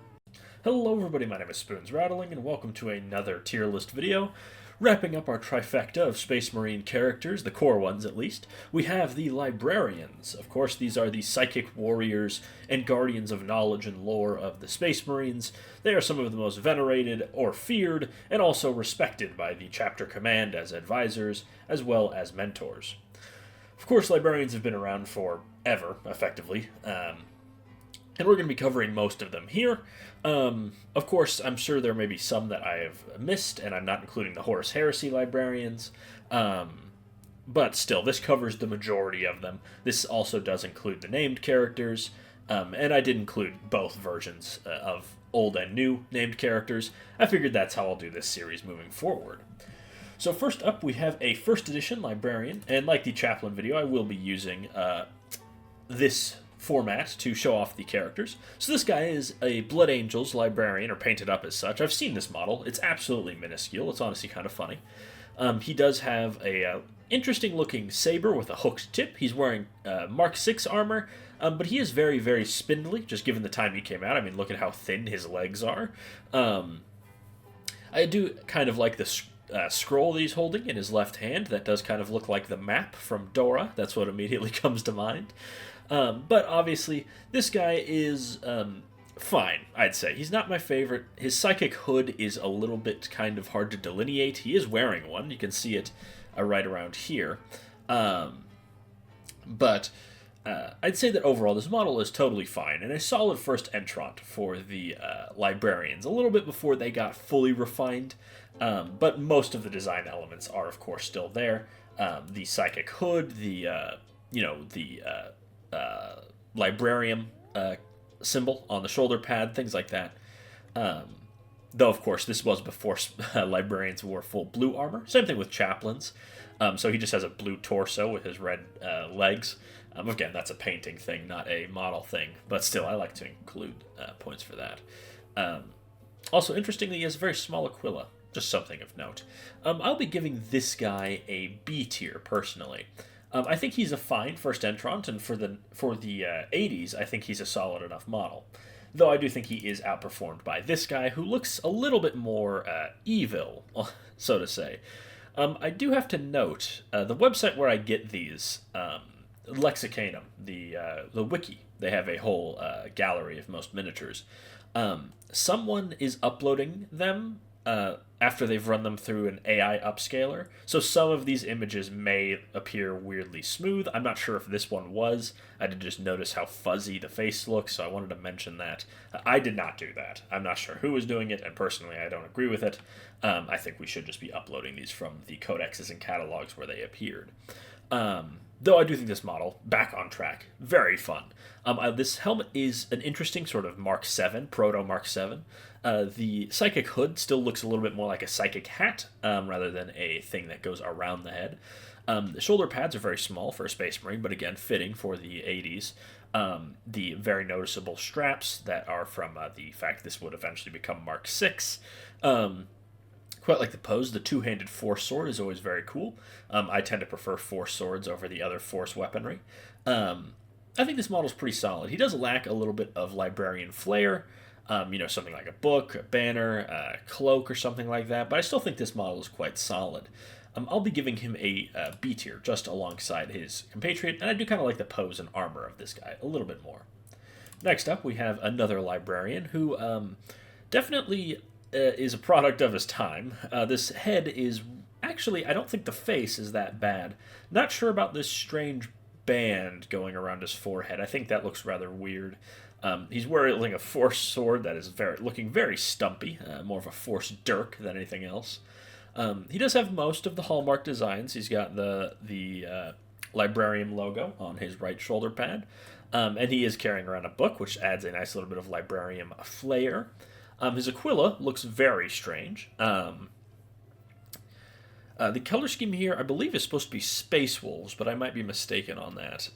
Hello, everybody. My name is Spoons Rattling, and welcome to another tier list video. Wrapping up our trifecta of Space Marine characters, the core ones at least, we have the Librarians. Of course, these are the psychic warriors and guardians of knowledge and lore of the Space Marines. They are some of the most venerated or feared, and also respected by the chapter command as advisors, as well as mentors. Of course, librarians have been around forever, effectively, and we're going to be covering most of them here. Of course, I'm sure there may be some that I have missed, and I'm not including the Horus Heresy librarians. But still, this covers the majority of them. This also does include the named characters, and I did include both versions of old and new named characters. I figured that's how I'll do this series moving forward. So first up, we have a first edition librarian, and like the Chaplain video, I will be using this format to show off the characters. So this guy is a Blood Angels librarian, or painted up as such. I've seen this model. It's absolutely minuscule. It's honestly kind of funny. He does have a interesting looking saber with a hooked tip. He's wearing Mark 6 armor, but he is very, very spindly, just given the time he came out. I mean, look at how thin his legs are. I do kind of like the scroll that he's holding in his left hand. That does kind of look like the map from Dora. That's what immediately comes to mind. But obviously, this guy is fine, I'd say. He's not my favorite. His psychic hood is a little bit kind of hard to delineate. He is wearing one. You can see it right around here. But I'd say that overall this model is totally fine, and a solid first entrant for the librarians, a little bit before they got fully refined, but most of the design elements are, of course, still there. The psychic hood, the librarian symbol on the shoulder pad, things like that. Though, of course, this was before librarians wore full blue armor. Same thing with chaplains. So he just has a blue torso with his red legs. Again, that's a painting thing, not a model thing. But still, I like to include points for that. Also, interestingly, he has a very small Aquila. Just something of note. I'll be giving this guy a B tier, personally. I think he's a fine first entrant, and for the 80s, I think he's a solid enough model. Though I do think he is outperformed by this guy, who looks a little bit more evil, so to say. I do have to note, the website where I get these, Lexicanum, the wiki, they have a whole gallery of most miniatures. Someone is uploading them after they've run them through an AI upscaler. So some of these images may appear weirdly smooth. I'm not sure if this one was. I did just notice how fuzzy the face looks, so I wanted to mention that. I did not do that. I'm not sure who was doing it, and personally I don't agree with it. I think we should just be uploading these from the codexes and catalogs where they appeared. Though I do think this model, back on track, very fun. This helmet is an interesting sort of Mark 7, proto Mark 7. The psychic hood still looks a little bit more like a psychic hat rather than a thing that goes around the head. The shoulder pads are very small for a Space Marine, but again, fitting for the 80s. The very noticeable straps that are from the fact this would eventually become Mark 6. Quite like the pose. The two-handed force sword is always very cool. I tend to prefer force swords over the other force weaponry. I think this model's pretty solid. He does lack a little bit of librarian flair. Something like a book, a banner, a cloak, or something like that. But I still think this model is quite solid. I'll be giving him a B tier, just alongside his compatriot. And I do kind of like the pose and armor of this guy a little bit more. Next up, we have another librarian who definitely is a product of his time. This head is... Actually, I don't think the face is that bad. Not sure about this strange band going around his forehead. I think that looks rather weird. He's wearing a force sword that is looking very stumpy, more of a force dirk than anything else. He does have most of the hallmark designs. He's got the Librarian logo on his right shoulder pad, and he is carrying around a book, which adds a nice little bit of Librarian flair. His Aquila looks very strange. The color scheme here, I believe, is supposed to be Space Wolves, but I might be mistaken on that.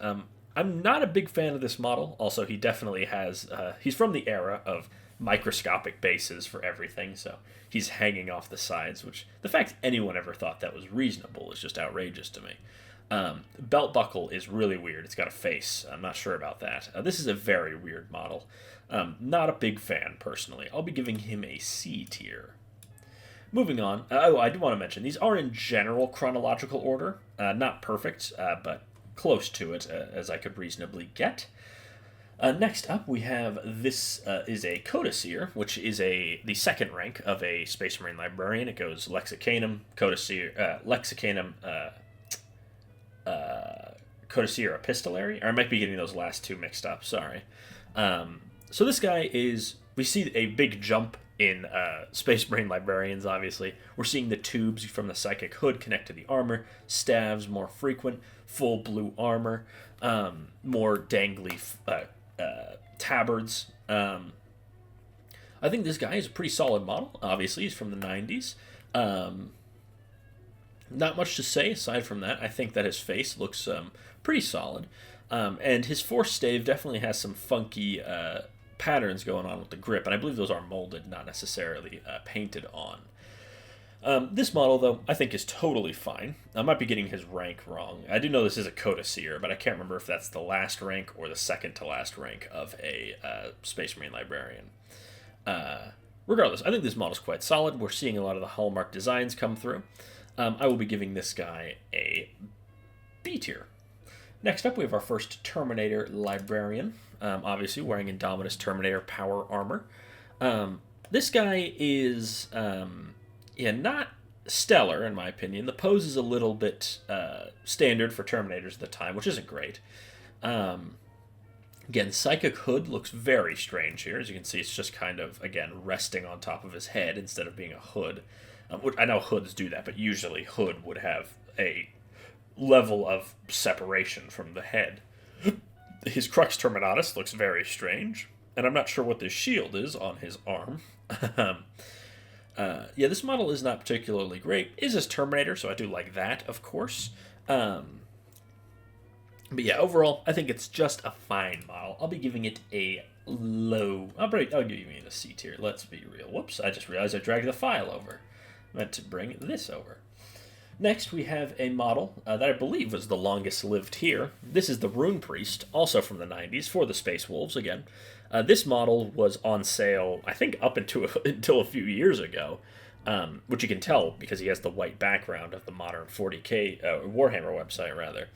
I'm not a big fan of this model. Also, he definitely has... he's from the era of microscopic bases for everything, so he's hanging off the sides, which the fact anyone ever thought that was reasonable is just outrageous to me. Belt buckle is really weird. It's got a face. I'm not sure about that. This is a very weird model. Not a big fan, personally. I'll be giving him a C tier. Moving on. I do want to mention, these are in general chronological order. Not perfect, but close to it, as I could reasonably get. Next up, we have this is a Codicil, which is the second rank of a Space Marine Librarian. It goes Lexicanum, Codicil, Lexicanum, Codicea Epistolary, or I might be getting those last two mixed up, sorry. So this guy is, we see a big jump in Space Marine Librarians, obviously. We're seeing the tubes from the Psychic Hood connect to the armor, staves more frequent, full blue armor, more dangly tabards. I think this guy is a pretty solid model. Obviously, he's from the 90s. Not much to say aside from that. I think that his face looks pretty solid. And his force stave definitely has some funky patterns going on with the grip, and I believe those are molded, not necessarily painted on. This model, though, I think is totally fine. I might be getting his rank wrong. I do know this is a Codicea, but I can't remember if that's the last rank or the second to last rank of a Space Marine Librarian. Regardless, I think this model is quite solid. We're seeing a lot of the hallmark designs come through. I will be giving this guy a B tier. Next up, we have our first Terminator Librarian, obviously wearing Indominus Terminator power armor. This guy is, not stellar, in my opinion. The pose is a little bit standard for Terminators at the time, which isn't great. Again, Psychic Hood looks very strange here. As you can see, it's just kind of, again, resting on top of his head instead of being a hood. I know hoods do that, but usually hood would have a level of separation from the head. His Crux Terminatus looks very strange, and I'm not sure what this shield is on his arm. This model is not particularly great. It is his Terminator, so I do like that, of course. But yeah, overall, I think it's just a fine model. I'll be giving it a low... I'll give it a C tier. Let's be real. Whoops, I just realized I dragged the file over. I meant to bring this over. Next, we have a model that I believe was the longest lived here. This is the Rune Priest, also from the 90s, for the Space Wolves again. This model was on sale, I think, up until a few years ago, which you can tell because he has the white background of the modern 40K Warhammer website, rather.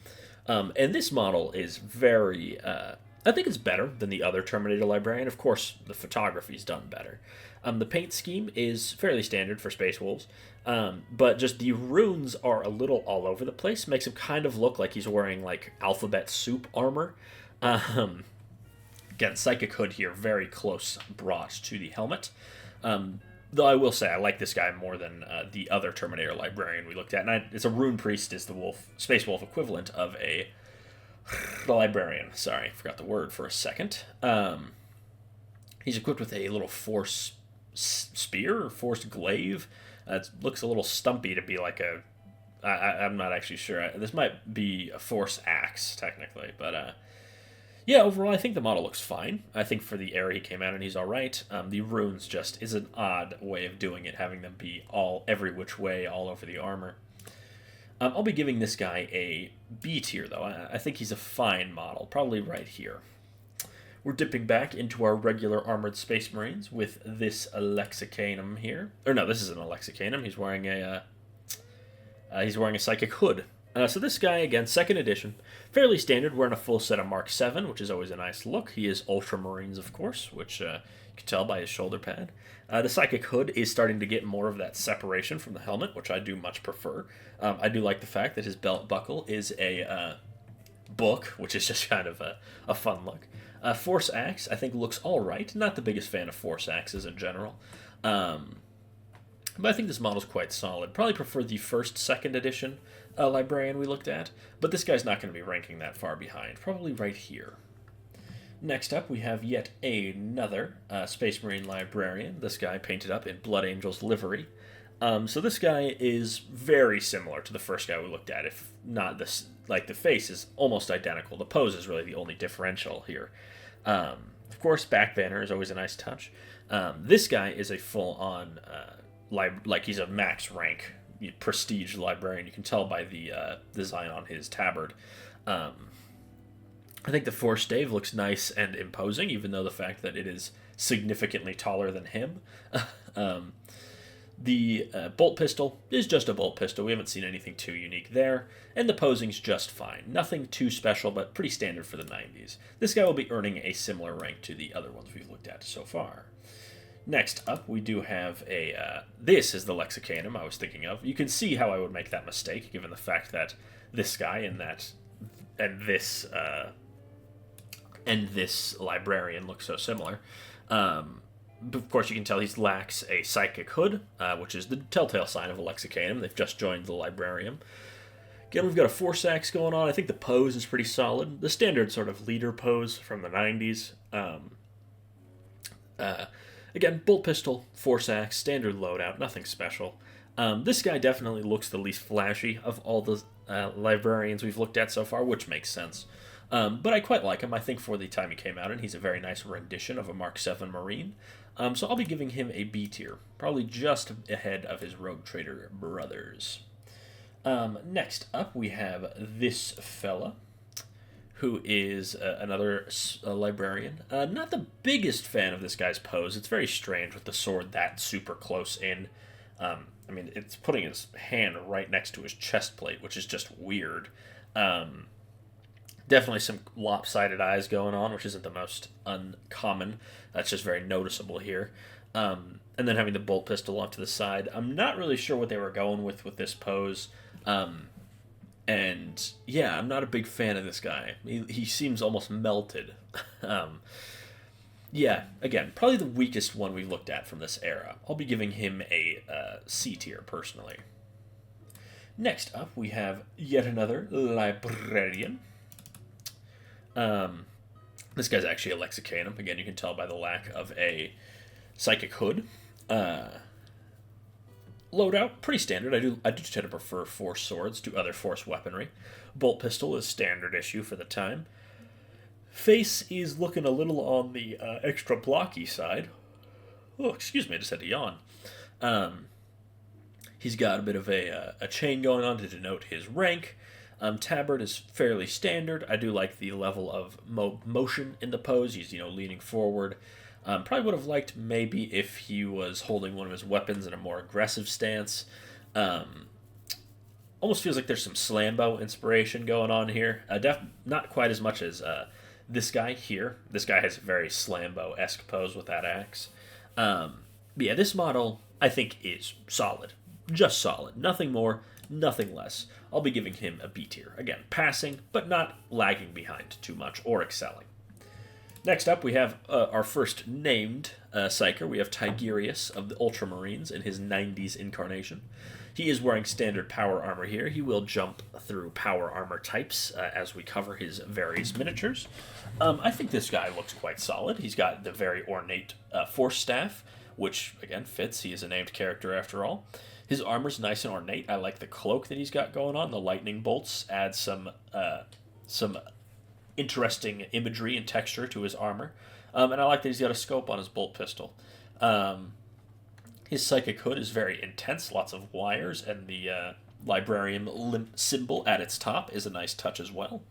And this model is very... I think it's better than the other Terminator Librarian. Of course, the photography's done better. The paint scheme is fairly standard for Space Wolves, but just the runes are a little all over the place. Makes him kind of look like he's wearing, like, alphabet soup armor. Again, Psychic Hood here, very close brought to the helmet. Though I will say I like this guy more than the other Terminator Librarian we looked at. And it's a Rune Priest is the Space Wolf equivalent of a Librarian. Sorry, forgot the word for a second. He's equipped with a little force spear or forced glaive. It looks a little stumpy to be like a... I'm not actually sure. This might be a force axe, technically. But, yeah, overall, I think the model looks fine. I think for the era he came out in, he's alright. The runes just is an odd way of doing it, having them be every which way, all over the armor. I'll be giving this guy a B tier, though. I think he's a fine model, probably right here. We're dipping back into our regular armored Space Marines with this Alexicanum here. Or no, this isn't Alexicanum. He's wearing a Psychic Hood. So this guy, again, second edition, fairly standard, wearing a full set of Mark 7, which is always a nice look. He is Ultramarines, of course, which you can tell by his shoulder pad. The Psychic Hood is starting to get more of that separation from the helmet, which I do much prefer. I do like the fact that his belt buckle is a book, which is just kind of a fun look. Force Axe, I think, looks alright. Not the biggest fan of Force Axes in general. But I think this model's quite solid. Probably prefer the second edition Librarian we looked at, but this guy's not going to be ranking that far behind. Probably right here. Next up, we have yet another Space Marine Librarian. This guy painted up in Blood Angel's livery. So this guy is very similar to the first guy we looked at, if not this. Like, the face is almost identical. The pose is really the only differential here. Of course, back banner is always a nice touch. This guy is a full-on, he's a max rank prestige librarian. You can tell by the design on his tabard. I think the force stave looks nice and imposing, even though the fact that it is significantly taller than him. The bolt pistol is just a bolt pistol. We haven't seen anything too unique there. And the posing's just fine. Nothing too special, but pretty standard for the 90s. This guy will be earning a similar rank to the other ones we've looked at so far. Next up, we do have this is the Lexicanum I was thinking of. You can see how I would make that mistake, given the fact that this guy in that this librarian look so similar. Of course, you can tell he lacks a psychic hood, which is the telltale sign of a lexicanum. They've just joined the librarium. Again, we've got a force axe going on. I think the pose is pretty solid. The standard sort of leader pose from the 90s. Again, bolt pistol, force axe, standard loadout, nothing special. This guy definitely looks the least flashy of all the librarians we've looked at so far, which makes sense. But I quite like him. I think for the time he came out, and he's a very nice rendition of a Mark VII Marine. So I'll be giving him a B tier, probably just ahead of his Rogue Trader brothers. Next up, we have this fella, who is another librarian. Not the biggest fan of this guy's pose. It's very strange with the sword that super close in. I mean, it's putting his hand right next to his chest plate, which is just weird. Definitely some lopsided eyes going on, which isn't the most uncommon. That's just very noticeable here. And then having the bolt pistol off to the side. I'm not really sure what they were going with this pose. And yeah, I'm not a big fan of this guy. He seems almost melted. Yeah, again, probably the weakest one we've looked at from this era. I'll be giving him a C tier, personally. Next up, we have yet another librarian. This guy's actually a lexicanum. Again, you can tell by the lack of a psychic hood. Loadout, pretty standard. I do tend to prefer force swords to other force weaponry. Bolt pistol is standard issue for the time. Face is looking a little on the extra blocky side. Oh, excuse me, I just had to yawn. He's got a bit of a chain going on to denote his rank. Tabard is fairly standard. I do like the level of motion in the pose. He's, leaning forward. Probably would have liked maybe if he was holding one of his weapons in a more aggressive stance. Almost feels like there's some Slambo inspiration going on here. Not quite as much as this guy here. This guy has a very Slambo-esque pose with that axe. But yeah, this model, I think, is solid. Just solid. Nothing more, nothing less. I'll be giving him a B tier. Again, passing, but not lagging behind too much or excelling. Next up, we have our first named Psyker. We have Tigerius of the Ultramarines in his 90s incarnation. He is wearing standard power armor here. He will jump through power armor types as we cover his various miniatures. I think this guy looks quite solid. He's got the very ornate force staff, which, again, fits. He is a named character after all. His armor's nice and ornate. I like the cloak that he's got going on. The lightning bolts add some interesting imagery and texture to his armor. And I like that he's got a scope on his bolt pistol. His psychic hood is very intense, lots of wires, and the librarian symbol at its top is a nice touch as well.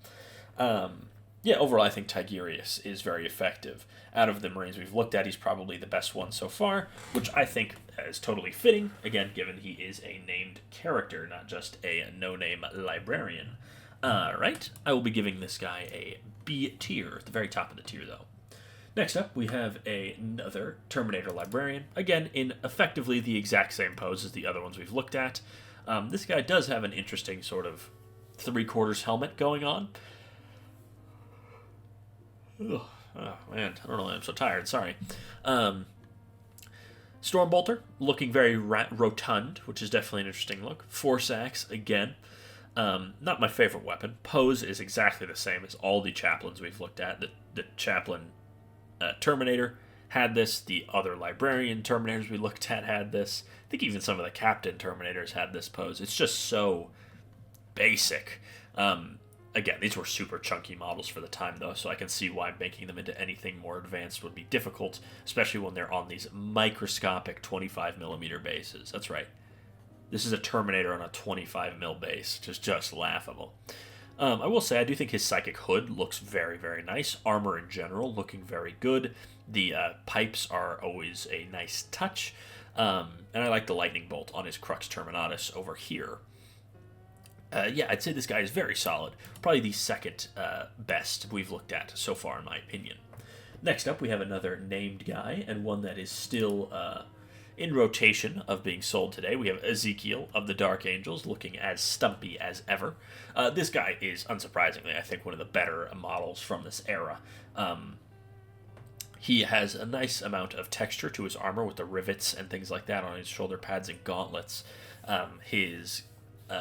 Yeah, overall, I think Tigerius is very effective. Out of the Marines we've looked at, he's probably the best one so far, which I think is totally fitting, again, given he is a named character, not just a no-name librarian. Alright, I will be giving this guy a B tier, at the very top of the tier, though. Next up, we have another Terminator Librarian, again, in effectively the exact same pose as the other ones we've looked at. This guy does have an interesting sort of three-quarters helmet going on. Ugh. Oh, man, I don't know why I'm so tired, sorry. Stormbolter, looking very rotund, which is definitely an interesting look. Force Axe, again. Not my favorite weapon. Pose is exactly the same as all the Chaplains we've looked at. The Chaplain Terminator had this. The other Librarian Terminators we looked at had this. I think even some of the Captain Terminators had this pose. It's just so basic. Again, these were super chunky models for the time, though, so I can see why making them into anything more advanced would be difficult, especially when they're on these microscopic 25mm bases. That's right. This is a Terminator on a 25mm base, which is just laughable. I will say, I do think his Psychic Hood looks very, very nice. Armor in general looking very good. The pipes are always a nice touch. And I like the Lightning Bolt on his Crux Terminatus over here. Yeah, I'd say this guy is very solid. Probably the second best we've looked at so far, in my opinion. Next up, we have another named guy, and one that is still In rotation of being sold today, we have Ezekiel of the Dark Angels, looking as stumpy as ever. This guy is, unsurprisingly, I think, one of the better models from this era. He has a nice amount of texture to his armor with the rivets and things like that on his shoulder pads and gauntlets. His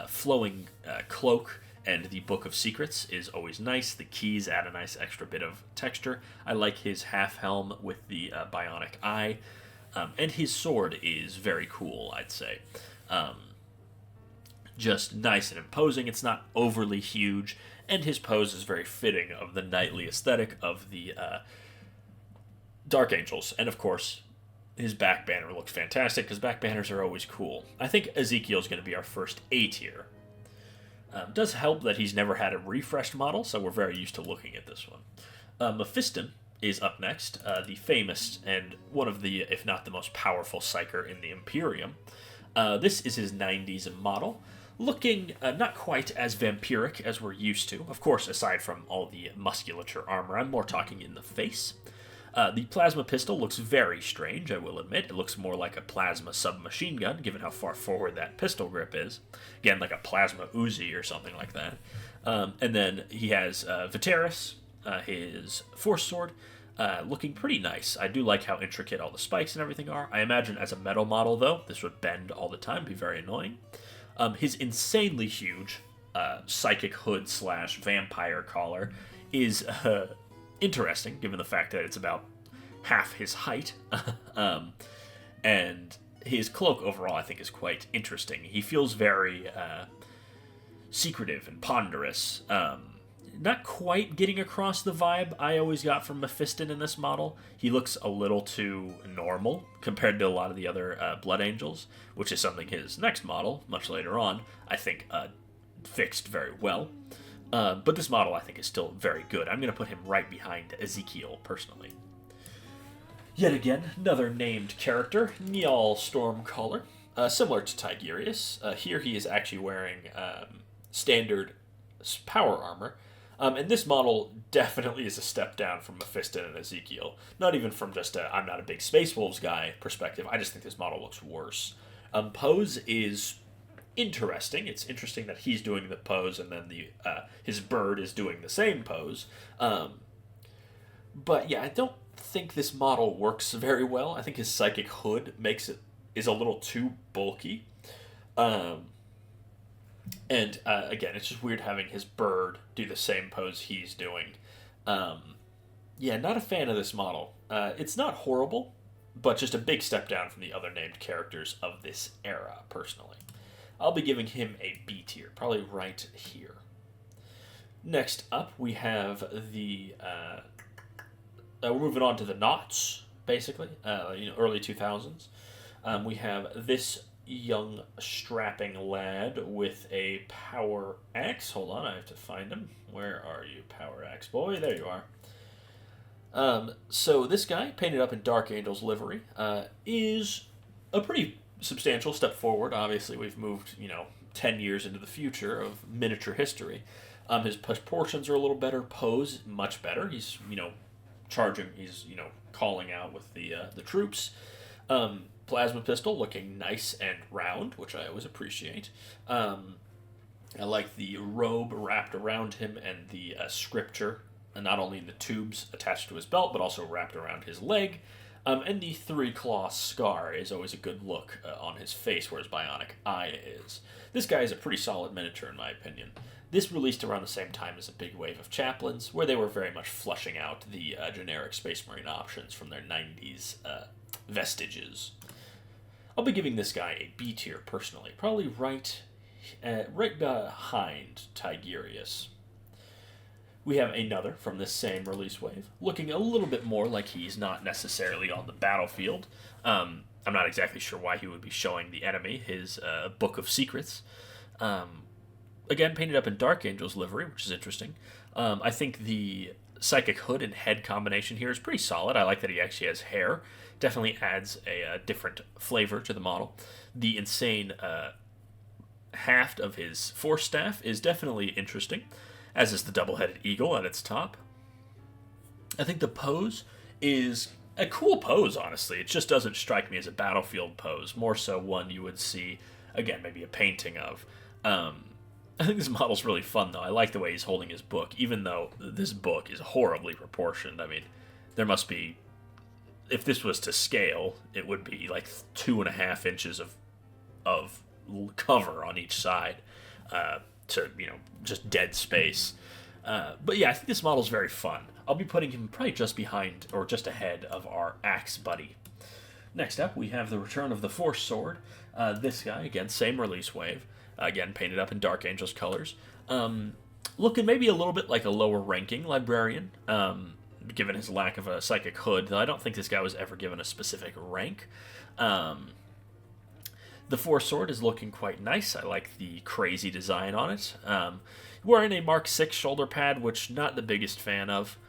flowing cloak and the Book of Secrets is always nice. The keys add a nice extra bit of texture. I like his half helm with the bionic eye. And his sword is very cool, I'd say. Just nice and imposing. It's not overly huge. And his pose is very fitting of the knightly aesthetic of the Dark Angels. And of course, his back banner looks fantastic because back banners are always cool. I think Ezekiel's going to be our first A tier. Does help that he's never had a refreshed model, so we're very used to looking at this one. Mephiston is up next, the famous and one of the, if not the most powerful psyker in the Imperium. This is his 90s model, looking not quite as vampiric as we're used to. Of course, aside from all the musculature armor, I'm more talking in the face. The plasma pistol looks very strange, I will admit. It looks more like a plasma submachine gun, given how far forward that pistol grip is. Again, like a plasma Uzi or something like that. And then he has Viteris, his force sword, looking pretty nice. I do like how intricate all the spikes and everything are. I imagine as a metal model, though, this would bend all the time, be very annoying. His insanely huge psychic hood / vampire collar is interesting, given the fact that it's about half his height. And his cloak overall, I think, is quite interesting. He feels very secretive and ponderous. Not quite getting across the vibe I always got from Mephiston in this model. He looks a little too normal compared to a lot of the other Blood Angels, which is something his next model, much later on, I think fixed very well. But this model, I think, is still very good. I'm going to put him right behind Ezekiel, personally. Yet again, another named character, Njal Stormcaller. Similar to Tigurius. Here he is actually wearing standard power armor. And this model definitely is a step down from Mephiston and Ezekiel. Not even from just a I'm not a big Space Wolves guy perspective. I just think this model looks worse. Pose is interesting. It's interesting that he's doing the pose and then his bird is doing the same pose. But yeah, I don't think this model works very well. I think his psychic hood is a little too bulky. And again, it's just weird having his bird do the same pose he's doing. Yeah, not a fan of this model. It's not horrible, but just a big step down from the other named characters of this era, personally. I'll be giving him a B tier, probably right here. Next up, we have the... we're moving on to the Knots, basically, early 2000s. We have this young strapping lad with a power axe. Hold on, I have to find him. Where are you, power axe boy? There you are. So this guy, painted up in Dark Angel's livery, is a pretty substantial step forward. Obviously, we've moved, 10 years into the future of miniature history. His proportions are a little better. Pose, much better. He's, charging. He's, calling out with the troops. Plasma pistol looking nice and round, which I always appreciate. I like the robe wrapped around him and the scripture, and not only in the tubes attached to his belt, but also wrapped around his leg. And the 3-claw scar is always a good look on his face, where his bionic eye is. This guy is a pretty solid miniature, in my opinion. This released around the same time as a big wave of chaplains, where they were very much flushing out the generic Space Marine options from their 90s vestiges. I'll be giving this guy a B tier, personally. Probably right behind Tigurius. We have another from this same release wave, looking a little bit more like he's not necessarily on the battlefield. I'm not exactly sure why he would be showing the enemy his Book of Secrets. Again, painted up in Dark Angel's livery, which is interesting. I think the psychic hood and head combination here is pretty solid. I like that he actually has hair. Definitely adds a different flavor to the model. The insane haft of his force staff is definitely interesting, as is the double-headed eagle at its top. I think the pose is A cool pose, honestly. It just doesn't strike me as a battlefield pose. More so one you would see, again, maybe a painting of. I think this model's really fun, though. I like the way he's holding his book, even though this book is horribly proportioned. I mean, there must be... If this was to scale, it would be like 2.5 inches of cover on each side to, just dead space. But yeah, I think this model's very fun. I'll be putting him probably just behind or just ahead of our axe buddy. Next up, we have the Return of the Force Sword. This guy, again, same release wave. Again, painted up in Dark Angels colors. Looking maybe a little bit like a lower ranking librarian, given his lack of a psychic hood, though I don't think this guy was ever given a specific rank. The Force Sword is looking quite nice. I like the crazy design on it. Wearing a Mark VI shoulder pad, which not the biggest fan of,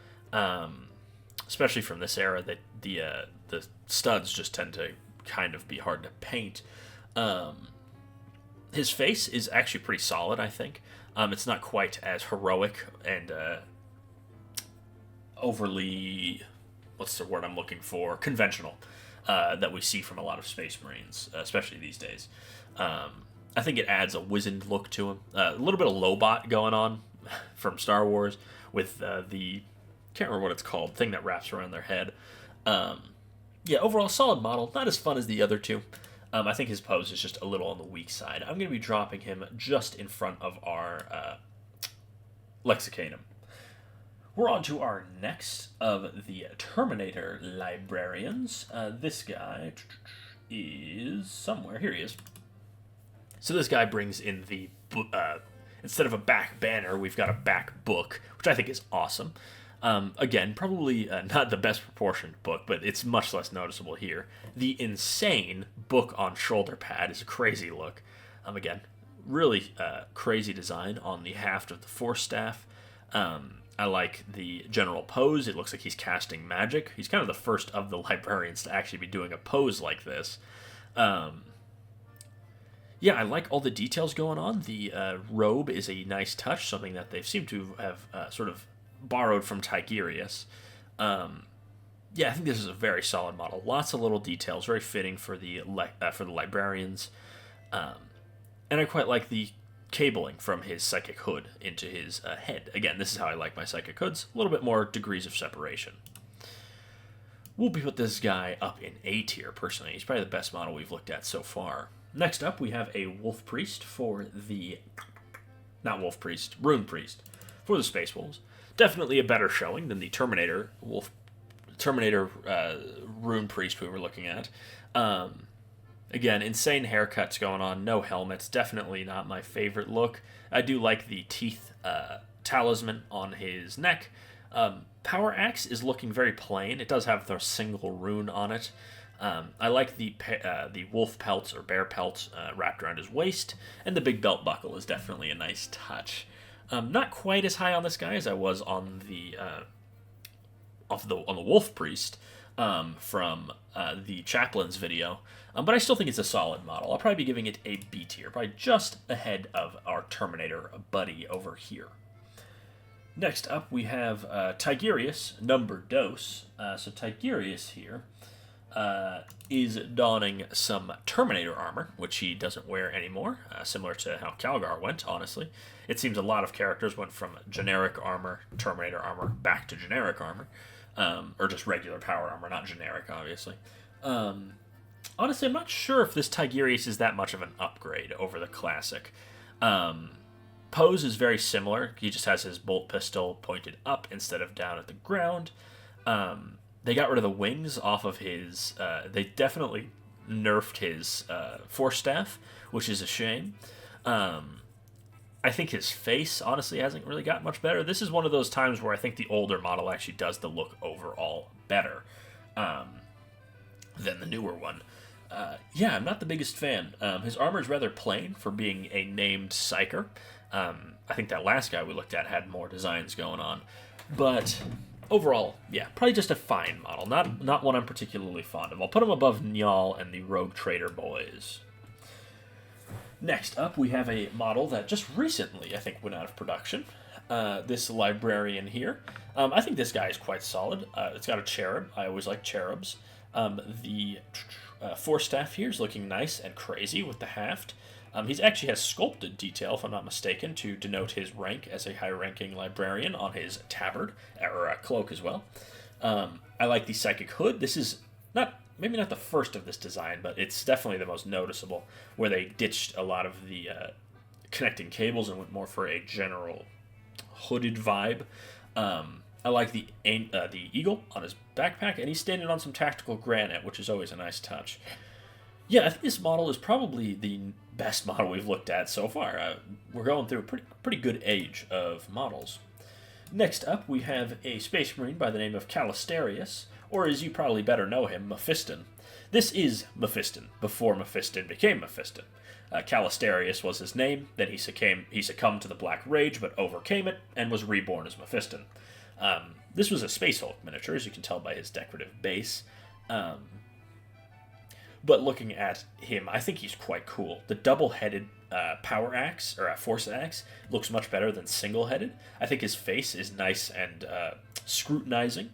especially from this era. That the studs just tend to kind of be hard to paint. His face is actually pretty solid, I think. It's not quite as heroic and overly, what's the word I'm looking for, conventional, that we see from a lot of Space Marines, especially these days. I think it adds a wizened look to him. A little bit of Lobot going on from Star Wars with the, can't remember what it's called, thing that wraps around their head. Yeah, overall solid model. Not as fun as the other two. I think his pose is just a little on the weak side. I'm going to be dropping him just in front of our Lexicanum. We're on to our next of the Terminator Librarians. This guy is somewhere. Here he is. So this guy brings in the, instead of a back banner, we've got a back book, which I think is awesome. Again, probably not the best proportioned book, but it's much less noticeable here. The insane book on shoulder pad is a crazy look. Again, really crazy design on the haft of the Force Staff. I like the general pose. It looks like he's casting magic. He's kind of the first of the librarians to actually be doing a pose like this. Yeah, I like all the details going on. The robe is a nice touch, something that they seem to have sort of borrowed from Tigurius. Yeah, I think this is a very solid model. Lots of little details, very fitting for the librarians. And I quite like the cabling from his psychic hood into his head. Again, this is how I like my psychic hoods. A little bit more degrees of separation. We'll be put this guy up in A tier, personally. He's probably the best model we've looked at so far. Next up, we have a Wolf Priest for the... Not Wolf Priest, Rune Priest for the Space Wolves. Definitely a better showing than the Terminator Rune Priest we were looking at. Again, insane haircuts going on, no helmets. Definitely not my favorite look. I do like the teeth talisman on his neck. Power Axe is looking very plain. It does have the single rune on it. I like the wolf pelts or bear pelts wrapped around his waist, and the big belt buckle is definitely a nice touch. Not quite as high on this guy as I was on the Wolf Priest from the Chaplains video, but I still think it's a solid model. I'll probably be giving it a B tier, probably just ahead of our Terminator buddy over here. Next up, we have Tigurius, number dos. So Tigurius here is donning some Terminator armor, which he doesn't wear anymore, similar to how Calgar went, honestly. It seems a lot of characters went from generic armor, Terminator armor, back to generic armor, or just regular power armor, not generic, obviously. Honestly, I'm not sure if this Tigurius is that much of an upgrade over the classic. Pose is very similar. He just has his bolt pistol pointed up instead of down at the ground. They got rid of the wings off of his... they definitely nerfed his Force Staff, which is a shame. I think his face, honestly, hasn't really got much better. This is one of those times where I think the older model actually does the look overall better than the newer one. Yeah, I'm not the biggest fan. His armor is rather plain for being a named Psyker. I think that last guy we looked at had more designs going on. But overall, yeah, probably just a fine model. Not one I'm particularly fond of. I'll put him above Njal and the Rogue Trader boys. Next up, we have a model that just recently, I think, went out of production. this librarian here. I think this guy is quite solid. It's got a cherub. I always like cherubs. The force staff here is looking nice and crazy with the haft. He actually has sculpted detail, if I'm not mistaken, to denote his rank as a high-ranking librarian on his tabard, or cloak as well. I like the psychic hood. This is maybe not the first of this design, but it's definitely the most noticeable, where they ditched a lot of the connecting cables and went more for a general hooded vibe. I like the eagle on his backpack, and he's standing on some tactical granite, which is always a nice touch. Yeah, I think this model is probably the best model we've looked at so far. We're going through a pretty good age of models. Next up, we have a space marine by the name of Callisterius, or as you probably better know him, Mephiston. This is Mephiston, before Mephiston became Mephiston. Callisterius was his name, then he succumbed to the Black Rage, but overcame it, and was reborn as Mephiston. This was a Space Hulk miniature, as you can tell by his decorative base. But looking at him, I think he's quite cool. The double-headed power axe, or force axe, looks much better than single-headed. I think his face is nice and scrutinizing.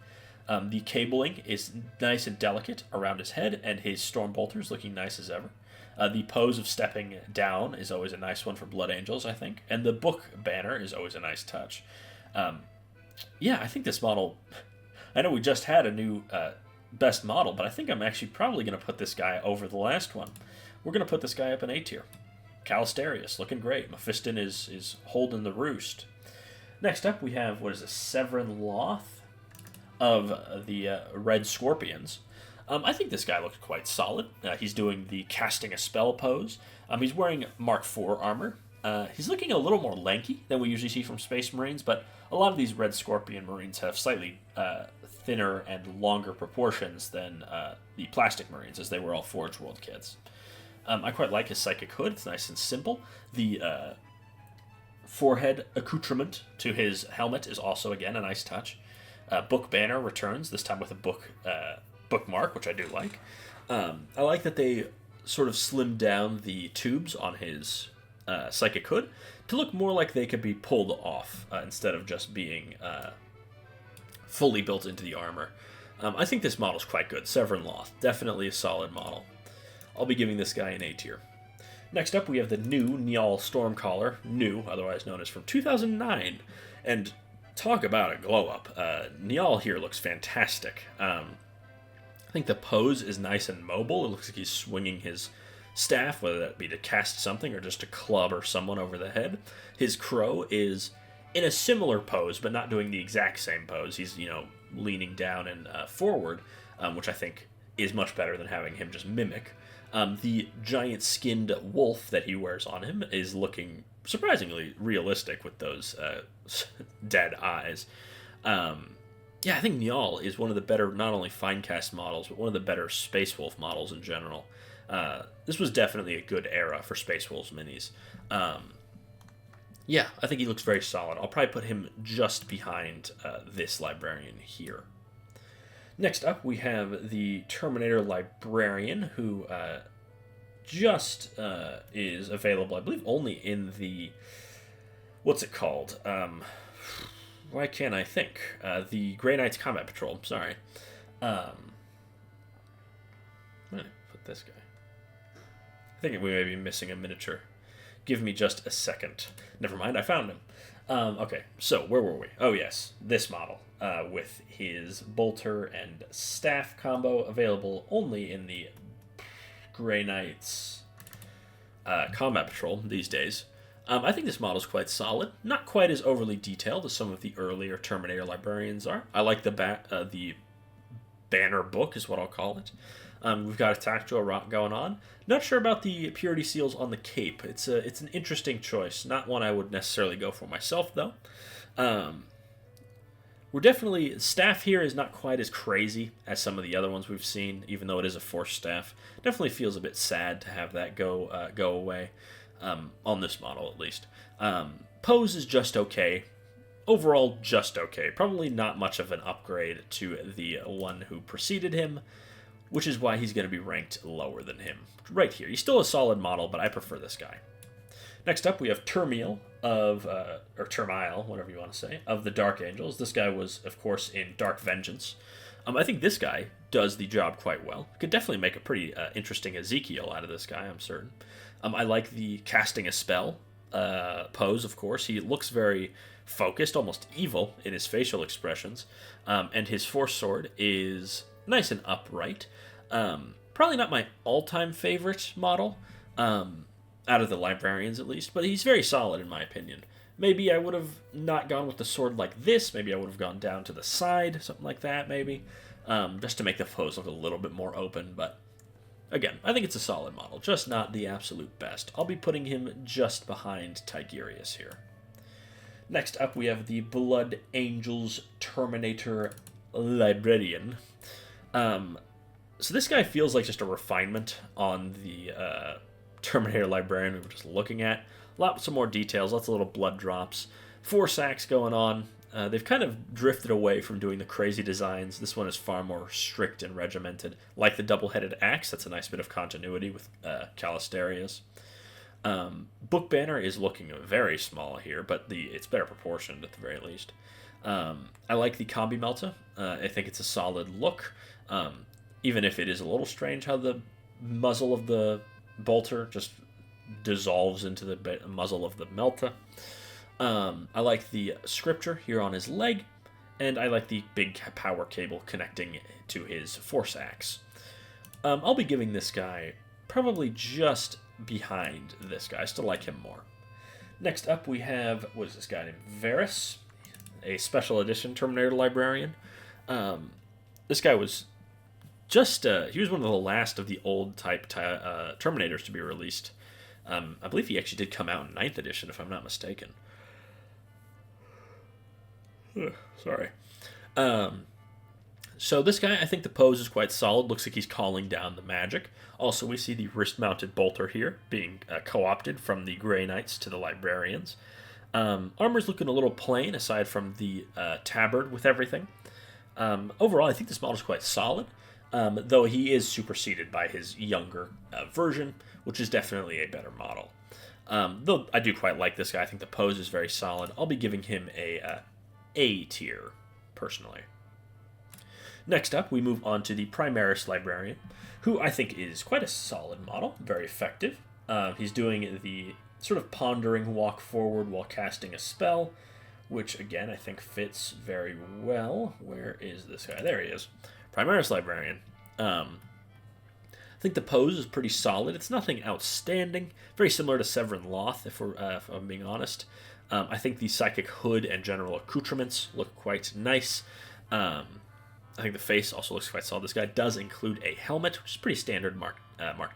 The cabling is nice and delicate around his head, and his storm bolters looking nice as ever. The pose of stepping down is always a nice one for Blood Angels, I think. And the book banner is always a nice touch. Yeah, I think this model... I know we just had a new best model, but I think I'm actually probably going to put this guy over the last one. We're going to put this guy up in A tier. Callisterius, looking great. Mephiston is holding the roost. Next up, we have, Severin Loth of the Red Scorpions. I think this guy looks quite solid. He's doing the casting a spell pose. He's wearing Mark IV armor. He's looking a little more lanky than we usually see from Space Marines, but a lot of these Red Scorpion Marines have slightly thinner and longer proportions than the Plastic Marines, as they were all Forge World kids. I quite like his Psychic Hood. It's nice and simple. The forehead accoutrement to his helmet is also, again, a nice touch. Book banner returns, this time with a bookmark, which I do like. I like that they sort of slimmed down the tubes on his Psychic Hood to look more like they could be pulled off instead of just being fully built into the armor. I think this model's quite good. Severin Loth, definitely a solid model. I'll be giving this guy an A tier. Next up, we have the new Njal Stormcaller, new, otherwise known as from 2009. And talk about a glow-up. Njal here looks fantastic. I think the pose is nice and mobile. It looks like he's swinging his staff, whether that be to cast something or just to club or someone over the head. His crow is in a similar pose, but not doing the exact same pose. He's, leaning down and forward, which I think is much better than having him just mimic. The giant skinned wolf that he wears on him is looking surprisingly realistic with those dead eyes. Yeah, I think Njal is one of the better, not only Finecast models, but one of the better Space Wolf models in general. This was definitely a good era for Space Wolves minis. Yeah, I think he looks very solid. I'll probably put him just behind this Librarian here. Next up, we have the Terminator Librarian, who just is available, I believe, only in the... What's it called? Why can't I think? The Grey Knights Combat Patrol, sorry. I'm going to put this guy. I think we may be missing a miniature. Give me just a second. Never mind, I found him. Okay, so where were we? Oh yes, this model with his bolter and staff combo, available only in the Grey Knights Combat Patrol these days. I think this model is quite solid. Not quite as overly detailed as some of the earlier Terminator Librarians are. I like the banner book, is what I'll call it. We've got a tactile rock going on. Not sure about the purity seals on the cape. It's an interesting choice. Not one I would necessarily go for myself, though. We're definitely... Staff here is not quite as crazy as some of the other ones we've seen, even though it is a force staff. Definitely feels a bit sad to have that go away, on this model at least. Pose is just okay. Overall, just okay. Probably not much of an upgrade to the one who preceded him, which is why he's going to be ranked lower than him. Right here. He's still a solid model, but I prefer this guy. Next up, we have Termiel or Termile, whatever you want to say, of the Dark Angels. This guy was, of course, in Dark Vengeance. I think this guy does the job quite well. Could definitely make a pretty interesting Ezekiel out of this guy, I'm certain. I like the casting a spell pose, of course. He looks very focused, almost evil in his facial expressions. And his Force Sword is nice and upright. Probably not my all-time favorite model, out of the Librarians at least, but he's very solid in my opinion. Maybe I would have not gone with the sword like this. Maybe I would have gone down to the side, something like that, maybe. Just to make the pose look a little bit more open, but again, I think it's a solid model, just not the absolute best. I'll be putting him just behind Tigurius here. Next up, we have the Blood Angels Terminator Librarian. So this guy feels like just a refinement on the Terminator Librarian we were just looking at. Lots of more details, lots of little blood drops. 4 sacks going on. They've kind of drifted away from doing the crazy designs. This one is far more strict and regimented. Like the double-headed axe, that's a nice bit of continuity with Callisterius. Book banner is looking very small here, but it's better proportioned at the very least. I like the Combi Melta. I think it's a solid look. Even if it is a little strange how the muzzle of the bolter just dissolves into the muzzle of the Melta. I like the scripture here on his leg, and I like the big power cable connecting to his Force Axe. I'll be giving this guy probably just behind this guy. I still like him more. Next up we have, what is this guy named? Varys, a special edition Terminator Librarian. This guy was just, he was one of the last of the old type Terminators to be released. I believe he actually did come out in 9th edition, if I'm not mistaken. Sorry. So this guy, I think the pose is quite solid. Looks like he's calling down the magic. Also, we see the wrist-mounted bolter here being co-opted from the Grey Knights to the Librarians. Armor's looking a little plain, aside from the tabard with everything. Overall, I think this model's quite solid, though he is superseded by his younger version, which is definitely a better model. Though I do quite like this guy. I think the pose is very solid. I'll be giving him A tier, personally. Next up, we move on to the Primaris Librarian, who I think is quite a solid model, very effective. He's doing the sort of pondering walk forward while casting a spell, which, again, I think fits very well. Where is this guy? There he is. Primaris Librarian. I think the pose is pretty solid. It's nothing outstanding. Very similar to Severin Loth, if I'm being honest. I think the Psychic Hood and general accoutrements look quite nice. I think the face also looks quite solid. This guy does include a helmet, which is pretty standard Mark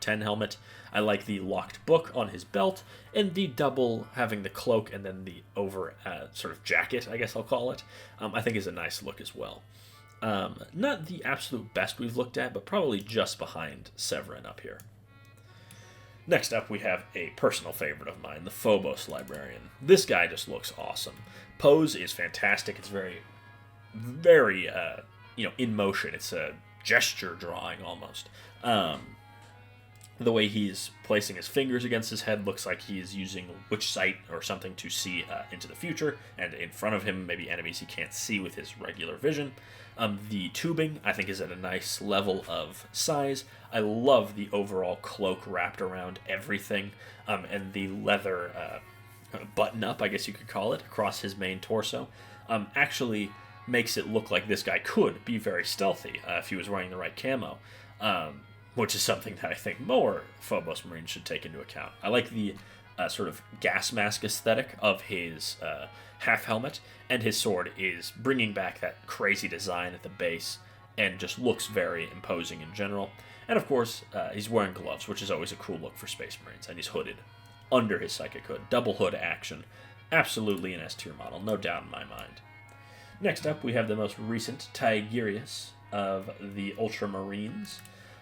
10 helmet. I like the locked book on his belt, and the double having the cloak and then the over sort of jacket, I guess I'll call it, I think is a nice look as well. Not the absolute best we've looked at, but probably just behind Severin up here. Next up, we have a personal favorite of mine, the Phobos Librarian. This guy just looks awesome. Pose is fantastic. It's very, very, in motion. It's a gesture drawing almost. The way he's placing his fingers against his head looks like he's using witch sight or something to see into the future, and in front of him, maybe enemies he can't see with his regular vision. The tubing, I think, is at a nice level of size. I love the overall cloak wrapped around everything, and the leather button-up, I guess you could call it, across his main torso. Actually makes it look like this guy could be very stealthy if he was wearing the right camo, which is something that I think more Phobos Marines should take into account. I like the sort of gas mask aesthetic of his half helmet, and his sword is bringing back that crazy design at the base and just looks very imposing in general. And of course, he's wearing gloves, which is always a cool look for Space Marines, and he's hooded under his Psychic Hood. Double hood action. Absolutely an S-tier model, no doubt in my mind. Next up, we have the most recent Tigurius of the Ultramarines.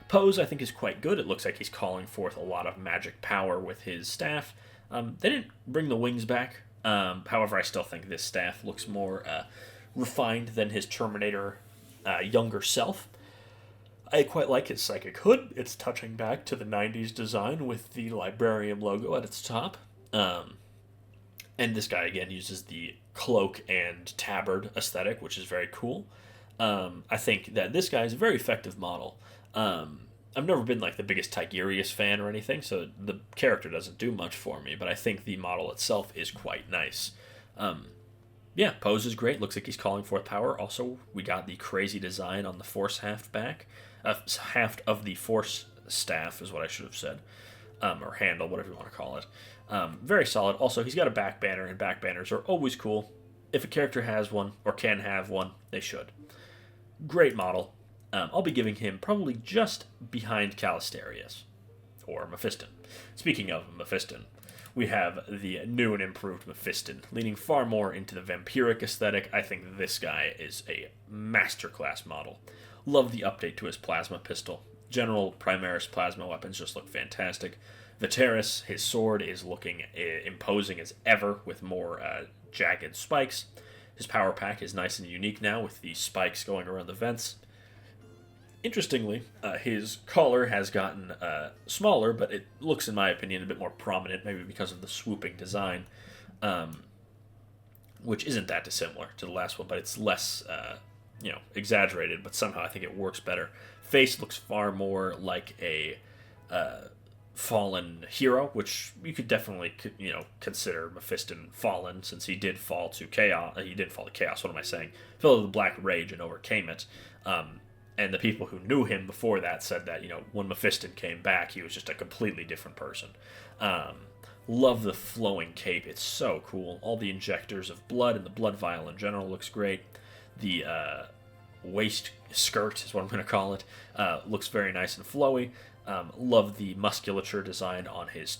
Pose, I think, is quite good. It looks like he's calling forth a lot of magic power with his staff. They didn't bring the wings back. However, I still think this staff looks more refined than his Terminator younger self. I quite like his Psychic Hood. It's touching back to the 90s design with the Librarian logo at its top. And this guy, again, uses the cloak and tabard aesthetic, which is very cool. I think that this guy is a very effective model. I've never been like the biggest Tigerius fan or anything, so the character doesn't do much for me, but I think the model itself is quite nice. Yeah, pose is great. Looks like he's calling forth power. Also, we got the crazy design on the force haft back. Haft of the force staff is what I should have said. Or handle, whatever you want to call it. Very solid. Also, he's got a back banner, and back banners are always cool. If a character has one, or can have one, they should. Great model. I'll be giving him probably just behind Callisterius, or Mephiston. Speaking of Mephiston, we have the new and improved Mephiston, leaning far more into the vampiric aesthetic. I think this guy is a masterclass model. Love the update to his plasma pistol. General Primaris plasma weapons just look fantastic. Viteris, his sword, is looking imposing as ever with more jagged spikes. His power pack is nice and unique now with the spikes going around the vents. Interestingly, his collar has gotten smaller, but it looks, in my opinion, a bit more prominent, maybe because of the swooping design, which isn't that dissimilar to the last one, but it's less, exaggerated, but somehow I think it works better. Face looks far more like a fallen hero, which you could definitely, consider Mephiston fallen, since he did fall to chaos. He did fall to chaos. What am I saying? Fell to the Black Rage and overcame it. And the people who knew him before that said that, when Mephiston came back, he was just a completely different person. Love the flowing cape. It's so cool. All the injectors of blood and the blood vial in general looks great. The waist skirt is what I'm going to call it. Looks very nice and flowy. Love the musculature design on his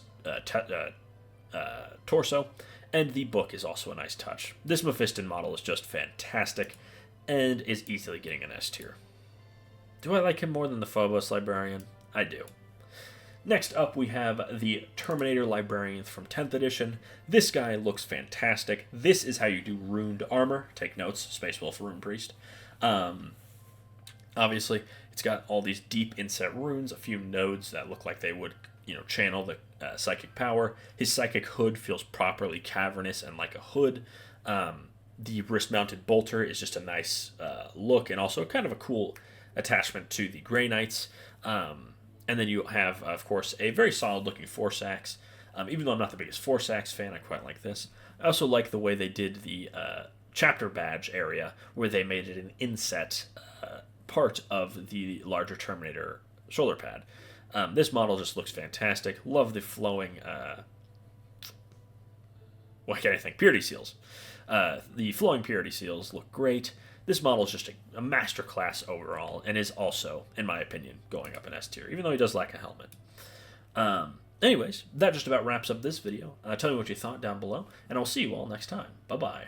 torso. And the book is also a nice touch. This Mephiston model is just fantastic and is easily getting an S tier. Do I like him more than the Phobos Librarian? I do. Next up, we have the Terminator Librarian from 10th edition. This guy looks fantastic. This is how you do runed armor. Take notes, Space Wolf Rune Priest. Obviously, it's got all these deep inset runes, a few nodes that look like they would, channel the psychic power. His psychic hood feels properly cavernous and like a hood. The wrist-mounted bolter is just a nice look, and also kind of a cool attachment to the Grey Knights. And then you have, of course, a very solid-looking Force Axe. Even though I'm not the biggest Force Axe fan, I quite like this. I also like the way they did the chapter badge area, where they made it an inset part of the larger Terminator shoulder pad. This model just looks fantastic. Love the flowing, what can I think? Purity seals. The flowing purity seals look great. This model is just a masterclass overall, and is also, in my opinion, going up in S tier, even though he does lack a helmet. Anyways, that just about wraps up this video. Tell me what you thought down below, and I'll see you all next time. Bye-bye.